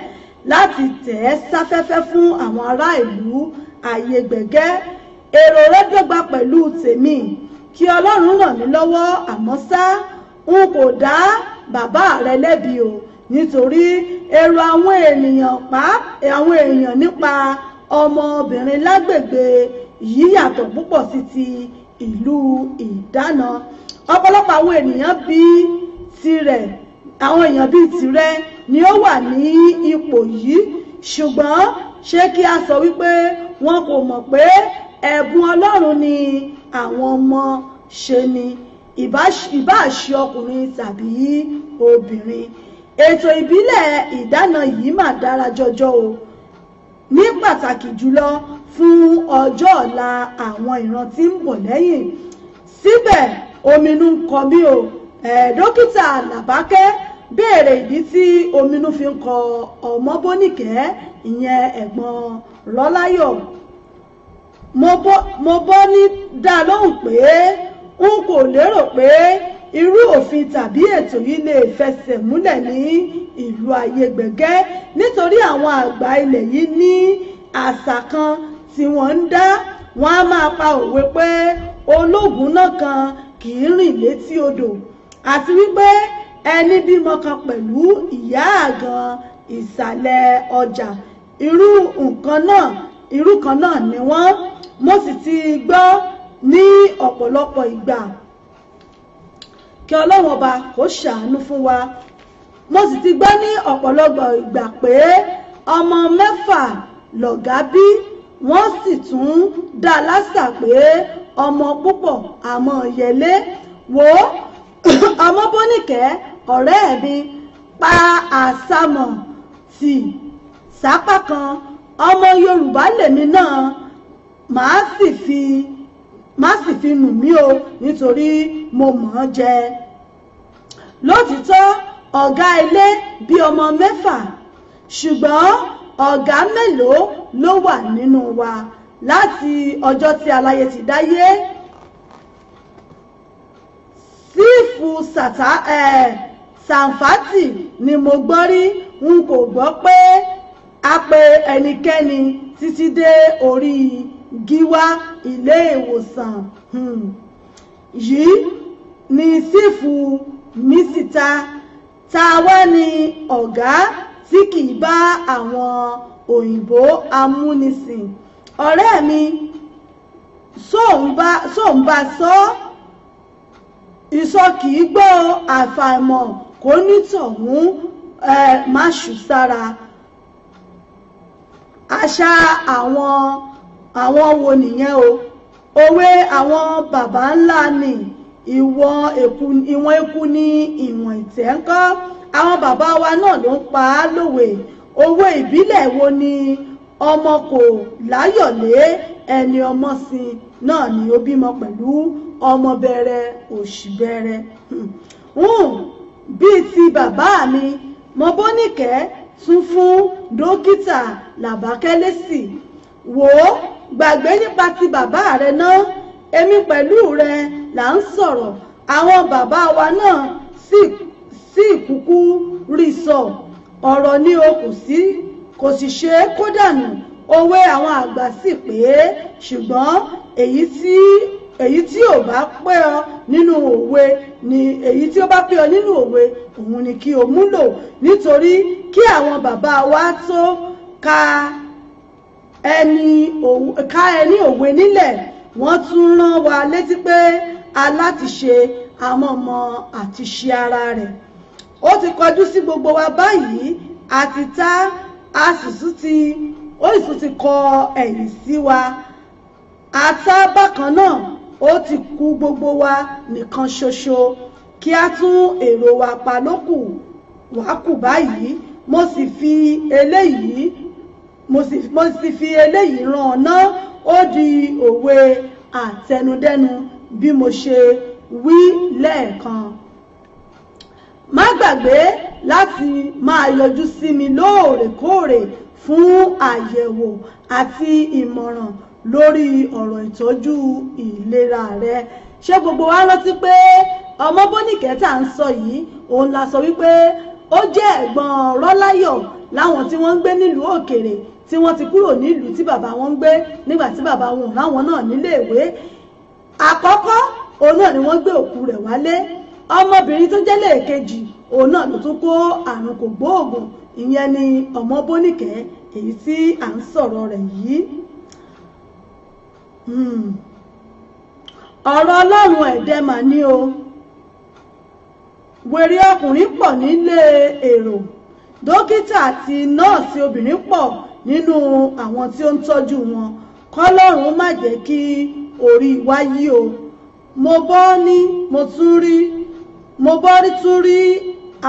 láti tẹ̀ ẹ́ sáfẹ́fẹ́ fún àwọn ará ìlú ayé gbẹ̀gẹ́? Èrò rẹ dọ́gba pẹ̀lú tèmi, kí Ọlọ́run ràn mí lọ́wọ́, àmọ́ ṣá n kò dá bàbá rẹ lẹ́bi o, nítorí èrò àwọn èèyàn nípa ọmọbìnrin lágbègbè yìí yàtọ̀ púpọ̀ sí ti ìlú Ìdáná. Ọ̀pọ̀lọpọ̀ àwọn èèyàn bíi tirẹ̀ ni ó wà ní ipò yìí, ṣùgbọ́n ṣé kí a sọ wípé wọn kò mọ̀ pé ẹ̀bùn Ọlọ́run ni àwọn ọmọ ṣe ni, ìbáṣe ọkùnrin tàbí obìnrin. Ètò ìbílẹ̀ ìdáná yìí mà dára jọjọ o, ní pàtàkì jùlọ fún ọjọ́ ọ̀la àwọn ìran tí ń bọ̀ lẹ́yìn. Síbẹ̀ ominú ń kọ mí o. Dókítà Làbákẹ́ béèrè ìdí tí ominú fi ń kọ Ọmọbọ́nìkẹ́, ìyẹn ẹ̀gbọ́n Rọ́láyọ̀. Mo bọ́ ní dá lóhùn pé n kò lérò pé irú òfin tàbí ètò yìí lè fẹsẹ̀ múlẹ̀ ní ìlú Ayégbẹ̀gẹ́, nítorí àwọn àgbà ilẹ̀ yìí ní àṣà kan tí wọ́n ń dá. Wọ́n á máa pa òwe pé ológun náà kan kì í rìn létí odò, àti wípé ẹni bímọ kan pẹ̀lú ìyá àgàn ìsàlẹ̀ ọjà, irú kan náà ni wọ́n. Mo sì ti gbọ́ ní ọ̀pọ̀lọpọ̀ ìgbà, kí Ọlọ́run ọba kó ṣàánú fún wa. Mo sì ti gbọ́ ní ọ̀pọ̀lọpọ̀ ìgbà pé ọmọ 6 lọ̀gá bí, wọ́n sì tún dá lásà pé ọmọ púpọ̀ àmọ́ yẹlé. Wò ó Ọmọbọ́nìkẹ́ ọ̀rẹ́ mi, pa àsámọ̀ tì sápá kan, ọmọ Yorùbá lèmi náà, má sì fi nù mí o, nítorí mo mọ̀ ọ́n jẹ. Lótìítọ́ ọ̀gá ilé bí ọmọ 6, ṣùgbọ́n ọ̀gá mélòó ló wà nínú wa láti ọjọ́ tí aláyé ti dáyé? Sífù Sàǹfàtì ni mo gbọ́ rí, n kò gbọ́ pé a pe ẹnikẹ́ni títí dé orí gíwá ilé ìwòsàn yìí ní sífù mísítà. Ta wá ní ọ̀gá tí kì í bá àwọn òyìnbó amúnisìn? Ọ̀rẹ́ mi, sóun bá sọ ìsọ kì í gbọ́ àfàìmọ̀ kó nítọ̀hún má ṣù sára. Àṣà àwọn wo nìyẹn o? Òwe àwọn bàbá ńlá ni ìwọ̀n eku ní ìwọ̀n ìtẹ́ ńkọ́. Àwọn bàbá wa náà ló ń pa á lówe. Òwe ìbílẹ̀ wo ni ọmọ kò láyọ̀lé ẹni ọmọ sin náà ni ó bímọ pẹ̀lú ọmọ bẹ̀rẹ̀ òṣì bẹ̀rẹ̀. Bíi ti bàbá mi mo Bóníkẹ́ tún fún dókítà Làbákẹ́ lésì. Wò ó gbàgbé nípa ti bàbá rẹ náà, èmi pẹ̀lú rẹ là ń sọ̀rọ̀. Àwọn bàbá wa náà sì kúkú rí sọ. Ọ̀rọ̀ ni o kò sì ṣe é kó dànù. Òwe àwọn àgbà sì pé ṣùgbọ́n èyí tí ò bá pé ọ nínú òwe ni èyí tí ó bá pé ọ nínú òwe òun ni kí o múlò, nítorí kí àwọn bàbá wa tó ka ẹni òwe nílẹ̀ wọ́n tún rán wa létí pé alátiṣe àmọ̀mọ̀ àti ṣe ara rẹ̀. Ó ti kọjú sí gbogbo wa báyìí, àti tá a sì ti kọ ẹ̀yìn sí wa. Àtá bákan náà ó ti kú gbogbo wa nìkan ṣoṣo, kí a tún èrò wa pa lókù wá kù báyìí. Mo sì fi eléyìí ràn ọ́nà ó di òwe àtẹnudẹ́nu bí mo ṣe wí lẹ́ẹ̀kan. Má gbàgbé láti máa yọjú sí mi lóòrèkóòrè fún àyẹ̀wò àti ìmọ̀ràn lórí ọ̀rọ̀ ìtọ́jú ìlera rẹ. Ṣé gbogbo wa rántí pé ọmọ Bóníkẹ́ tá ń sọ yìí, òun la sọ wípé ó jẹ́ ẹ̀gbọ́n Rọ́láyọ̀ láwọn tí wọ́n ń gbé nílùú òkèrè, tí wọ́n ti kúrò nílùú tí bàbá wọn ń gbé nígbà tí bàbá wọn láwọn náà níléèwé. Àkọ́kọ́ òun náà ni wọ́n gbé òkú rẹ̀ wálé. Ọmọbìnrin tó jẹ́ lẹ́ẹ̀kejì òun náà ló tún kó àrùn kògbóògùn, ìyẹn ni ọmọ Bóníkẹ́ èyí tí à ń sọ̀rọ̀ rẹ̀ yìí. Ọ̀rọ̀ Ọlọ́run ẹ̀dẹ́ mà ní o. Wèrè ọkùnrin pọ̀ nílé èrò, dókítà àti nọ́ọ̀sì obìnrin pọ̀ nínú àwọn tí ó ń tọ́jú wọn. Kọ́lọ́run má jẹ́ kí orí wa yí o. Mo bọ́ rí tún rí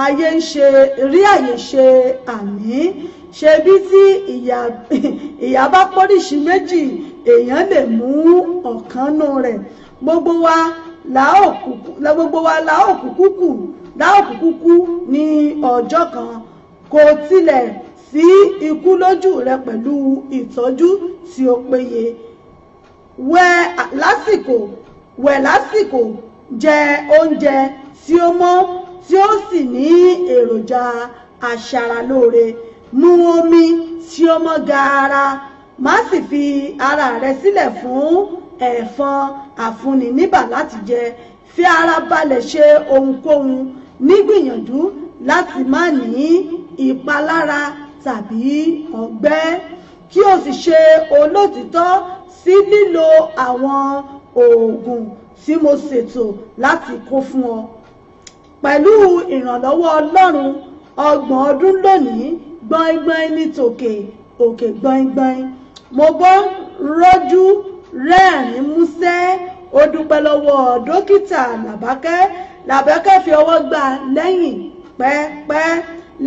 àyè ṣe àmì. Ṣebí tí ìyá bá pọ́ríṣi méjì èèyàn lè mú ọ̀kan nù rẹ̀. Gbogbo wa la ó kúkú kú ní ọjọ́ kan. Kò tilẹ̀ sí ikú lójú rẹ pẹ̀lú ìtọ́jú tí ó péye. Wẹ̀ lásìkò, jẹ oúnjẹ tí ó mọ́ tí ó sì ní èròjà aṣaralóore. Mu omi tí ó mọ́ gaara. Má sì fi ara rẹ sílẹ̀ fún ẹ̀fọn àfúnni níbà láti jẹ. Fi ara balẹ̀ ṣe ohunkóhun, nígbìyànjú láti má ní ìpalára tàbí ọgbẹ́. Kí o sì ṣe olótìtọ́ sí lílo àwọn oògùn tí mo ṣètò láti kó fún ọ. Pẹ̀lú ìrànlọ́wọ́ Ọlọ́run, 30 ọdún lónìí, gbọ̀ngbọ̀n ní tòkè òkè gbọ̀ngbọ̀n. Mo bọ́ rọ́jú rẹ́rìn músẹ́. Ó dúpẹ́ lọ́wọ́ dókítà Làbákẹ́ fi ọwọ́ gbà lẹ́yìn pẹ́pẹ́.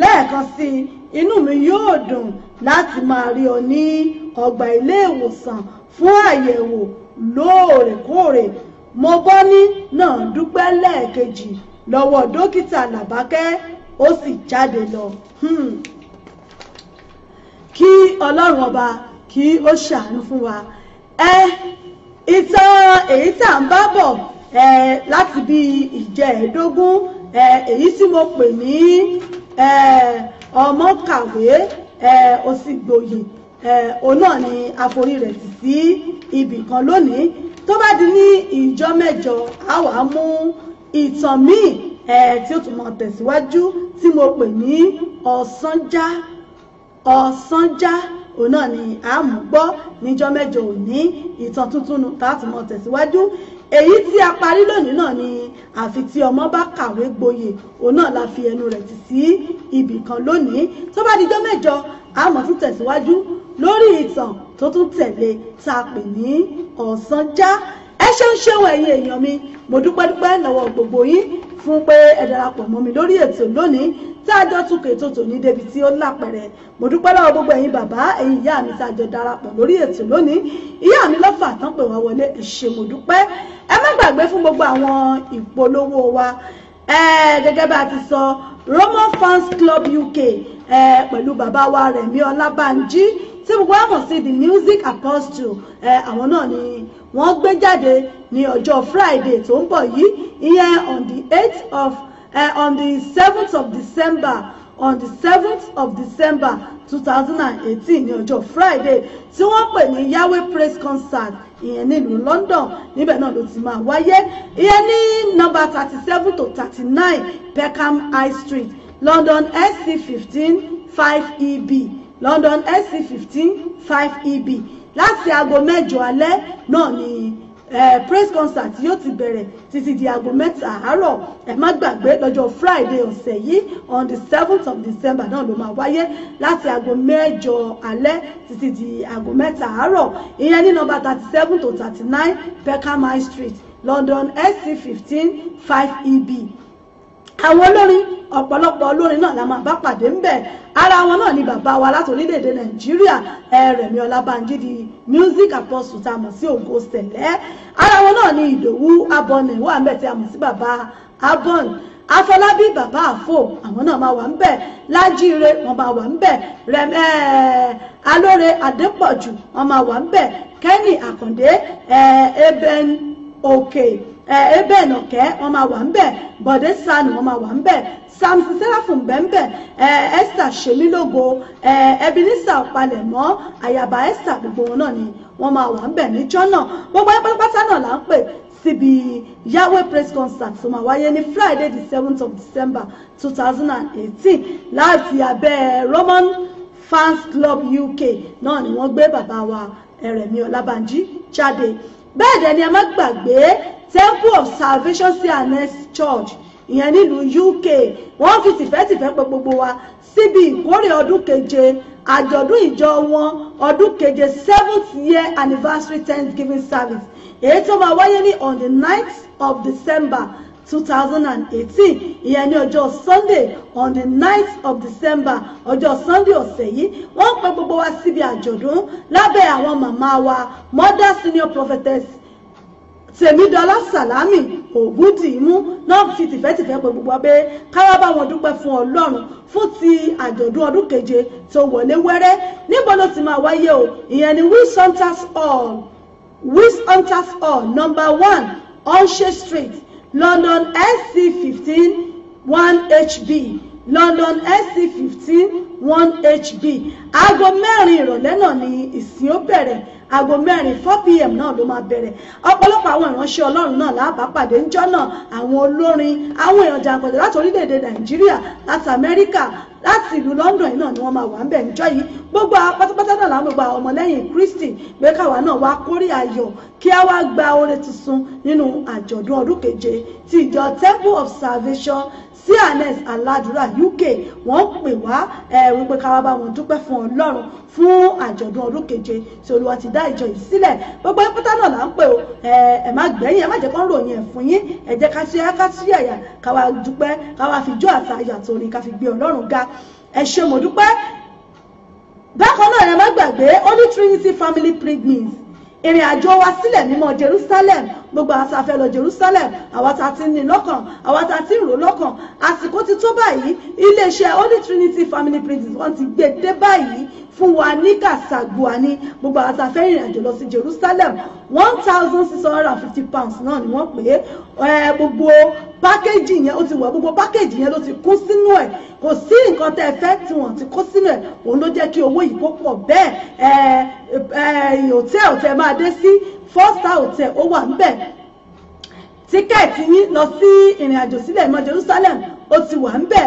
Lẹ́ẹ̀kan sí i, inú mi yóò dùn láti máa rí ọ ní ọgbà ilé ìwòsàn fún àyẹ̀wò lóòrèkóòrè. Mo Bọ́ní náà dúpẹ́ lẹ́ẹ̀kejì lọ́wọ́ dókítà Làbákẹ́, ó sì jáde lọ. Kí Ọlọ́run ọba kí ó ṣàánú fún wa. Ìtàn èyí tá ń bá bọ̀ láti bí ìjẹ́ẹ̀dógún, èyí tí mo pè ní ọmọ kàwé ó sì gboyè, òun náà ni àforí rẹ̀ sì sí ibì kan lónìí. Tó bá di ní ìjọ mẹ́jọ, a wá mú ìtàn míì tí ó tún mọ̀ tẹ̀síwájú tí mo pè ní Ọ̀sánjá. Òun náà ni a mú gbọ́ níjọ́ mẹ́jọ òní. Ìtàn tuntun tá a tún mọ̀ tẹ̀síwájú. èyí tí a parí lónìí náà ni àfi tí ọmọ bá kàwé gboyè òun náà la fi ẹnu rẹ̀ tì sí ibì kan lónìí tó bá dijọ́ mẹ́jọ a máa tún tẹ̀síwájú lórí ìtàn tó tún tẹ̀lé tá a pè ní Ọ̀sánjá. ẹ ṣeun ẹ̀yin èèyàn mi mo dúpẹ́ lọ́wọ́ gbogbo yín fún pé ẹ darapọ̀ mọ́ mi lórí ètò lónìí tá a jọ tún kètò tòní débi tí ó lápẹ̀rẹ̀. mo dúpẹ́ lọ́wọ́ gbogbo ẹ̀yin bàbá ẹ̀yin ìyá mi tá a jọ darapọ̀ lórí ètò lónìí. ìyá mi lọ́fà tán pè wá wọlé ẹ ṣé mo dúpẹ́. ẹ má gbàgbé fún gbogbo àwọn ìpolówó wa gẹ́gẹ́ bá a ti sọ Roman Fans Club UK pẹ̀lú bàbá wa Rẹ̀mí Ọlábánjí tí gbogbo wa mọ̀ sí the music apostle àwọn náà ni wọ́n gbé jáde ní ọjọ́ Friday tó ń bọ̀ yìí ìyẹn on the 7th of December 2018 ní ọjọ́ Friday tí wọ́n pè ní Yahweh Praise Concert ìyẹn nílùú London níbẹ̀ náà ló ti máa wáyé ìyẹn ní nọ́mbà 37 to 39 Peckham High Street London SC15 5EB London SC15 5EB láti aago 8 alẹ́ náà ni praise concert yóò ti bẹ̀rẹ̀ títí di aago 3 àárọ̀. ẹ má gbàgbé lọ́jọ́ Friday ọ̀sẹ̀ yìí on the 7th of December náà ló máa wáyé láti aago 8 alẹ́ títí di aago 3 àárọ̀ ìyẹn ní nọ́mbà 37 to 39 Peckham High Street London SC15 5EB. àwọn olórin ọ̀pọ̀lọpọ̀ olórin náà la máa bá pàdé ń bẹ̀. ara wọn náà ni bàbá wa láti orílẹ̀-èdè Nàìjíríà Rẹ̀mí Ọlábánjí di music apostle tá a mọ̀ sí Ògo Sẹ̀lẹ́. ara wọn náà ni Ìdòwú Abọ́nẹ̀ wà ń bẹ̀ tí a mọ̀ sí bàbá Abọ́n. Afọlábí bàbá Àfò àwọn náà máa wà ń bẹ̀. Lájíire wọn máa wà ń bẹ̀. Alóore Adépọ̀jù wọn máa wà ń bẹ̀. Kenny Àkàndé Eben Òkè Eben Ọ̀kẹ́ wọn máa wà ń bẹ̀. Bọ̀dé Sani wọn máa wà ń bẹ̀. Samson Seraphim bẹ́ẹ̀ Esther Ṣemílógo Ebenezer Ọ̀pálẹ̀mọ́ Àyàbá Esther gbogbo wọn náà ni wọ́n máa wà ń bẹ̀ níjọ́ náà. gbogbo ẹgbẹ́ pátápátá náà là ń pè síbi Yahweh Praise Concert tó máa wáyé ní Friday the 7th of December 2018 láti abẹ́ Roman Fans Club UK náà ni wọ́n gbé bàbá wa Rẹ̀mí Ọlábánjí jáde. bẹ́ẹ̀ dẹ̀ ni ẹ má gbàgbé Temple of Salvation CNS Church ìyẹn nílùú UK wọ́n fi tìfẹ́tìfẹ́ pè gbogbo wa síbi ìkórè ọdún keje àjọ̀dún ìjọ wọn ọdún keje 7th year anniversary Thanksgiving service èyí tó máa wáyé ní on the 9th of December 2018 ìyẹn ní ọjọ́ Sunday on the 9th of December ọjọ́ Sunday ọ̀sẹ̀ yìí wọ́n pè gbogbo wa síbi àjọ̀dún lábẹ́ àwọn màmá wa Mother Senior Prophetess Tèmídọ́lá Sàlámì Ògúndìímú náà fi tìfẹ́tìfẹ́ pé gbogbo abẹ́ káwá bá wọn dúpẹ́ fún Ọlọ́run fún ti àjọ̀dún ọdún keje tó wọlé wẹ́rẹ́. níbo ló ti máa wáyé o ìyẹn ni Wish Hunters Hall number 1 Onse Street London SC15 1HB London SC15 1HB. aago 4 ìrọ̀lẹ́ náà ni ìsìn ó bẹ̀rẹ̀ aago 4 PM náà ló máa bẹ̀rẹ̀. ọ̀pọ̀lọpọ̀ àwọn ìránṣẹ́ Ọlọ́run náà láàbá pàdé ńjọ́ náà àwọn olórin àwọn èèyàn jàǹkànjẹ̀ láti orílẹ̀-èdè Nàìjíríà láti Amẹ́ríkà láti ìlú London yìí náà ni wọ́n máa wà ń bẹ̀ níjọ́ yìí. gbogbo pátápátá náà láwọn gbogbo àwọn ọmọlẹ́yìn Kristi pé káwa náà wá kórè ayọ̀ kí á wá gba oore tuntun nínú àjọ̀dún ọdún keje ti ìjọ Temple of Salvation CNS Aládùúrà UK. wọ́n pè wá wípé káwá bá wọn dúpẹ́ fún Ọlọ́run fún àjọ̀dún ọdún keje tí Olúwa ti dá ìjọ yìí sílẹ̀. gbogbo pátá náà là ń pè o ẹ má gbẹ̀yìn ẹ má jẹ́ kán ròyìn ẹ̀ fún yín ẹ jẹ́ ká sí àyà káwá dúpẹ́ káwá fi jó àtàyà torí ká fi gbé Ọlọ́run ga. ẹ ṣé mo dúpẹ́. bákan náà ẹ má gbàgbé Holy Trinity Family Pilgrims ìrìn àjò wa sílẹ̀ mímọ́ Jerusalem gbogbo àwọn tá a fẹ́ lọ Jerusalem àwọn tá a ti ní lọ́kàn àwọn tá a ti ń rò lọ́kàn àsìkò ti tó báyìí iléeṣẹ́ Holy Trinity Family Pilgrims wọ́n ti gbé dé báyìí fún wa ní Kàsàgbọ́à ní gbogbo àwọn tá a fẹ́ rìnrìn àjò lọ sí Jerusalem £1,650 náà ni wọ́n pè é gbogbo pákéjì yẹn ó ti wà gbogbo pákéjì yẹn ló ti kún sínú ẹ̀ kò sí nǹkan tẹ́ ẹ fẹ́ tí wọ́n ti kó sínú ẹ̀ òun ló jẹ́ kí owó yìí kó pọ̀ bẹ́ẹ̀ hòtẹ́ẹ̀lì tẹ́ máa dé sí 4-star hotel ó wà ńbẹ̀ tíkẹ́ẹ̀tì yín lọ sí ìrìn àjò sílẹ̀ mọ́ Jerusalem ó ti wà ńbẹ̀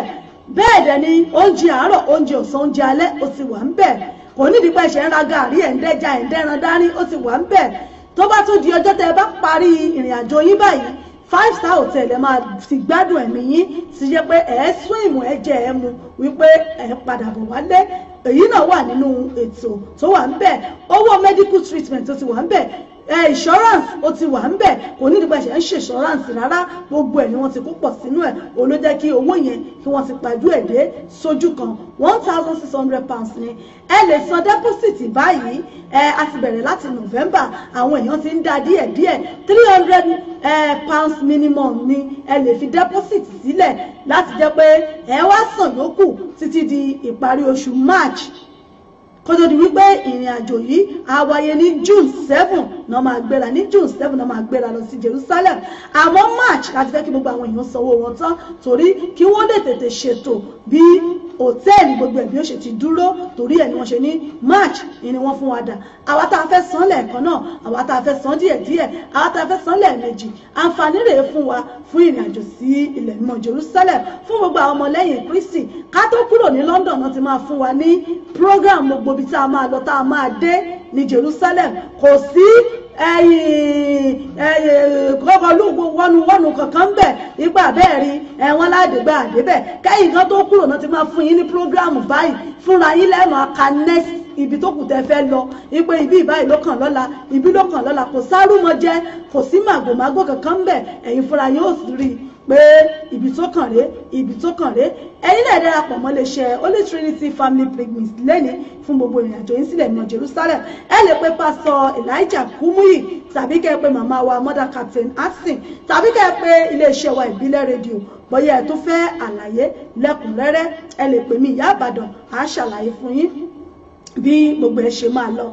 bẹ́ẹ̀ dẹ̀ ni oúnjẹ àárọ̀ oúnjẹ ọ̀sán oúnjẹ alẹ́ ó ti wà ńbẹ̀ kò nídìí pé ṣe ń ra gàrí ẹ̀ ń dẹ́ja ẹ̀ ń dẹ́ran dání ó ti wà ńbẹ̀ tó bá tó di ọjọ́ tẹ́ ẹ bá parí ìrìn àjò yín báyìí 5-star hotel ẹ máa fi gbádùn ẹ̀mí yín ti jẹ́ pé ẹ̀ swim ẹ̀ jẹ ẹ̀ mu wípé ẹ̀ padà bọ̀ wálé èyí náà wà nínú ètò tó wà ń bẹ̀ owó medical treatment tó ti wà ń bẹ̀ insurance ó ti wà ń bẹ̀ kò ní nípa ìṣẹ̀ ń ṣe insurance rárá gbogbo ẹ̀ ni wọ́n ti kó pọ̀ sínú ẹ̀ òun ló jẹ́ kí owó yẹn kí wọ́n ti pàdú ẹ̀ dé sójú kan £1,600 ni ẹ lè san deposit báyìí a ti bẹ̀rẹ̀ láti November àwọn èèyàn ti ń dá díẹ̀díẹ̀ £300 minimum ni ẹ lè fi deposit sílẹ̀ láti jẹ́ pé ẹ wá san yòókù títí di ìparí oṣù March kótó di wípé ìrìn àjò yìí á wáyé ní June 7 náà máa gbéra ní June 7 náà máa gbéra lọ sí Jerusalem àmọ́ March láti fẹ́ kí gbogbo àwọn èèyàn sanwó wọn tán torí kí wọ́n lè tètè ṣètò bí hòtẹ́ẹ̀lì gbogbo ẹ̀ bí ó ṣe ti dúró torí ẹ̀ ni wọ́n ṣe ní March ni wọ́n fún wa dà àwa tá a fẹ́ san lẹ́ẹ̀kan náà àwa tá a fẹ́ san díẹ̀díẹ̀ àwa tá a fẹ́ san lẹ́ẹ̀mejì àǹfààní rèé fún wa fún ìrìn àjò sí ilẹ̀ mímọ́ Jerusalem fún gbogbo àwọn ọmọlẹ́yìn Kristi ká tó kúrò ní London náà ti máa fún wa ní program gbogbo ibi tá a máa lọ tá a máa dé ní Jerusalem kò sí kọ́kọ́lù wọnú kankan bẹ̀ nígbà bẹ́ẹ̀ rí ẹ̀wọ̀n ládìgbà àdébẹ̀ kẹ́yìn kan tó kúrò náà ti máa fún yín ní prógráàmù báyìí fúnra yín lẹ́nu aka next ibi tó kù tẹ́ fẹ́ lọ ipe ibi ìbáyìí ló kàn lọ́la ibi ló kàn lọ́la kò sárúmọjẹ kò sí màgòmágò kankan bẹ̀ ẹ̀yin fúnra yín ó rí pé ibi tó kàn ré ibi tó kàn ré ẹ̀yin náà darapọ̀ mọ́ iléeṣẹ́ Holy Trinity Family Pilgrims lẹ́ni fún gbogbo ìrìn àjò yín sílẹ̀ ní Jerusalem ẹ lè pe pásítọ̀ Elijah Kumuyi tàbí kẹ́ ẹ pe màmá wa Mother Captain Asin tàbí kẹ́ ẹ pe iléeṣẹ́ wa ìbílẹ̀ rédíò bóyá ẹ tó fẹ́ àlàyé lẹ́kùnrẹ́rẹ́ ẹ lè pè mí Ìyá Ìbàdàn á ṣàlàyé fún yín bí gbogbo ẹ ṣe máa lọ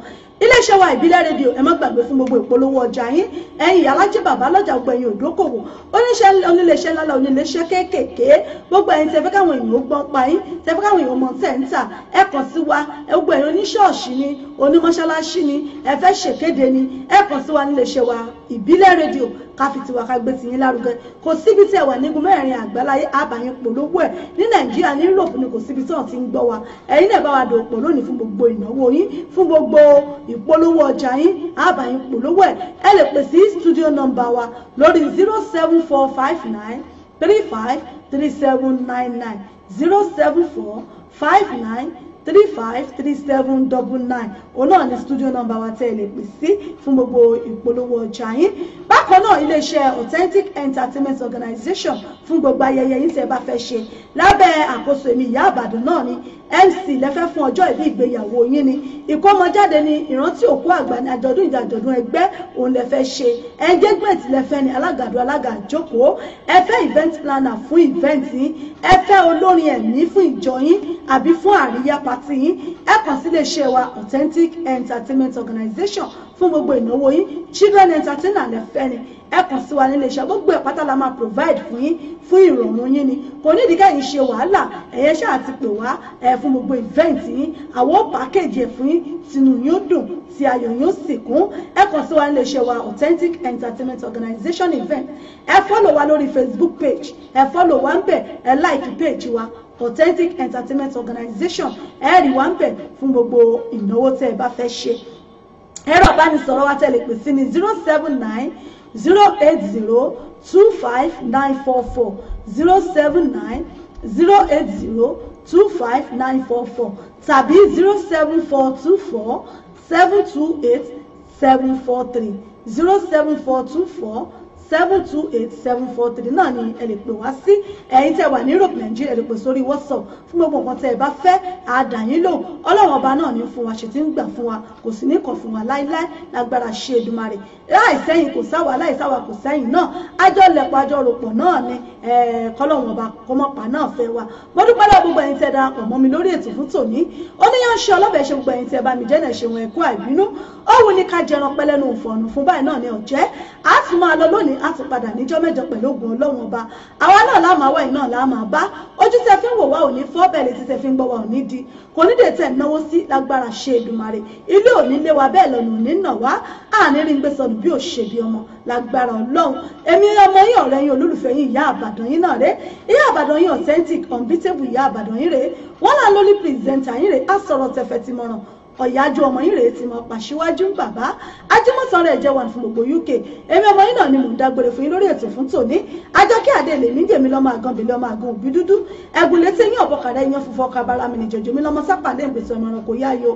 iléeṣẹ́ wa ìbílẹ̀ rédíò ẹ má gbàgbé fún gbogbo ìpolówó ọjà yín ẹ̀yin alájẹ́ bàbá lọ́jà gbogbo ẹ̀yin òdókòwò oníléeṣẹ́ ńlá oníléeṣẹ́ kéékèèké gbogbo ẹ̀yin tẹ́fẹ́ káwọn èèyàn gbọ́n pa yín tẹ́fẹ́ káwọn èèyàn mọ̀ tẹ̀ ń tà ẹ kàn sí wa gbogbo ẹ̀yin oníṣọ́ọ̀ṣì ni onímọ̀ṣáláṣí ni ẹ fẹ́ ṣèkéde ni ẹ kàn sí wa níléeṣẹ́ wa ìbílẹ̀ rédíò káfíntì wa ká gbé tiyín lárugẹ kò síbi tí ẹ wà nígun mẹ́rin àgbáláyé àbàyàn polówó ẹ̀ ní Nàìjíríà ní Europe ni kò síbi tí wọ́n ti ń gbọ́ wa ẹ̀yin náà bá wa dòpọ̀ lónìí fún gbogbo ìnáwó yín fún gbogbo ìpolówó ọjà yín àbàyàn polówó ẹ̀ ẹ lè pè sí studio number wa lórí 07459 35 3799 07459 353799 òun náà ni studio number wa tẹ́ ẹ lè pè sí fún gbogbo ìpolówó ọjà yín bákan náà iléeṣẹ́ Authentic Entertainment Organization fún gbogbo ayẹyẹ yín tẹ́ ẹ bá fẹ́ ṣe lábẹ́ àkóso èmi Ìyá Ìbàdàn náà ni MC lẹ́fẹ́ fún ọjọ́ ìbí ìgbéyàwó yín ni ìkọ́mọjáde ni ìrántí òkú àgbà ní àjọ̀dún ìjàjọ̀dún ẹgbẹ́ òun lẹ́fẹ́ ṣe engagement lẹ́fẹ́ ni alágàdo alágàjókòó ẹ fẹ́ event planner fún event yín ẹ fẹ́ olórin ẹ̀mí fún ìjọ yín àbí fún àríyá pàtì yín ẹ kàn sí iléeṣẹ́ wa Authentic Entertainment Organization fún gbogbo ìnáwó yín children entertainer lẹ́fẹ́ ni ẹ kàn sí wa nílé iṣẹ́ gbogbo ẹ̀ pátá la máa provide fún yín fún ìrọ̀rùn yín ni kò ní ìdíkà yín ṣe wàhálà ẹ̀yẹ ṣáà ti pè wá fún gbogbo event yín àwọn package ẹ̀ fún yín tinú yóò dùn tí ayọ̀ yóò sì kún ẹ kàn sí wa nílé iṣẹ́ wa Authentic Entertainment Organization event ẹ follow wa lórí Facebook page ẹ follow wa ń bẹ̀ ẹ like page wa Authentic Entertainment Organization ẹ rí wa ń bẹ̀ fún gbogbo ìnáwó tẹ́ ẹ bá fẹ́ ṣe ẹ̀rọ ìbánisọ̀rọ̀ wa tẹ́ lè pè sí ní 079 080 25944 079 080 25944 tàbí 07424 728 743 07424 728-743 náà ni ẹ lè pè wá sí ẹ̀yin tẹ́ wà ní Europe Nigeria ẹ lè pè sórí WhatsApp fún gbogbo nǹkan tẹ́ ẹ bá fẹ́ àdáyín lò Ọlọ́run ọba náà ní fún wa ṣe tí ń gbà fún wa kò sì ní kọ̀ fún wa láíláí lágbára ṣe Èdùmàrè láìsẹ́yìn kò sáwà láìsáwà kò sẹ́yìn náà àjọ lẹ̀pọ̀ àjọ ròpọ̀ náà ni kọ́lọ́run ọba kọ́mọ́pà náà fẹ́ wa mo dúpẹ́ lọ́wọ́ gbogbo ẹ̀yin tẹ́ darapọ̀ mọ́ mi lórí ètò fún tòní oníyanṣẹ́ ọlọ́bẹ̀ ṣe gbogbo ẹ̀yin tẹ́ bá mi jẹ́ náà ṣe wọn ẹ̀kú àìbínú ó wù ní ká jẹran pẹ́lẹ́nu òfòànù fún báyìí náà ni ọ̀jẹ́ á tún máa lọ lónìí á tún padà níjọ́ mẹ́jọ pẹ̀lú ògùn Ọlọ́run ọba àwa náà láàmà wá iná láàmà bá ojú tẹ́ fi ń wò wá ò ní fọ́ bẹ́ẹ̀ létí tẹ́ fi ń gbọ́ wá ò ní di kò ní dé tẹ̀ náwó sí lágbára ṣe Èdùmàrè ilé ò ní lé wa bẹ́ẹ̀ lọ́nà ò ní nà wá àní rí ń gbé sọnù bí ò ṣe bí ọmọ lágbára Ọlọ́run èmi ọmọ yín ọ̀rẹ́ yín olólùfẹ́ yín Ìyá Ìbàdàn yín náà rèé Ìyá Ìbàdàn yín authentic unbeatable Ìyá Ìbàdàn yín rèé wọ́n là lórí pírẹsẹ̀ntà yín rèé á sọ̀rọ̀ tẹ̀fẹ̀ tí mọ̀ràn ọ̀yájú ọmọ yìí rèé ti mọ̀ pàṣíwájú bàbá ajímọ̀sán rẹ̀ jẹ́ wà fún gbogbo UK èmi ọmọ yìí náà ni mò ń dágbére fún yín lórí ètò fún tòní Àjọkẹ́ Adélé mi jèmi lọ́mọ àgànbìlẹ̀ ọmọ àgàn òbí dúdú ẹ̀gùn létí yín ọ̀bọ̀kàdá iyán funfun ọkà bára mi nìjọ̀jọ̀ mi lọ́mọ sápàdé ìgbésẹ̀ ọmọ ẹranko yáyọ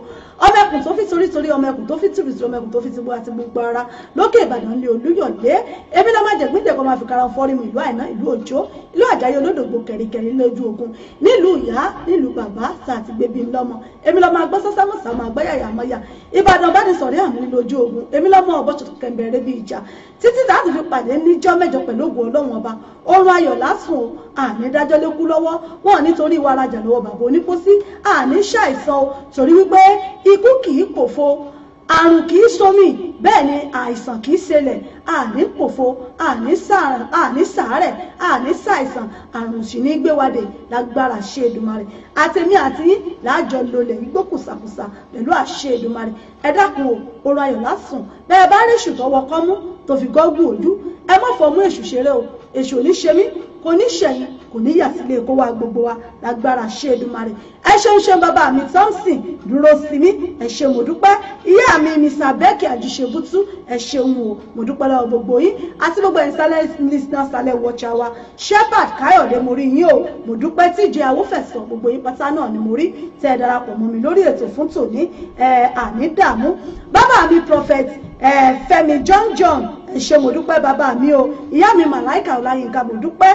ọmọ ẹkùn tó fi torítorí ọmọ ẹkùn tó fi tìrìtì ọmọ ẹkùn tó fi tìbú àti gbogbo ara lókè Ìbàdàn lé Olúyọ̀lé èmi lọ́mọ àjẹgbíndẹ̀kọ́ máa fi kara fọ́rímù ìlú Àìná ìlú Òjó ìlú Àjàyè olódògbò kẹ̀ríkẹ̀rí lójú ogun nílùú ìyá nílùú bàbá sàti gbébi ńlọ́mọ èmi lọ́mọ agbọ́sọ́sámọ́sá máa gbáyàyà mọ́yà Ìbàdàn bá ní sọ̀rí àmì lójú ogun èmi lọ́mọ ọ̀bọ̀ṣọ̀ kẹ̀mbẹ̀rẹ̀ bí ìjà títí láti fi pàdé níjọ́ mẹ́jọ pẹ̀lú ògùn Ọlọ́run ọba oorun ayọ̀ lásùn àní dájọ́ lékú lọ́wọ́ wọn nítorí ìwà arajà lọ́wọ́ bàbá onípòsí àní ṣàìsàn torí wípé ikú kì í pòfo àrùn kì í somi bẹ́ẹ̀ ni àìsàn kì í ṣẹlẹ̀ àní pòfo àní sàárẹ̀ àní ṣàìsàn àrùn sì ní gbéwádé lágbára ṣe Èdùmàrè àtẹ̀mí àti yín láàjọ lolẹ̀ igbó kùsàkùsà pẹ̀lú àṣẹ Èdùmàrè ẹ dákun oorun ayọ̀ lásùn bẹ́ẹ̀ bá rí èṣù tọwọ́ kọ́mú tó fi gọ́gùn ojú ẹ má fọmú èṣù ṣeré o èṣù ò ní ṣe mí kò ní ṣẹ̀yìn kò ní yà sílé kó wá gbogbo wa lágbára ṣe Èdùmàrè ẹ ṣeun ṣe bàbá mi Thompson dúró sí mi ẹ ṣe mo dúpẹ́ ìyá mi Mr. Becky àjíṣebútú ẹ ṣeun o mo dúpẹ́ lọ́wọ́ gbogbo yín àti gbogbo ìsàlẹ̀ listener sàlẹ̀ watcher wa Shepherd Káyọ̀dé mo rí yín o mo dúpẹ́ tíjẹ awúfẹ̀sọ̀ gbogbo yín pátá náà ni mo rí tẹ́ ẹ darapọ̀ mọ́ mi lórí ètò fún tòní àní dààmú bàbá mi Prophet Fẹ́mi John ẹ ṣé mo dúpẹ́ bàbá mi o ìyá mi Màláìkà Ọláyínká mo dúpẹ́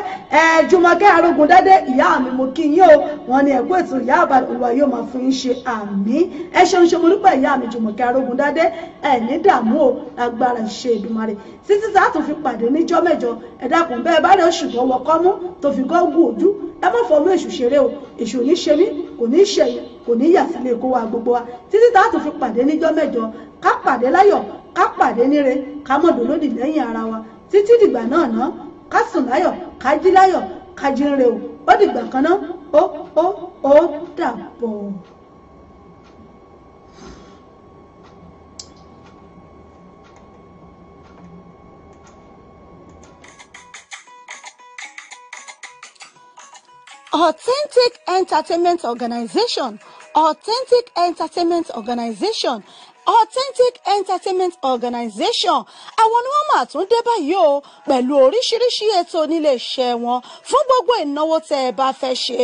Jùmọ̀kẹ́ Arógundádé ìyá mi mo kí yín o wọ́n ní ẹ̀kú ètò ìyá àbá Olúwa yóò máa fún yín ṣe àmín ẹ ṣeun ṣe mo dúpẹ́ ìyá mi Jùmọ̀kẹ́ Arógundádé ẹ ní dààmú o lágbára ṣe Èdùmàrè títí tá a tún fi pàdé níjọ́ mẹ́jọ ẹ dákun bẹ́ẹ̀ bá rẹ̀ oṣù tó wọkọ́ mú tó fi gọ́gùn ojú ẹ má fọmú èṣù ṣeré o èṣù ò ní ṣe mí kò ní ṣẹ̀yìn kò ní yà sílé kó wa gbogbo wa títí tá a tún fi pàdé níjọ́ mẹ́jọ ká pàdé láyọ̀ ká pàdé níre ká mọ̀dọ̀ lódì lẹ́yìn ara wa títí dìgbà náà ná ká sùn láyọ̀ ká jí láyọ̀ ká jí ń re o ó dìgbà kan ná ó dàbọ̀. Authentic Entertainment Organization. Authentic Entertainment Organization. Authentic Entertainment Organization àwọn ni wọ́n máa tún dé báyìí o pẹ̀lú oríṣiríṣi ètò nílé iṣẹ́ wọn fún gbogbo ìnáwó tẹ́ ẹ bá fẹ́ ṣe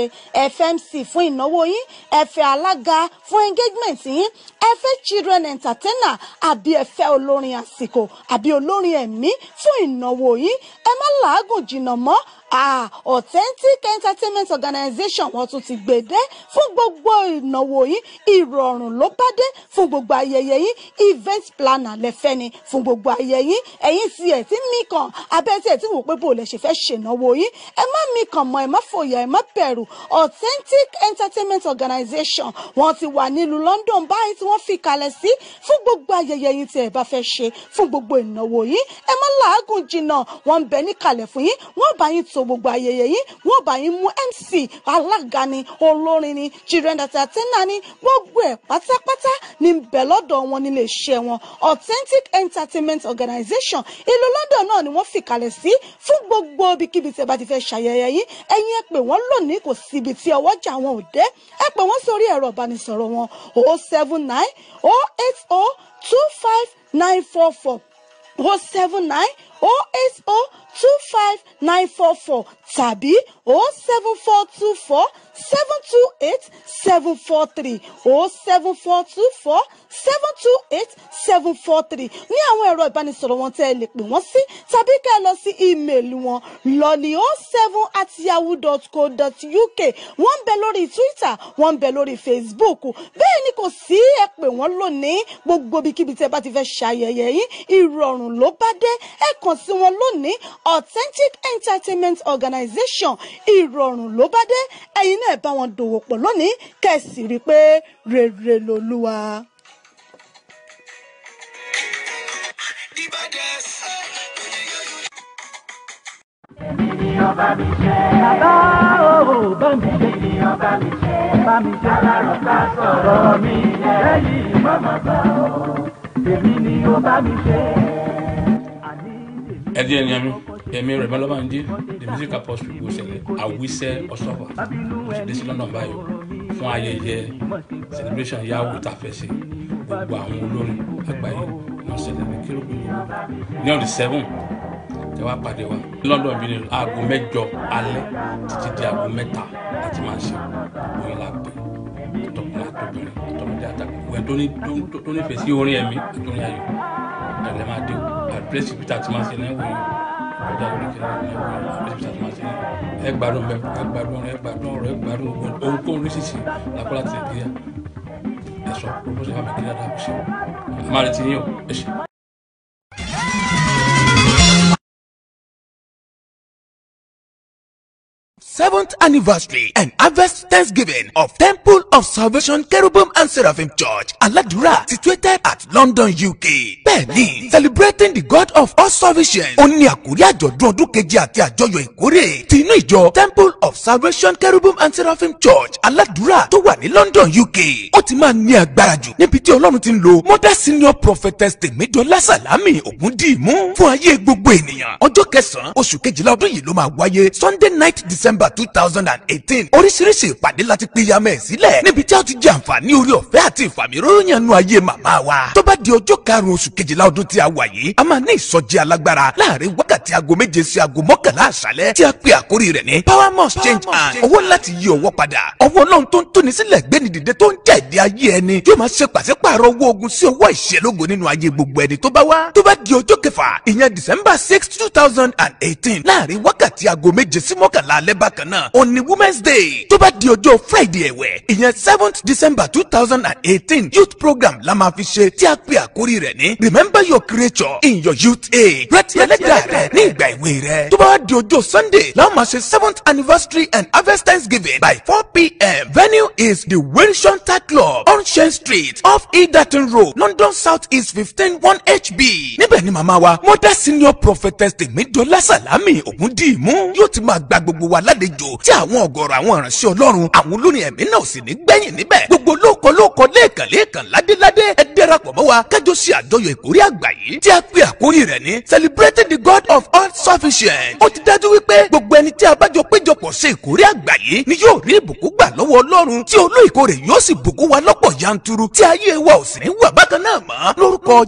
FMC fún ìnáwó yín ẹ fẹ́ alága fún engagement yín ẹ fẹ́ children entertainer àbí ẹ fẹ́ olórin àsìkò àbí olórin ẹ̀mí fún ìnáwó yín ẹ má làágùn jìnnà mọ́ Authentic Entertainment Organization wọ́n tún ti gbèdé fún gbogbo ìnáwó yín ìrọ̀rùn ló bá dé fún gbogbo ayẹyẹ yín event planner lẹ́fẹ́ ni fún gbogbo ayẹyẹ yín ẹ̀yin tí ẹ̀ tí mí kan abẹ́ tí ẹ̀ tí wò pé bò lè ṣe fẹ́ ṣènáwó yín ẹ má mí kan mọ́ ẹ má fòyà ẹ má bẹ̀rù Authentic Entertainment Organization wọ́n ti wà nílùú London báyìí tí wọ́n fi kalẹ̀ sí fún gbogbo ayẹyẹ yín tí ẹ bá fẹ́ ṣe fún gbogbo ìnáwó yín ẹ má làágùn jìnnà wọ́n ń bẹ níkàlẹ̀ fún yín wọ́n bá yín tó gbogbo ayẹyẹ yín wọ́n bá yín mú MC alága ni olórin ni children entertainer ni gbogbo ẹ̀ pátápátá ní bẹ̀ lọ́dọ̀ wọn nílé iṣẹ́ wọn Authentic Entertainment Organization ìlú London náà ni wọ́n fi kalẹ̀ sí fún gbogbo ibikíbi tí ẹ bá ti fẹ́ ṣayẹyẹ yín ẹ̀yin ẹ pè wọ́n lónìí kò síbi tí ọwọ́jà wọn ò dé ẹ pè wọ́n sórí ẹ̀rọ ìbánisọ̀rọ̀ wọn 079 080 25944 079 080 25944 tàbí 07424 728 743 07424 728 743 ní àwọn ẹ̀rọ ìbánisọ̀rọ̀ wọn tẹ́ ẹ lè pè wọ́n sí tàbí kẹ́ ẹ lọ sí ímeèlì wọn lolly07@yahoo.co.uk wọ́n ń bẹ lórí Twitter wọ́n ń bẹ lórí Facebook bẹ́ẹ̀ ni kò sí ẹ pè wọ́n lónìí gbogbo ibikíbi tẹ́ bá ti fẹ́ ṣayẹyẹ yín ìrọ̀rùn ló bá dé ẹ kàn sí wọn lónìí Authentic Entertainment Organization ìrọ̀rùn ló bá dé ẹ̀yin náà bá wọn dòwò pọ̀ lónìí kẹ́sì rí pé rere lolúwa. Èmi ni ọba mi ṣe. Bàbá o bá mi ṣe. Èmi ni ọba mi ṣe. Bá mi ṣe. Alárọ̀ ká sọ̀rọ̀ mi lẹ́yìn mọ́mọ́ bá o. Èmi ni ọba mi ṣe. ẹ díẹ̀ ní ẹ̀mí rẹ̀ bá lọ́ba ń dí the music apostle gbòòsẹ̀lẹ̀ àwísẹ́ ọ̀ṣọ́fà òṣèlú sí London báyìí fún ayẹyẹ celebration yahoo tá a fẹ́ ṣe gbogbo àwọn olórin àgbáyé náà ṣẹlẹ̀ ní Kérúbù ní on the 7 tẹ wá pàdé wa London bí ní aago 8 alẹ́ títí di aago 3 láti máa ṣe oyin lápẹ́ tọkùnrin àtọbìnrin àtọmọdé àtàkùn tó nífẹ̀ẹ́ sí orin ẹ̀mí àtọrin ayọ̀ ẹ̀rẹ̀ máa dé o àdírẹ́sì peter ti máa ṣe náà wọ̀nyí ọjà orí kẹlẹ́ náà wọ̀nyí àdírẹ́sì peter ti máa ṣe náà ẹ gbádùn bẹ́ẹ̀ ẹ gbádùn ọ̀rọ̀ ẹ gbádùn ohunkóhun oríṣiríṣi lápẹ́lá ti nàìjíríà ẹ sọ bó ṣe fà mí kí dáadáa kó ṣe ẹ máa retí yín o ẹ ṣe. 7th anniversary and harvest Thanksgiving of Temple of Salvation Cherubim and Seraphim Church, Aladura, situated at London, UK. Bẹ́ẹ̀ni, celebrating the God of all sufficiency. Ó ní àkórí àjọ̀dún ọdún kejì àti àjọyọ̀ ìkórè ti inú ìjọ Temple of Salvation Cherubim and Seraphim Church, Aladura tó wà ní London, UK. Ó ti máa ní agbára jù níbi tí Ọlọ́run ti ń lo Mother Senior Prophetess Tèmídọ́lá Sàlámì Ògúndìmú fún ayé gbogbo ènìyàn. Ọjọ́ kẹsàn-án oṣù kejìlá ọdún yìí ló máa wáyé Sunday night December 2018. Oríṣiríṣi ìpàdé láti pínyàmẹ́ sílẹ̀ níbi tí a ti jẹ àǹfààní orí ọ̀fẹ́ àti ìfàmìróyànú ayé màmá wa. Tó bá di ọjọ́ karùn-ún oṣù kejìlá ọdún tí a wà yìí, a máa ní ìsọjí alágbára láàrin wákàtí aago 7 sí aago 11 àṣálẹ́ tí a pè àkórí rẹ̀ ní Power Must Change Hand. Owó láti yí ọwọ́ padà. Ọwọ́ Ọlọ́run tó ń tóni sílẹ̀ gbéni dìde tó ń jẹ́ ìdí ayé ẹni yóò máa ṣe pàṣípààrọ̀ owó ogun sí owó ìṣelógo nínú ayé gbogbo ẹni tó bá wá. Tó bá di ọjọ́ kẹfà, ìyẹn December 6, 2018, láàrin wákàtí aago 7 sí 11 alẹ́ bákan náà. Òní Women's Day. Tó bá di ọjọ́ Friday ẹ̀wẹ̀, ìyẹn 7th December 2018, youth program la máa fi ṣe tí a pè àkórí rẹ̀ ní Remember your creature in your youth age. Rántí ẹlẹ́dàá rẹ̀ ní ìgbà ìwé rẹ̀. Tó bá wá di ọjọ́ Sunday, la máa ṣe 7th anniversary and harvest Thanksgiving by 4 p.m. Venue is the Wilson Tag Club on Shane Street off Egerton Road, London South East 15 1HB. Níbẹ̀ ni màmá wa Mother Senior Prophetess Tèmídọ́lá Sàlámì Ògúndìmú yóò ti máa gba gbogbo wa lálejò tí àwọn ọ̀gọ̀rọ̀ àwọn ìránṣẹ́ Ọlọ́run àwọn olórin ẹ̀mí náà sì ní gbẹ̀yìn níbẹ̀. Gbogbo lóko lẹ́ẹ̀kan ládéládé ẹ darapọ̀ mọ́ wa kájọ ṣe àjọyọ̀ ìkórè àgbà yìí tí a pè àkórí rẹ̀ ní Celebrating the God of all sufficient. Ó ti dájú wípé gbogbo ẹni tí a bá jọ péjọpọ̀ ṣe ìkórè àgbà yìí ni yóò rí ìbùkún gbà lọ́wọ́ Ọlọ́run tí olú ìkórè yóò sì bùkún wa lọ́pọ̀ yanturu tí ayé wa ò sì ní wà bákan náà mọ́ lórúkọ.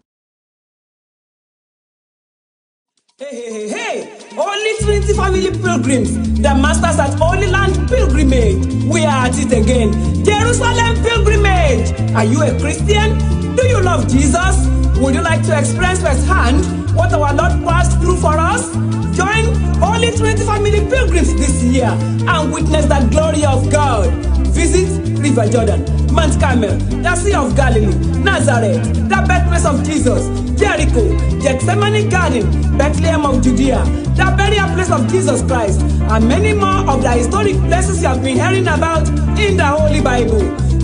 Hey, Holy Trinity Family Pilgrims, the masters at Holy Land Pilgrimage. We are at it again. Jerusalem Pilgrimage. Are you a Christian? Do you love Jesus? Would you like to experience firsthand what our Lord passed through for us? Join Holy Trinity Family Pilgrims this year and witness the glory of God. Visit River Jordan, Mount Carmel, the Sea of Galilee, Nazareth, the birthplace of Jesus, Jericho, Gethsemane Garden, Bethlehem of Judea, the burial place of Jesus Christ, and many more of the historic places you have been hearing about in the Holy Bible.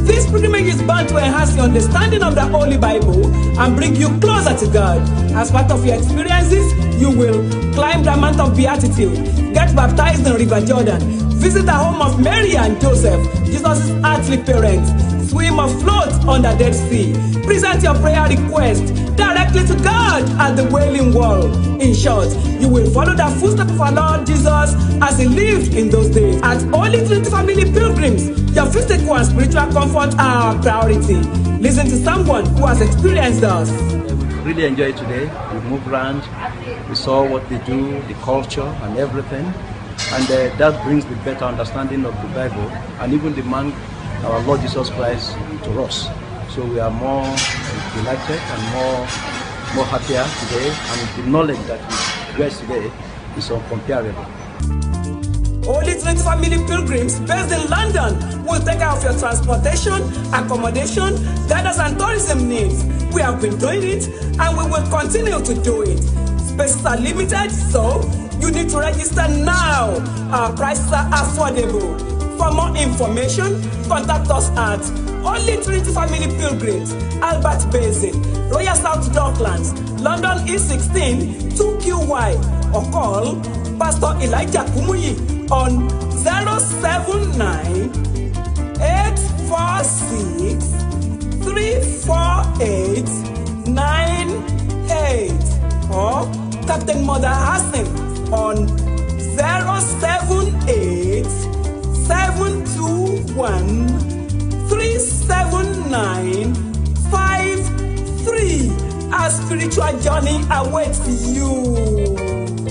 This pilgrimage is bound to enhance your understanding of the Holy Bible and bring you closer to God. As part of your experiences, you will climb the Mount of Beatitude, get baptized in River Jordan, visit the home of Mary and Joseph, Jesus' earthly parents, swim or float on the Dead Sea, present your prayer request directly to God at the Wailing Wall. In short, you will follow the footsteps of our Lord Jesus as he lived in those days. At Holy Trinity Family Pilgrims, your physical and spiritual comfort are our priority. Listen to someone who has experienced us. We really enjoyed today. We moved around, we saw what they do, the culture and everything. And that brings the better understanding of the Bible and even the man, our Lord Jesus Christ, to us. So we are more delighted and more happier today, and the knowledge that we get today is incomparable. Holy Trinity Family Pilgrims based in London will take care of your transportation, accommodation, guidance and tourism needs. We have been doing it and we will continue to do it. Spaces are limited, so you need to register now. Our prices are affordable. For more information, contact us at Holy Trinity Family Pilgrims, Albert Basin, Royal South Docklands, London E16 2QY, or call Pastor Elijah Kumuyi on 079 846 348 98 or Captain Mother Hassan on 078 721 090-239-53953. Our spiritual journey awaits you.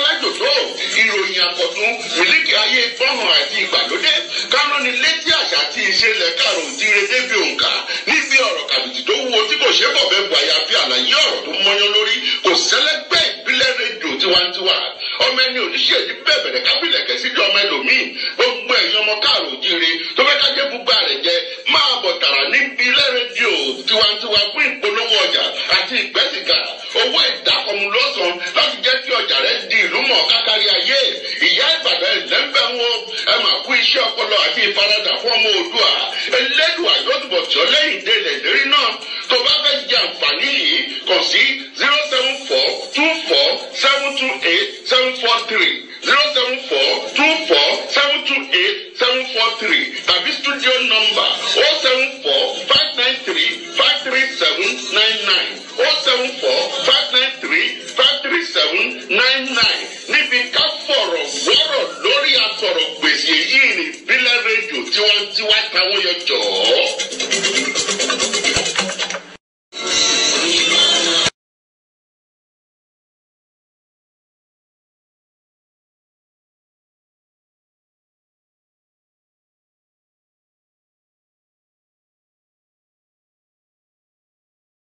Ìròyìn àkọ́tún mílíkì ayé fọ́hùn àti ìgbàlódé kánú ni létí àṣà àti ìṣẹ̀lẹ̀ kárò-jíire débi òǹkà níbi ọ̀rọ̀ kàbìtì tó wúwo tí kò ṣe bọ̀ bẹ́ẹ̀ bu àyàfi àlàyé ọ̀rọ̀ tó mọ́yán lórí kò sẹ́lẹ́gbẹ́ ìbílẹ̀ rédíò tiwantiwa ọmọ ẹni oníṣẹ́yí bẹ̀bẹ̀rẹ̀ kábìlẹ̀kẹ̀ síbi ọmọ ẹlòmíì gbogbo ẹ̀yin ọmọ kárò-jíire tó fẹ́ kájẹ́ búgbà rẹ̀ jẹ máa bọ̀ tààrà níbi ilé rédíò tiwantiwa fún ìpolówó ọjà àti ìgbẹ́sìgà owó ìdákọ̀mù lọ́sàn-án láti jẹ́ kí ọjà rẹ̀ di ìlú mọ̀ kákárí ayé ìyá Ìbàdàn ẹ̀lẹ́mbẹ̀ wọn ẹ máa kú iṣẹ́ ọpọlọ àti ìfaradà fún ọmọ Oòduà Ẹlẹ́dùà yóò túbọ̀ tí ọ lẹ́yìn délẹ̀ lérí náà tó bá fẹ́ jẹ àǹfààní yìí kàn sí 07424728743